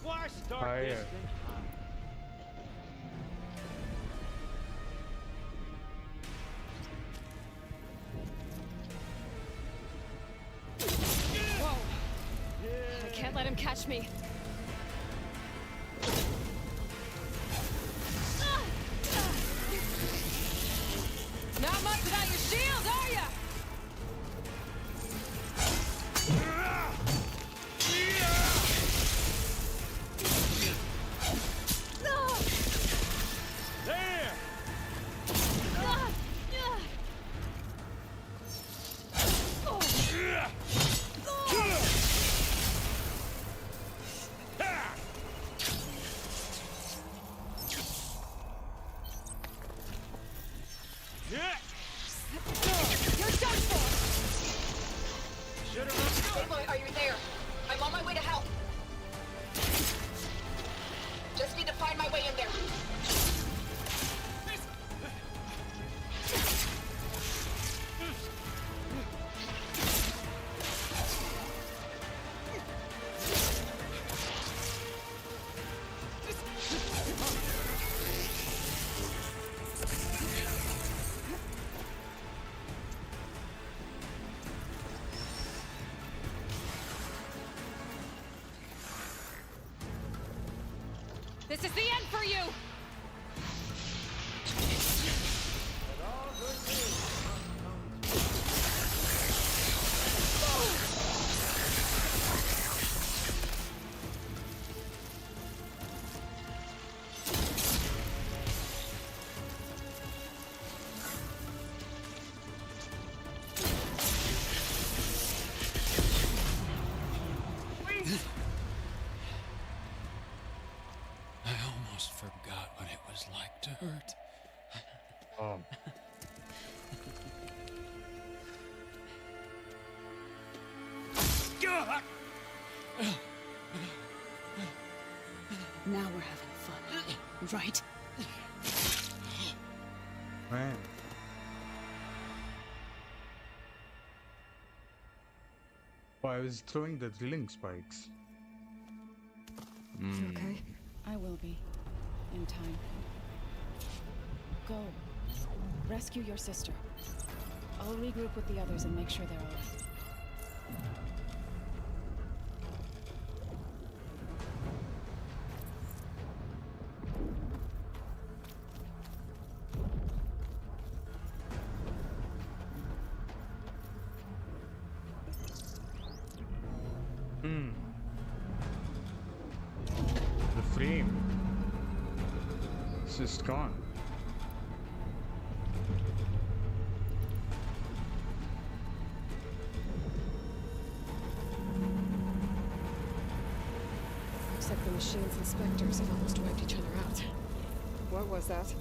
Why start Hi, this uh, thing? Whoa! I can't let him catch me. Not much without your shield, are ya? There! You're done for! Aloy, are you there? I'm on my way to help. Just need to find my way in there. This is the end for you! I almost forgot what it was like to hurt. Now we're having fun, right? Man. Oh, I was throwing the drilling spikes. You okay? I will be. In time. Go. Rescue your sister. I'll regroup with the others and make sure they're all right. The frame. It's just gone. Looks like the machine's inspectors have almost wiped each other out. What was that?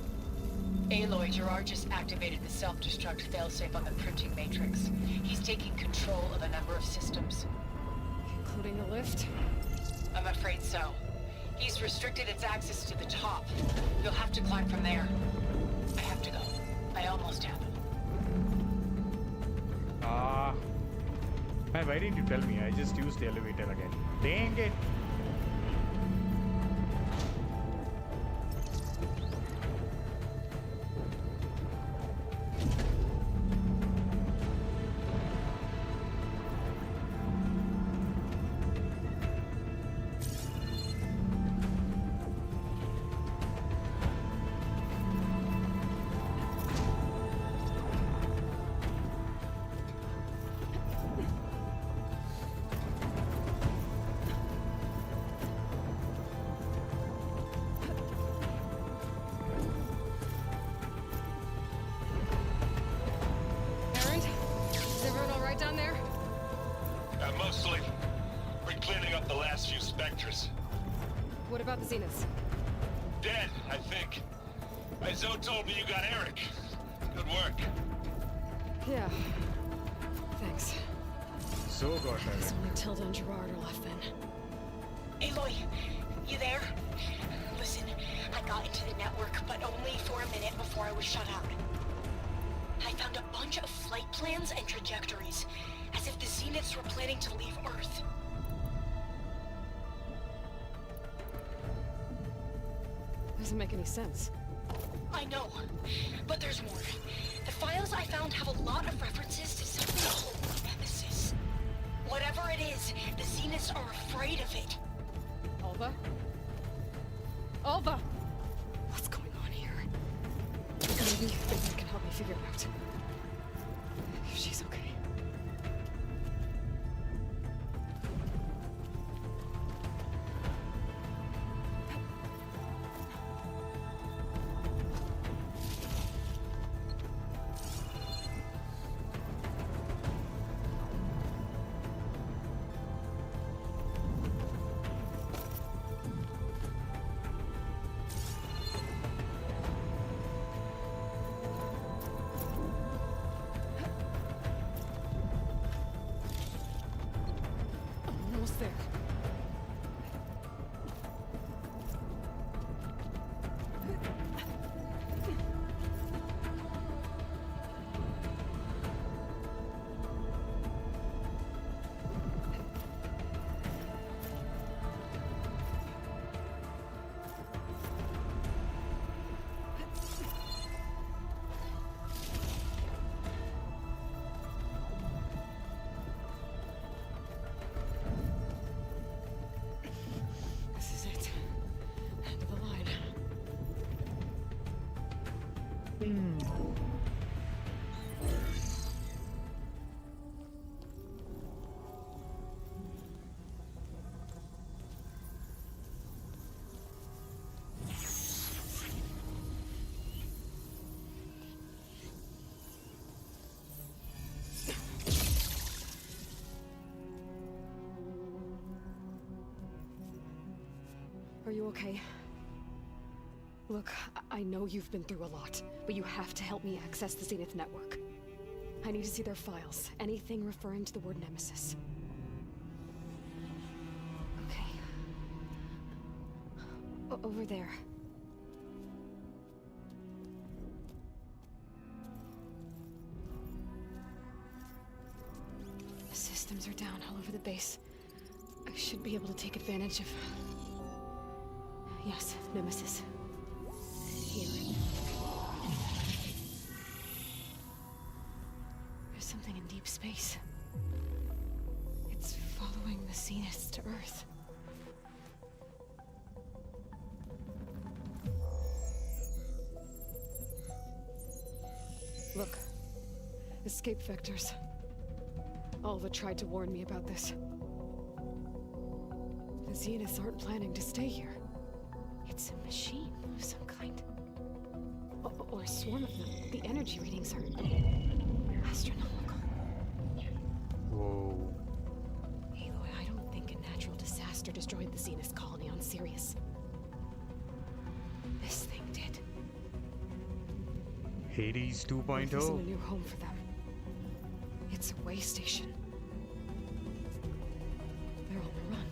Aloy, Gerard just activated the self-destruct failsafe on the printing matrix. He's taking control of a number of systems. Including the lift? I'm afraid so. He's restricted its access to the top. You'll have to climb from there. I have to go. I almost have. Man, why didn't you tell me? I just used the elevator again. Dang it! Down there? Mostly. We're cleaning up the last few specters. What about the Zeniths? Dead, I think. Izo told me you got Eric. Good work. Yeah. Thanks. So gosh, I guess only Tilda and Gerard are left then. Aloy, you there? Listen, I got into the network, but only for a minute before I was shut out. I found a bunch of flight plans and trajectories, as if the Zeniths were planning to leave Earth. Doesn't make any sense. I know, but there's more. The files I found have a lot of references to something called Nemesis. Whatever it is, the Zeniths are afraid of it. Alva? Alva! What's going on here? Maybe you can help me figure it out. If she's okay. Almost there. This is it. End of the line. Are you okay? Look, I know you've been through a lot, but you have to help me access the Zenith network. I need to see their files, anything referring to the word Nemesis. Okay. Over there. The systems are down all over the base. I should be able to take advantage of... Yes, Nemesis. Here. deep space. It's following the Zeniths to Earth. Look. Escape vectors. Alva tried to warn me about this. The Zeniths aren't planning to stay here. It's a machine of some kind. Or a swarm of them. The energy readings are astronomical. Whoa. Aloy, I don't think a natural disaster destroyed the Zenith colony on Sirius. This thing did. Hades Earth 2.0. isn't a new home for them. It's a way station. They're on the run.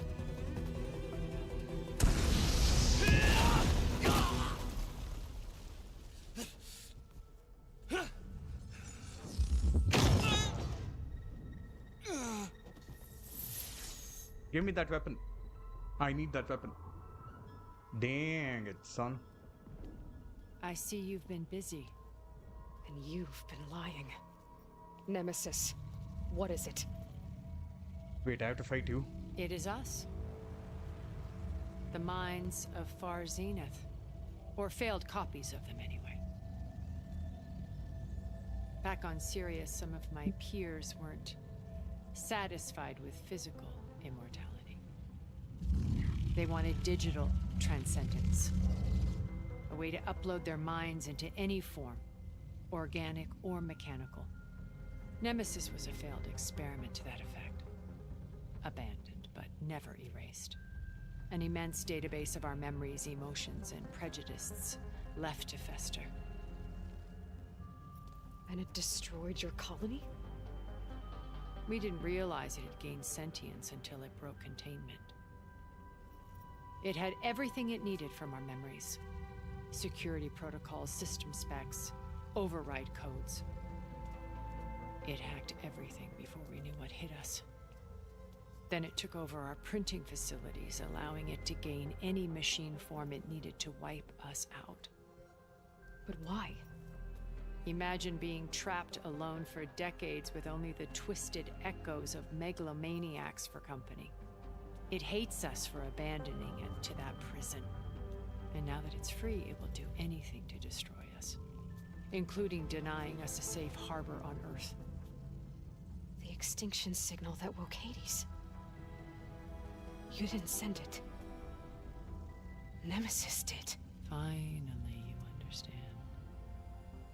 Give me that weapon. I need that weapon. Dang it, son. I see you've been busy. And you've been lying. Nemesis, what is it? Wait, I have to fight you? It is us. The minds of Far Zenith. Or failed copies of them, anyway. Back on Sirius, some of my peers weren't satisfied with physical immortality. They wanted digital transcendence. A way to upload their minds into any form, organic or mechanical. Nemesis was a failed experiment to that effect. Abandoned, but never erased. An immense database of our memories, emotions, and prejudices left to fester. And it destroyed your colony? We didn't realize it had gained sentience until it broke containment. It had everything it needed from our memories. Security protocols, system specs, override codes. It hacked everything before we knew what hit us. Then it took over our printing facilities, allowing it to gain any machine form it needed to wipe us out. But why? Imagine being trapped alone for decades with only the twisted echoes of megalomaniacs for company. It hates us for abandoning it to that prison. And now that it's free, it will do anything to destroy us, including denying us a safe harbor on Earth. The extinction signal that woke Hades. You didn't send it. Nemesis did. Finally, you understand.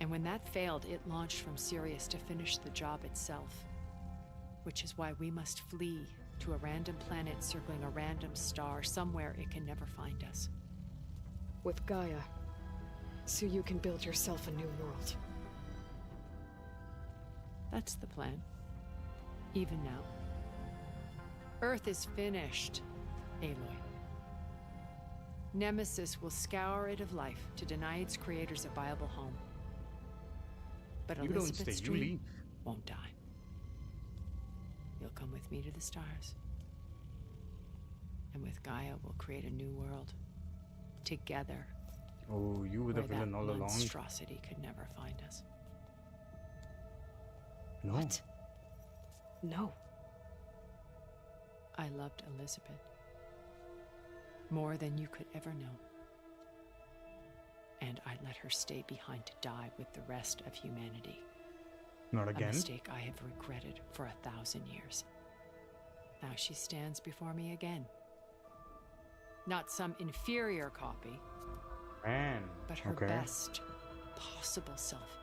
And when that failed, it launched from Sirius to finish the job itself. Which is why we must flee to a random planet circling a random star, somewhere it can never find us. With Gaia, so you can build yourself a new world. That's the plan. Even now. Earth is finished, Aloy. Nemesis will scour it of life to deny its creators a viable home. But You don't Elizabeth's stay, you dream leave. won't die. You'll come with me to the stars. And with Gaia, we'll create a new world. Together. Oh, you were the where villain that all along. monstrosity could never find us. No. What? No. I loved Elizabeth. More than you could ever know. And I let her stay behind to die with the rest of humanity. Not A again. mistake I have regretted for 1,000 years. Now she stands before me again. Not some inferior copy, Man. but her Okay. best possible self.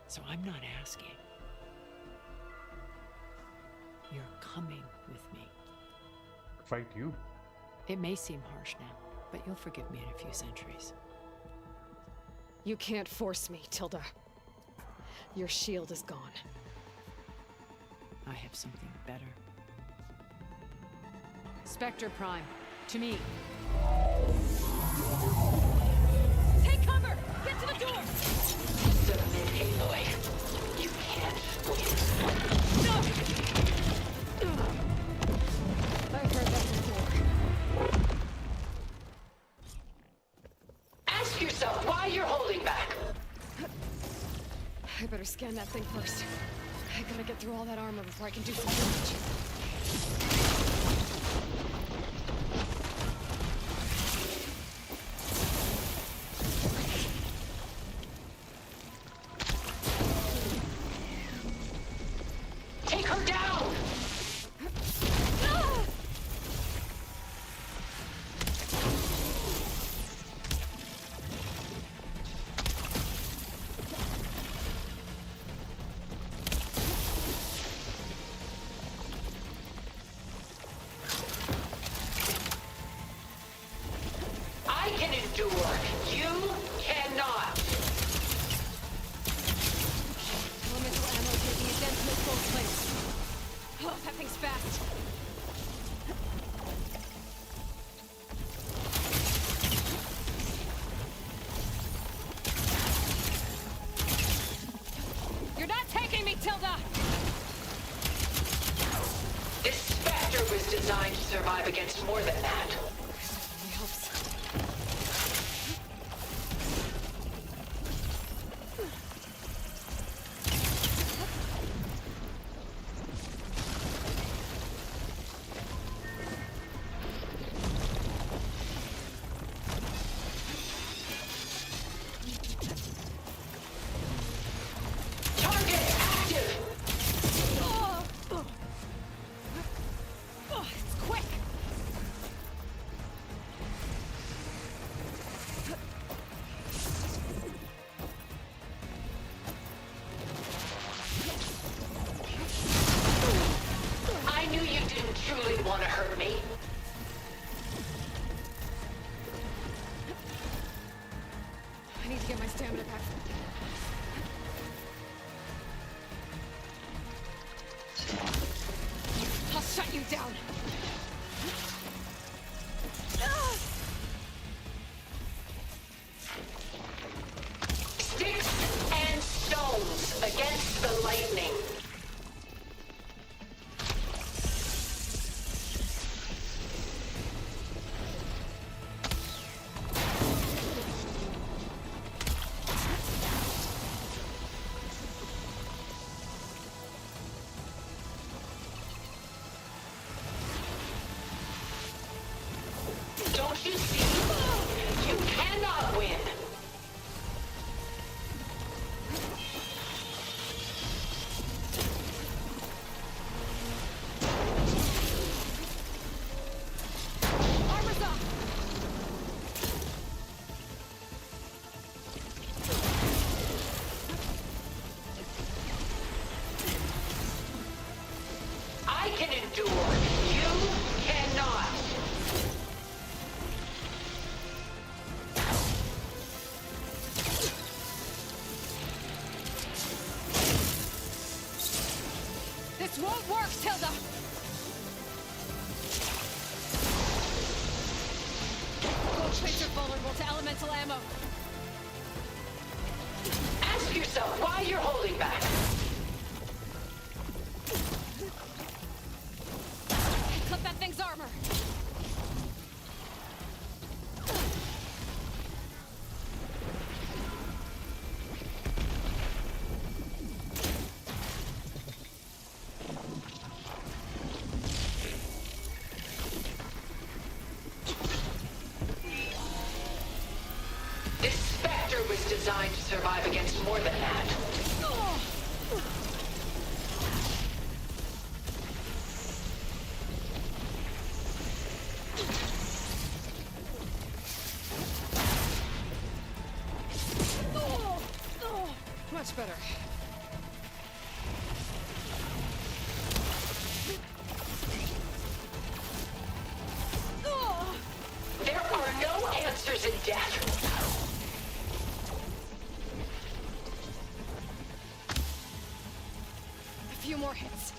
So I'm not asking. You're coming with me. Fight you. It may seem harsh now, but you'll forgive me in a few centuries. You can't force me, Tilda. Your shield is gone. I have something better. Spectre Prime, to me. Take cover! Get to the door! Submit, Aloy. You can't win. I've heard that before. Ask yourself why you're holding back. I better scan that thing first. I gotta get through all that armor before I can do some damage. Take her down! I can endure. You cannot. Elemental ammo taking a dense missile place. Oh, that thing's fast. You're not taking me, Tilda! This Spectre was designed to survive against more than that. Only helps. Target active! Oh, it's quick! I knew you didn't truly want to hurt me. I need to get my stamina back. I'll shut you down. Sticks and stones against the lightning. Don't you see? You cannot win. Armor's up! I can endure. You cannot. This won't work, Tilda! Gold plates are vulnerable to elemental ammo. Ask yourself why you're holding back. Clip that thing's armor! This Spectre was designed to survive against more than that. Much better. There are no answers in death. A few more hits.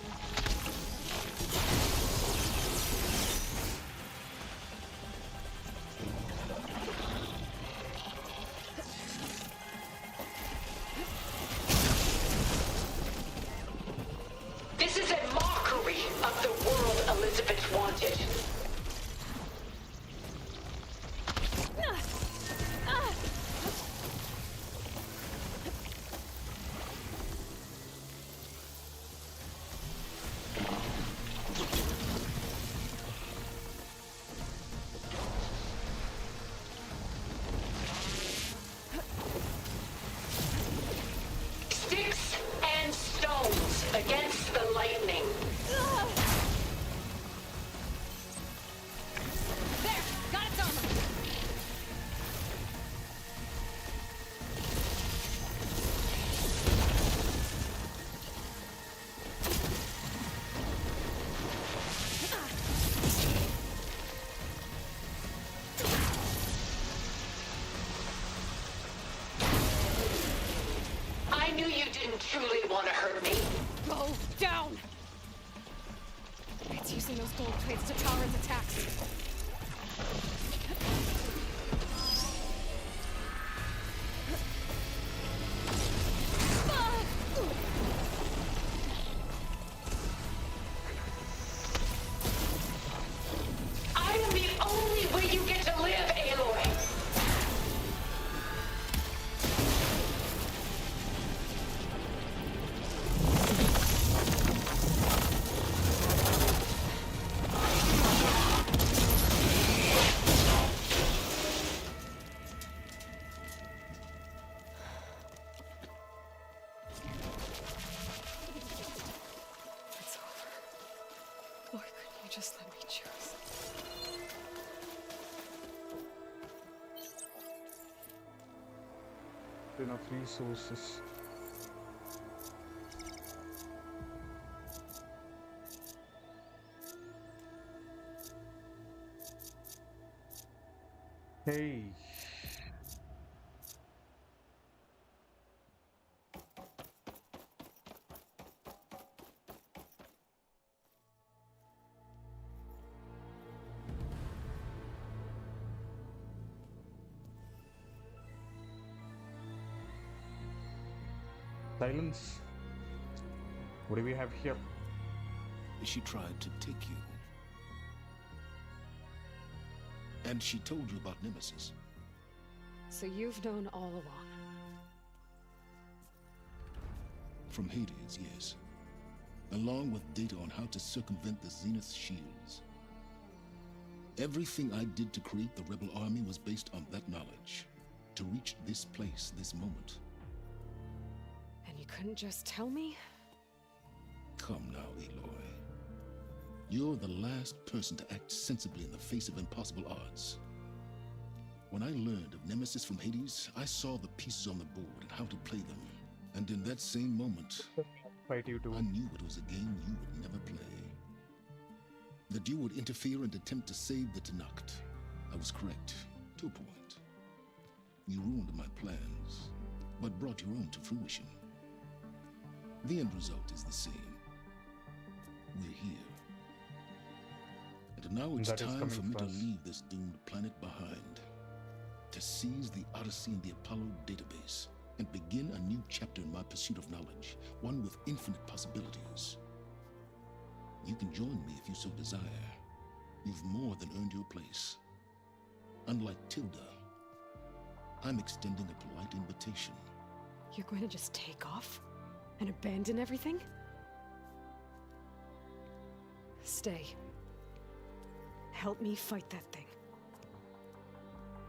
want to hurt me? Go down! It's using those gold plates to power its attacks. I am the only way you get to live, Aloy! It's over. Why couldn't you just let me choose? Enough resources. Hey. Silence. What do we have here? She tried to take you. And she told you about Nemesis. So you've known all along. From Hades, yes. Along with data on how to circumvent the Zenith shields. Everything I did to create the Rebel Army was based on that knowledge. To reach this place, this moment. And you couldn't just tell me? Come now, Aloy. You're the last person to act sensibly in the face of impossible odds. When I learned of Nemesis from Hades, I saw the pieces on the board and how to play them. And in that same moment, Fight you too. I knew it was a game you would never play. That you would interfere and attempt to save the Tenakth. I was correct, to a point. You ruined my plans, but brought your own to fruition. The end result is the same. We're here. And now it's time for me to leave this doomed planet behind. To seize the Odyssey and the Apollo database, and begin a new chapter in my pursuit of knowledge, one with infinite possibilities. You can join me if you so desire. You've more than earned your place. Unlike Tilda, I'm extending a polite invitation. You're going to just take off? And abandon everything? Stay. Help me fight that thing.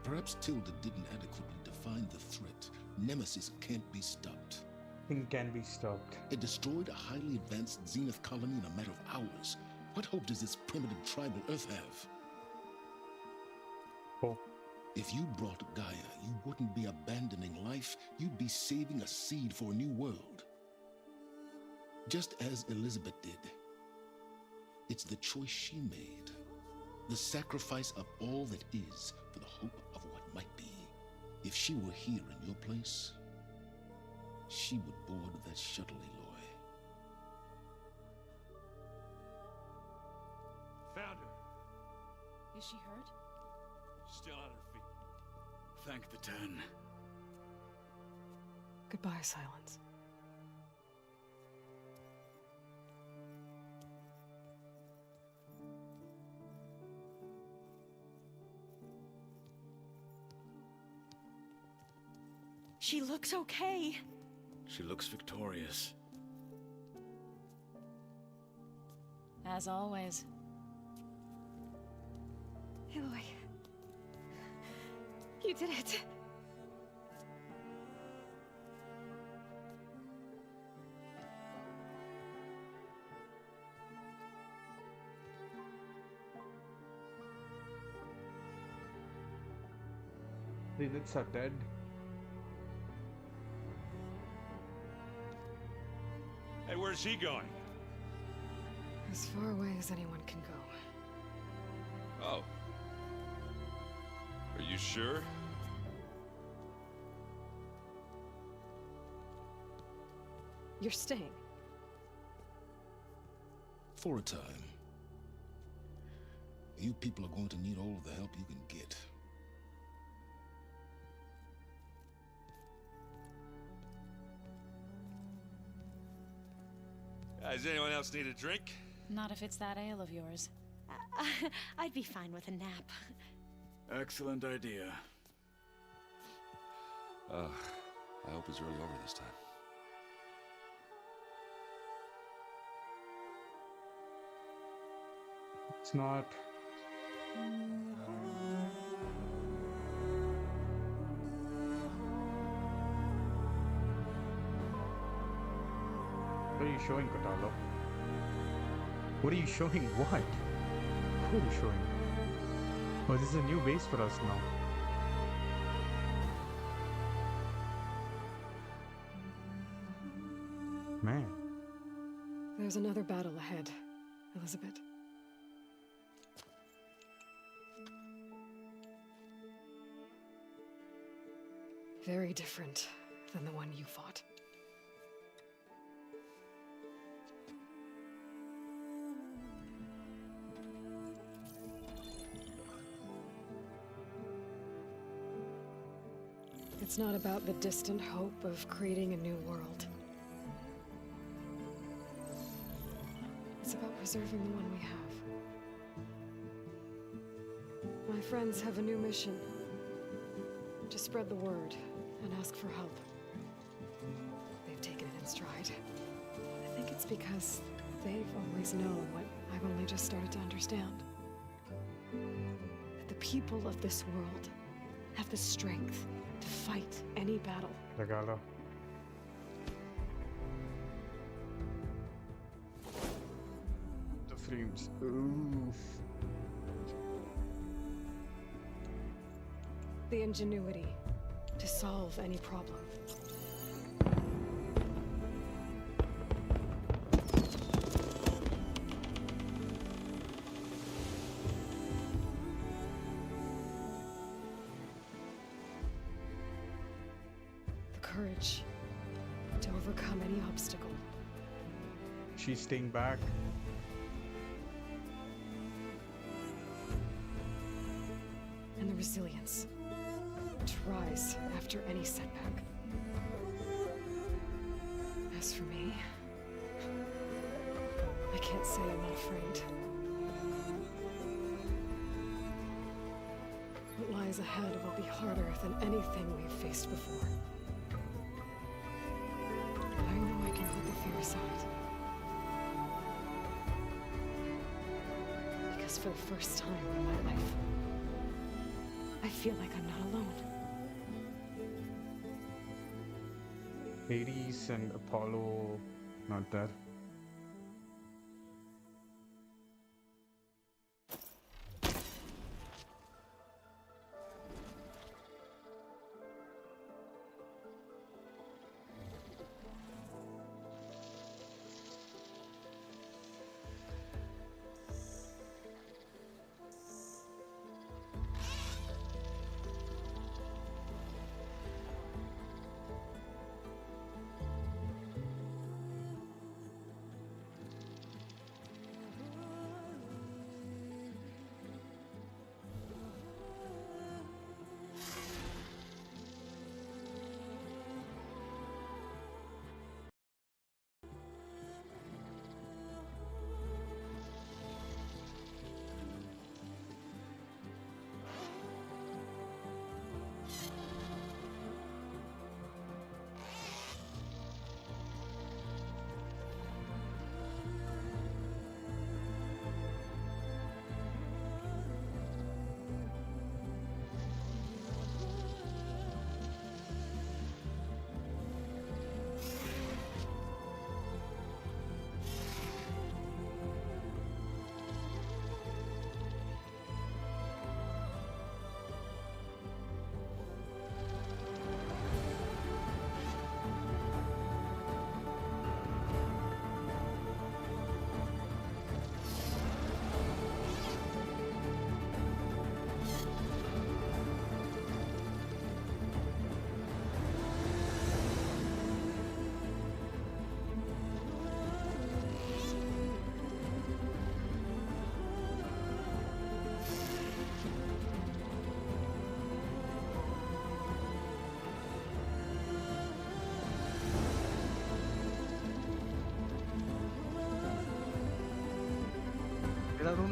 Perhaps Tilda didn't adequately define the threat. Nemesis can't be stopped. Thing can be stopped. It destroyed a highly advanced Zenith colony in a matter of hours. What hope does this primitive tribal Earth have? Oh. If you brought Gaia, you wouldn't be abandoning life, you'd be saving a seed for a new world. Just as Elizabeth did. It's the choice she made. The sacrifice of all that is for the hope of what might be. If she were here in your place, she would board that shuttle, Aloy. Found her. Is she hurt? Still on her feet. Thank the Ten. Goodbye, Silence. She looks okay. She looks victorious. As always. Aloy. You did it. The Zeniths are dead. Hey, where's he going? As far away as anyone can go. Oh. Are you sure? You're staying. For a time. You people are going to need all of the help you can get. Does anyone else need a drink? Not if it's that ale of yours. I'd be fine with a nap. Excellent idea. I hope it's really over this time. It's not. What are you showing, Katalo? What are you showing? What? Who are you showing? Oh, this is a new base for us now. Man. There's another battle ahead, Elizabeth. Very different than the one you fought. It's not about the distant hope of creating a new world. It's about preserving the one we have. My friends have a new mission. To spread the word and ask for help. They've taken it in stride. I think it's because they've always known what I've only just started to understand. That the people of this world have the strength to fight any battle. Regalo. The frames. Ooh. The ingenuity to solve any problem. The courage to overcome any obstacle. She's staying back. And the resilience to rise after any setback. As for me, I can't say I'm not afraid. What lies ahead will be harder than anything we've faced before. But I know I can put the fear aside. Because for the first time in my life, I feel like I'm not alone. Hades and Apollo, not there.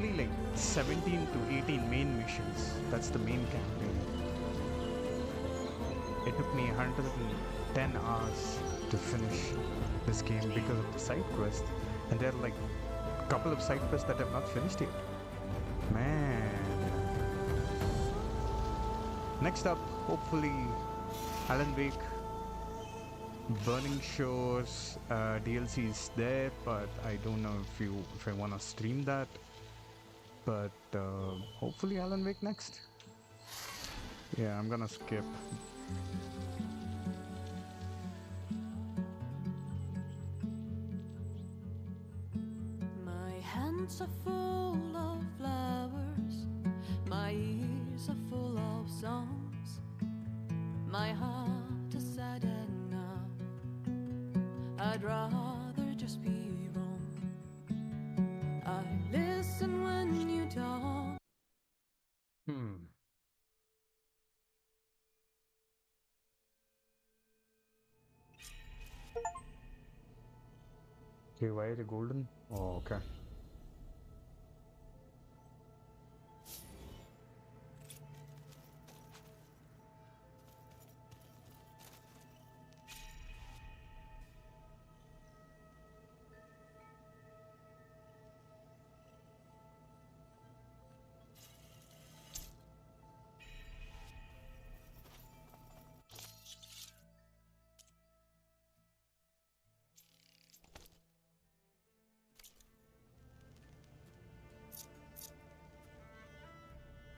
only like 17 to 18 main missions. That's the main campaign. It took me 110 hours to finish this game because of the side quest, and there are like a couple of side quests that I've not finished yet. Man. Next up, hopefully, Alan Wake, Burning Shores DLC is there, but I don't know if I want to stream that. But hopefully Alan Wake next. Yeah, I'm gonna skip. My hands are full of flowers, my ears are full of songs, my heart is sad enough, I'd rather just be wrong. I listen when you talk. Okay, why are they golden? Oh, okay.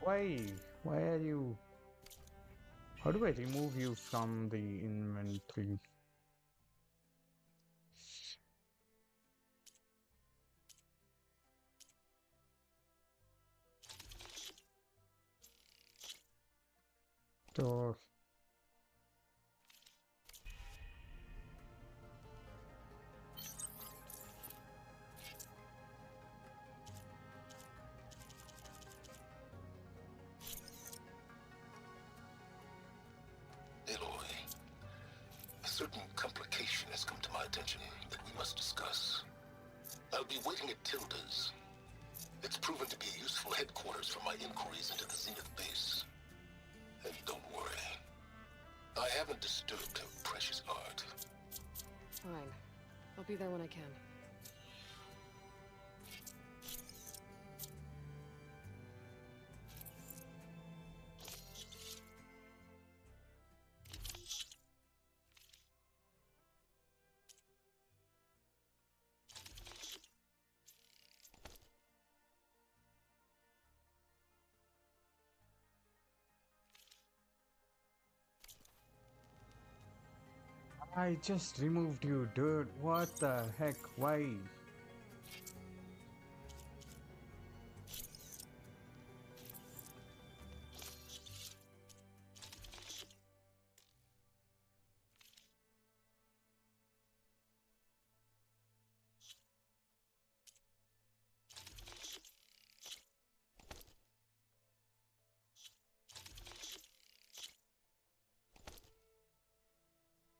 Why? Why are you... How do I remove you from the inventory? Store. Aloy, a certain complication has come to my attention that we must discuss. I'll be waiting at Tilda's. It's proven to be a useful headquarters for my inquiries into the Zenith base. And don't worry, I haven't disturbed her precious art. Fine. I'll be there when I can. I just removed you, dude. What the heck? Why?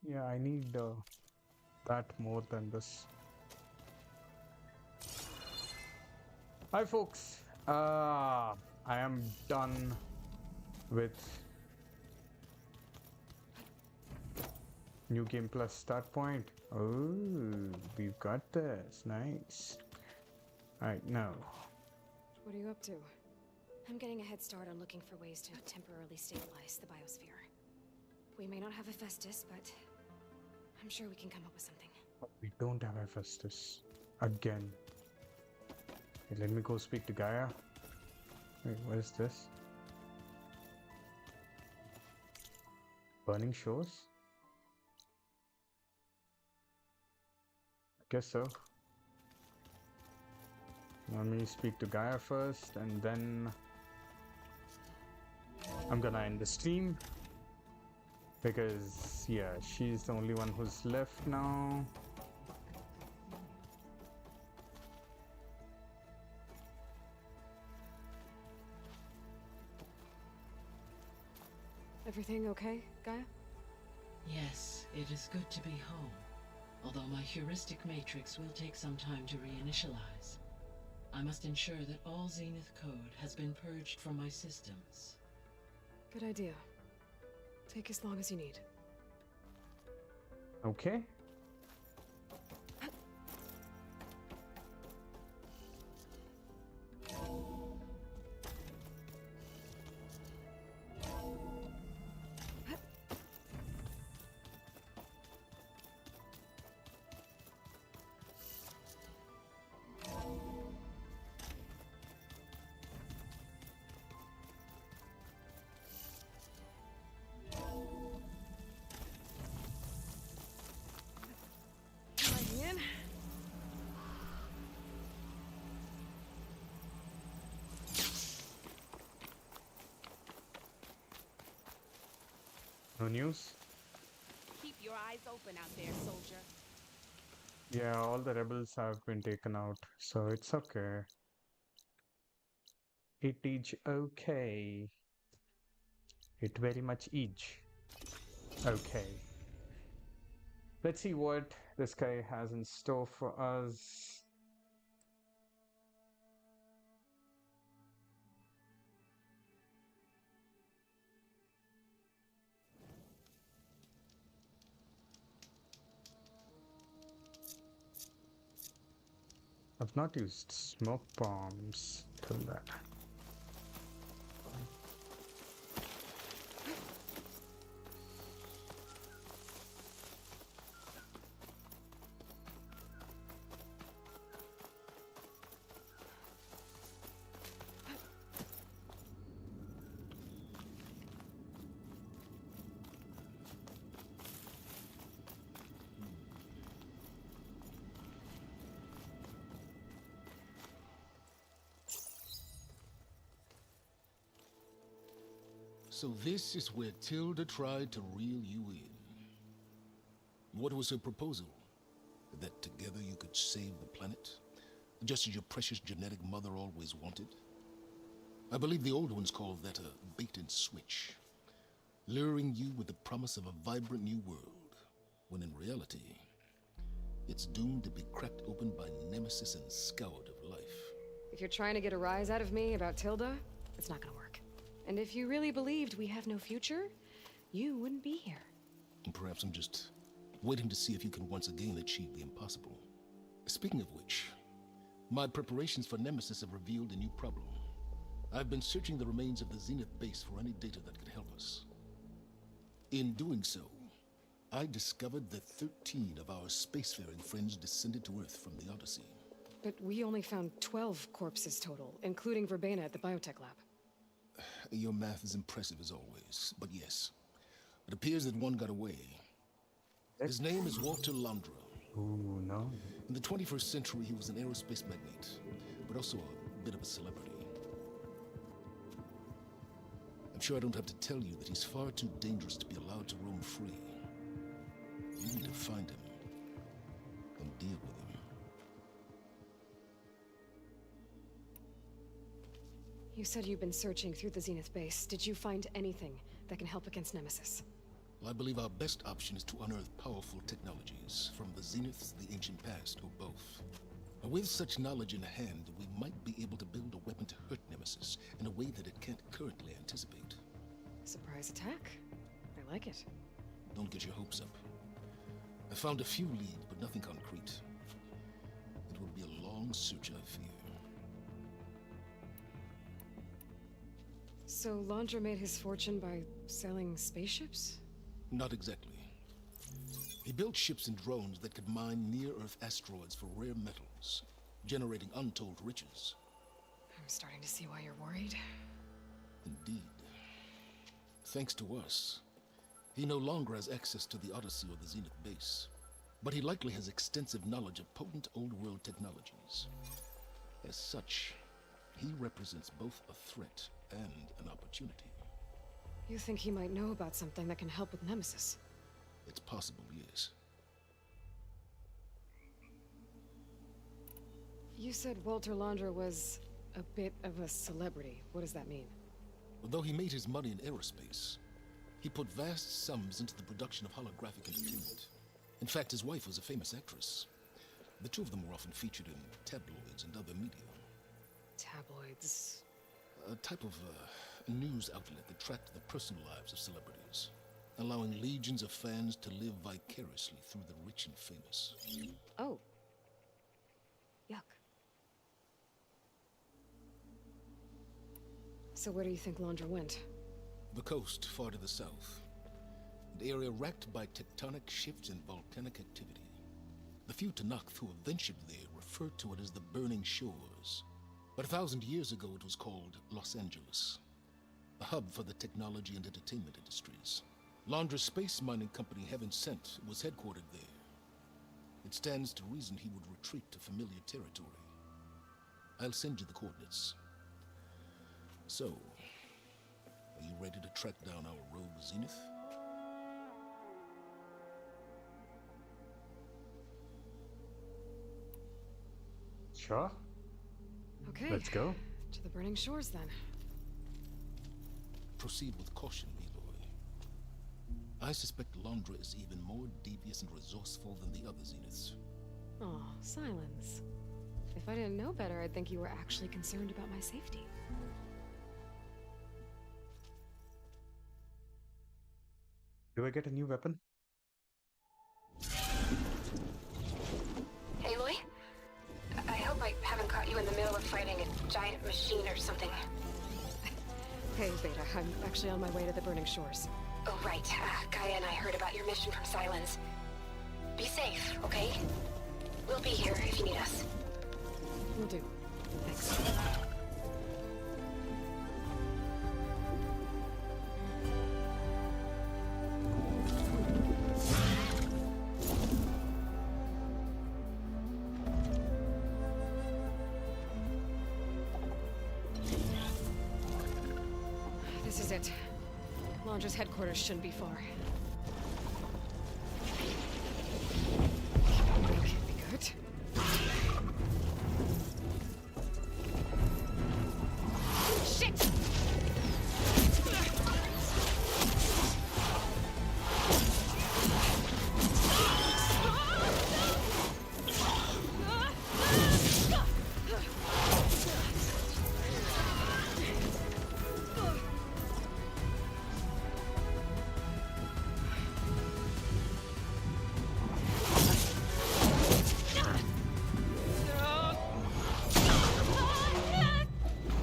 Yeah, I need that more than this. Hi folks, I am done with New Game Plus start point. Oh, we've got this, nice. Alright, now. What are you up to? I'm getting a head start on looking for ways to temporarily stabilize the biosphere. We may not have Hephaestus, but I'm sure we can come up with something. We don't have Hephaestus. Again. Okay, let me go speak to Gaia. Wait, what is this? Burning Shores? I guess so. Let me speak to Gaia first, and then I'm gonna end the stream. Because, yeah, she's the only one who's left now. Everything okay, Gaia? Yes, it is good to be home. Although my heuristic matrix will take some time to reinitialize. I must ensure that all Zenith code has been purged from my systems. Good idea. Take as long as you need. Okay. Sliding in. No news? Keep your eyes open out there, soldier. Yeah, all the rebels have been taken out, so it's okay. It is okay. It very much is okay. Let's see what this guy has in store for us. I've not used smoke bombs till that. So this is where Tilda tried to reel you in. What was her proposal? That together you could save the planet? Just as your precious genetic mother always wanted? I believe the old ones called that a bait and switch. Luring you with the promise of a vibrant new world, when in reality, it's doomed to be cracked open by nemesis and scoured of life. If you're trying to get a rise out of me about Tilda, it's not gonna work. And if you really believed we have no future, you wouldn't be here. And perhaps I'm just waiting to see if you can once again achieve the impossible. Speaking of which, my preparations for Nemesis have revealed a new problem. I've been searching the remains of the Zenith base for any data that could help us. In doing so, I discovered that 13 of our spacefaring friends descended to Earth from the Odyssey. But we only found 12 corpses total, including Verbena at the biotech lab. Your math is impressive as always, but yes. It appears that one got away. His name is Walter Londra. Ooh, no. In the 21st century, he was an aerospace magnate, but also a bit of a celebrity. I'm sure I don't have to tell you that he's far too dangerous to be allowed to roam free. You need to find him and deal with him. You said you've been searching through the Zenith base. Did you find anything that can help against Nemesis? Well, I believe our best option is to unearth powerful technologies, from the Zeniths, the ancient past, or both. Now, with such knowledge in hand, we might be able to build a weapon to hurt Nemesis in a way that it can't currently anticipate. Surprise attack? I like it. Don't get your hopes up. I found a few leads, but nothing concrete. It will be a long search, I fear. So Londra made his fortune by selling spaceships? Not exactly. He built ships and drones that could mine near-Earth asteroids for rare metals, generating untold riches. I'm starting to see why you're worried. Indeed. Thanks to us, he no longer has access to the Odyssey or the Zenith base, but he likely has extensive knowledge of potent old-world technologies. As such, he represents both a threat and an opportunity. You think he might know about something that can help with Nemesis? It's possible, yes. You said Walter Londra was a bit of a celebrity. What does that mean? Although he made his money in aerospace, he put vast sums into the production of holographic entertainment. In fact, his wife was a famous actress. The two of them were often featured in tabloids and other media. Tabloids. A type of news outlet that tracked the personal lives of celebrities, allowing legions of fans to live vicariously through the rich and famous. Oh. Yuck. So where do you think Laundra went? The coast, far to the south. An area racked by tectonic shifts and volcanic activity. The few Tanakh who have ventured there refer to it as the Burning Shores. But 1,000 years ago it was called Los Angeles, a hub for the technology and entertainment industries. Laundra's space mining company, Heaven Sent, was headquartered there. It stands to reason he would retreat to familiar territory. I'll send you the coordinates. So, are you ready to track down our rogue Zenith? Sure. Okay. Let's go. To the Burning Shores, then. Proceed with caution, Aloy. I suspect Laundra is even more devious and resourceful than the other Zeniths. Oh, silence. If I didn't know better, I'd think you were actually concerned about my safety. Do I get a new weapon? Aloy? I hope I haven't caught you in the middle of fighting a giant machine or something. Hey, Beta, I'm actually on my way to the Burning Shores. Oh, right. Gaia and I heard about your mission from Silence. Be safe, okay? We'll be here if you need us. Will do. Thanks. This is it. Laundra's headquarters shouldn't be far. Can't be good. Shit!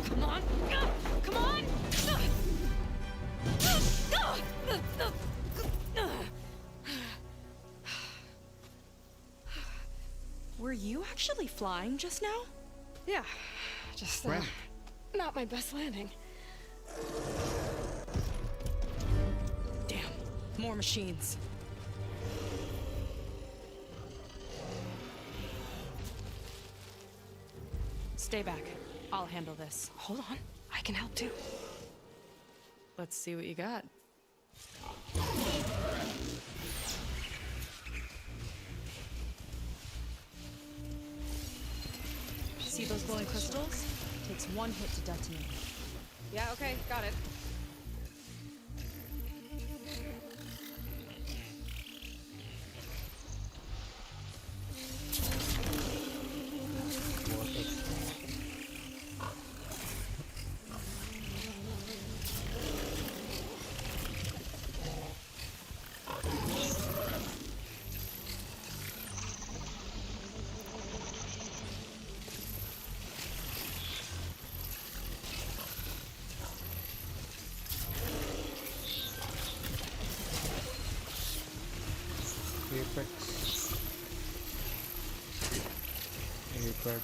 Come on! Come on! Were you actually flying just now? Yeah, just not my best landing. Damn, more machines. Stay back. I'll handle this. Hold on, I can help too. Let's see what you got. See those glowing crystals? Takes one hit to detonate. Yeah, okay, got it. Apex. Apex.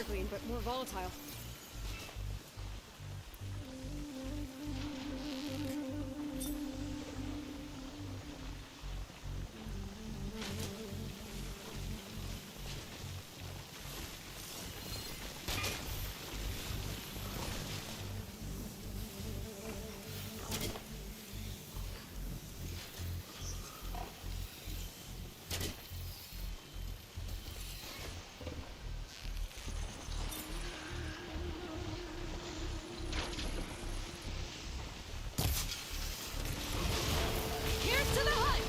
sparkling, but more volatile. Here's to the hunt!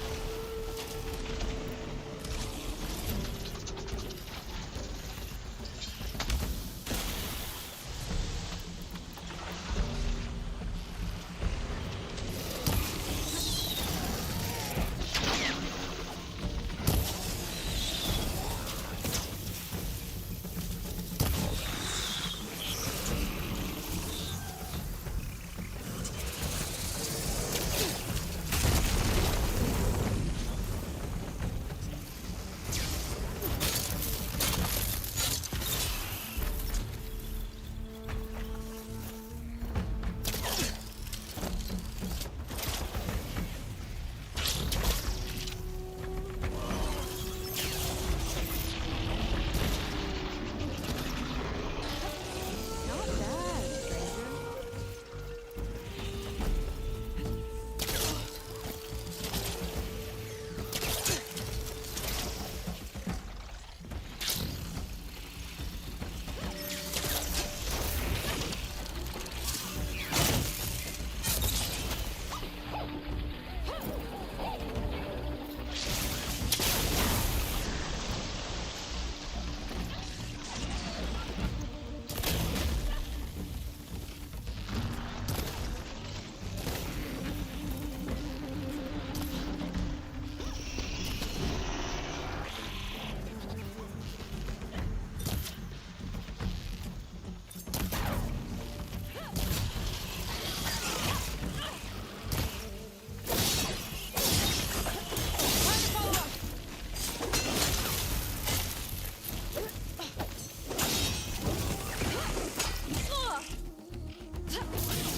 Not bad, stranger.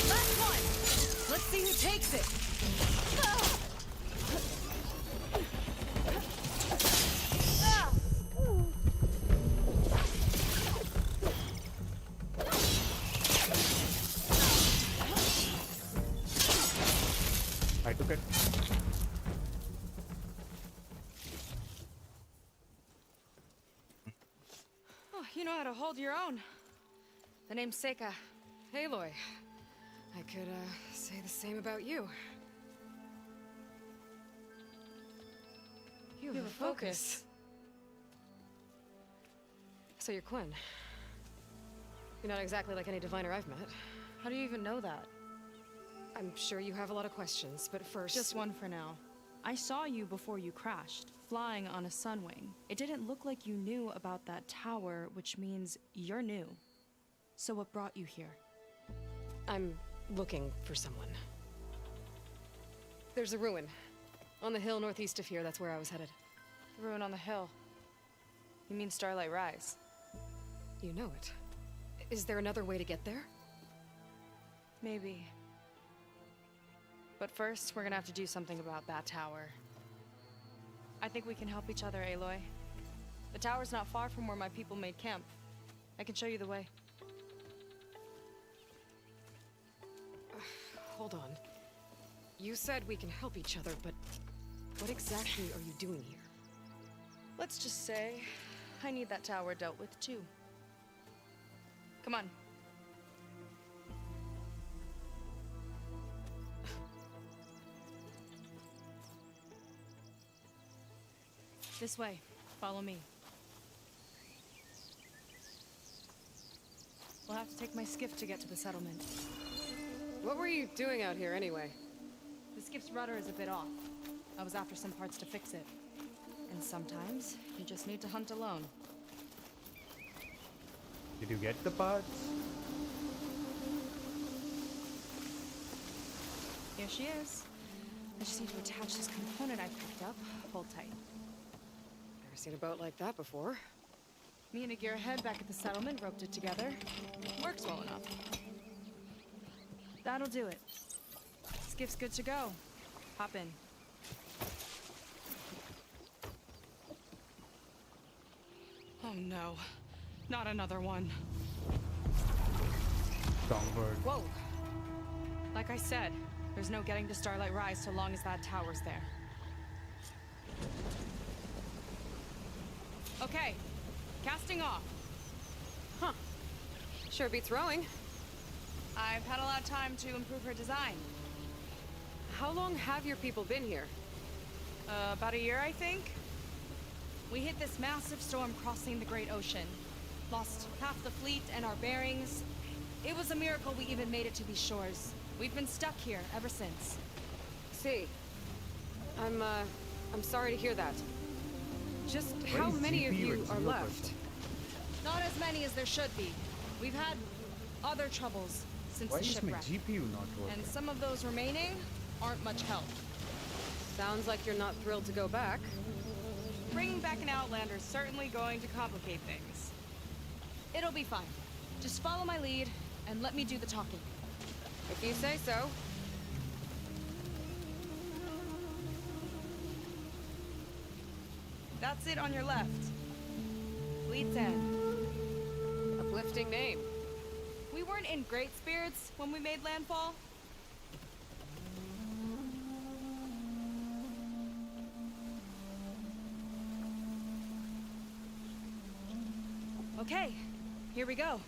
Last one! Let's see who takes it! I took it. Oh, you know how to hold your own. The name's Seika. Aloy. I could, say the same about you. You have a focus. So you're Quinn. You're not exactly like any diviner I've met. How do you even know that? I'm sure you have a lot of questions, but first... Just one for now. I saw you before you crashed, flying on a sunwing. It didn't look like you knew about that tower, which means you're new. So what brought you here? I'm looking for someone. There's a ruin. On the hill northeast of here, that's where I was headed. The ruin on the hill. You mean Starlight Rise? You know it. Is there another way to get there? Maybe. But first, we're gonna have to do something about that tower. I think we can help each other, Aloy. The tower's not far from where my people made camp. I can show you the way. Hold on. You said we can help each other, but what exactly are you doing here? Let's just say I need that tower dealt with too. Come on. This way. Follow me. We'll have to take my skiff to get to the settlement. What were you doing out here anyway? The skiff's rudder is a bit off. I was after some parts to fix it. And sometimes, you just need to hunt alone. Did you get the parts? Here she is. I just need to attach this component I picked up. Hold tight. Never seen a boat like that before. Me and a gearhead back at the settlement roped it together. Works well enough. That'll do it. Skiff's good to go. Hop in. Oh no. Not another one. Songbird. Whoa. Like I said, there's no getting to Starlight Rise so long as that tower's there. Okay. Casting off. Huh. Sure beats rowing. I've had a lot of time to improve her design. How long have your people been here? About a year, I think. We hit this massive storm crossing the Great Ocean. Lost half the fleet and our bearings. It was a miracle we even made it to these shores. We've been stuck here ever since. See. I'm sorry to hear that. Just how many of you are left? Not as many as there should be. We've had other troubles since Why the is my shipwreck. GPU not working? And some of those remaining aren't much help. Sounds like you're not thrilled to go back. Bringing back an Outlander is certainly going to complicate things. It'll be fine. Just follow my lead and let me do the talking. If you say so. That's it on your left. Fleet's End. Uplifting name. We weren't in great spirits when we made landfall. Okay, here we go.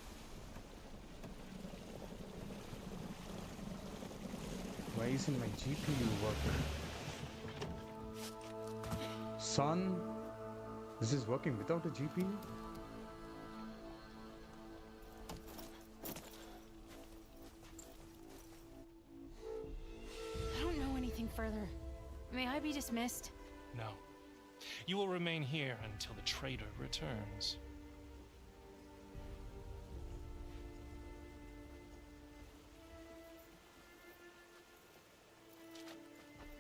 Why isn't my GPU working? Son, this is working without a GPU? I don't know anything further. May I be dismissed? No. You will remain here until the traitor returns.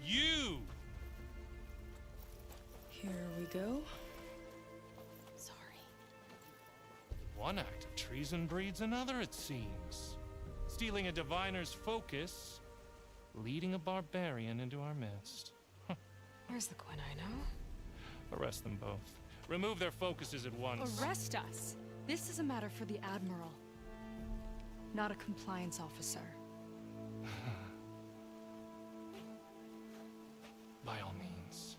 You! Here we go. Sorry. One act of treason breeds another, it seems. Stealing a diviner's focus, leading a barbarian into our midst. Where's the Quinn I know? Arrest them both. Remove their focuses at once. Arrest us. This is a matter for the Admiral, not a compliance officer. By all means.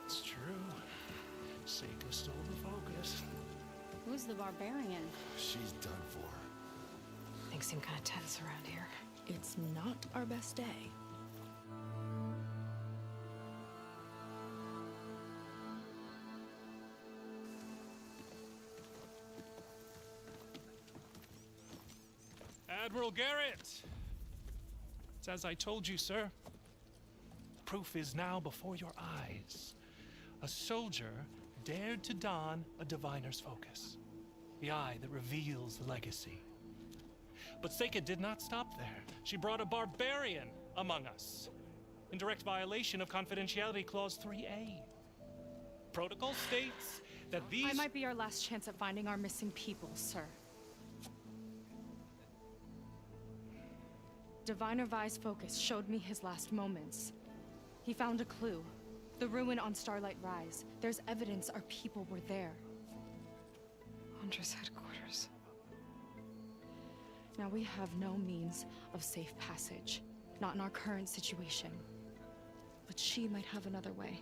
It's true. Seika stole the focus. Who's the barbarian? She's done for. Things seem kind of tense around here. It's not our best day. Admiral Garrett! It's as I told you, sir. The proof is now before your eyes. A soldier dared to don a diviner's focus. The eye that reveals the legacy. But Seika did not stop there. She brought a barbarian among us. In direct violation of Confidentiality Clause 3A. Protocol states that these— I might be our last chance at finding our missing people, sir. Diviner Vi's focus showed me his last moments. He found a clue. The ruin on Starlight Rise. There's evidence our people were there. Huntress headquarters. Now we have no means of safe passage. Not in our current situation. But she might have another way.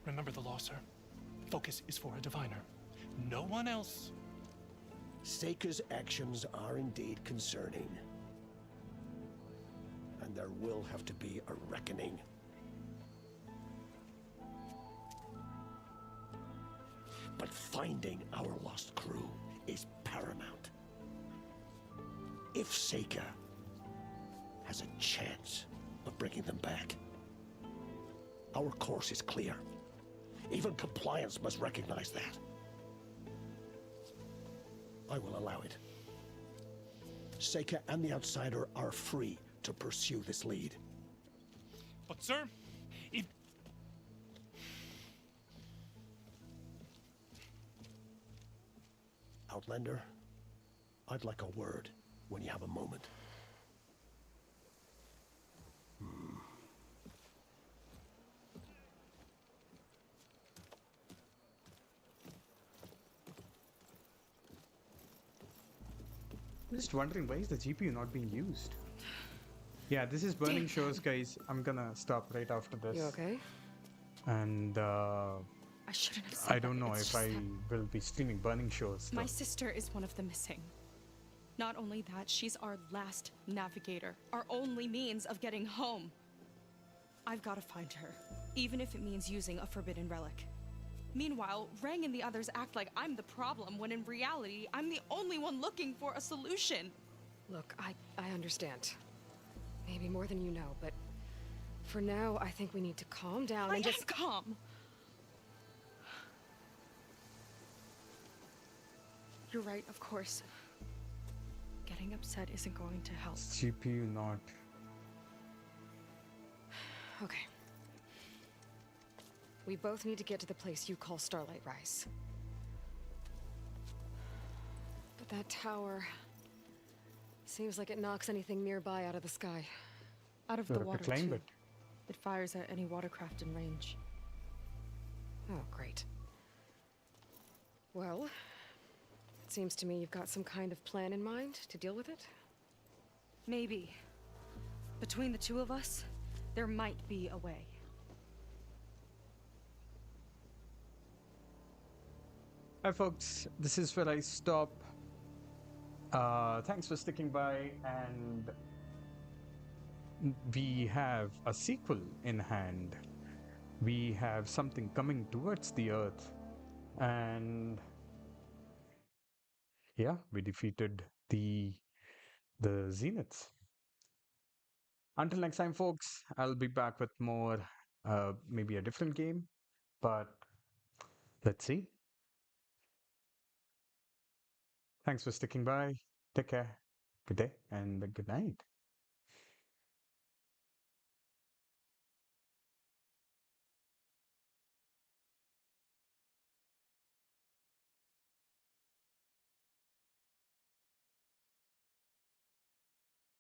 Remember the law, sir. Focus is for a diviner. No one else. Seika's actions are indeed concerning. And there will have to be a reckoning. But finding our lost crew is paramount. if Seika has a chance of bringing them back. Our course is clear. Even compliance must recognize that. I will allow it. Seika and the Outsider are free to pursue this lead. But sir, if... Outlander, I'd like a word when you have a moment. I'm just wondering, why is the GPU not being used? Yeah, this is Burning Shores, guys. I'm gonna stop right after this. You okay? And I shouldn't have said I don't that. know It's if just I that will be streaming Burning Shores. my sister is one of the missing. Not only that, she's our last navigator, our only means of getting home. I've got to find her, even if it means using a forbidden relic. Meanwhile, Rang and the others act like I'm the problem, when in reality, I'm the only one looking for a solution. Look, I understand. Maybe more than you know, but for now, I think we need to calm down and just... calm. You're right, of course. Getting upset isn't going to help. GPU not. Okay. We both need to get to the place you call Starlight Rise. But that tower... seems like it knocks anything nearby out of the sky. Out of We'll the have to water, climb too. it. It fires at any watercraft in range. Oh, great. Well, it seems to me you've got some kind of plan in mind to deal with it. Maybe. Between the two of us, there might be a way. Hi folks, this is where I stop. Thanks for sticking by, and we have a sequel in hand. We have something coming towards the Earth, and yeah, we defeated the Zeniths. Until next time, folks, I'll be back with more, maybe a different game, but let's see. Thanks for sticking by. Take care. Good day and good night.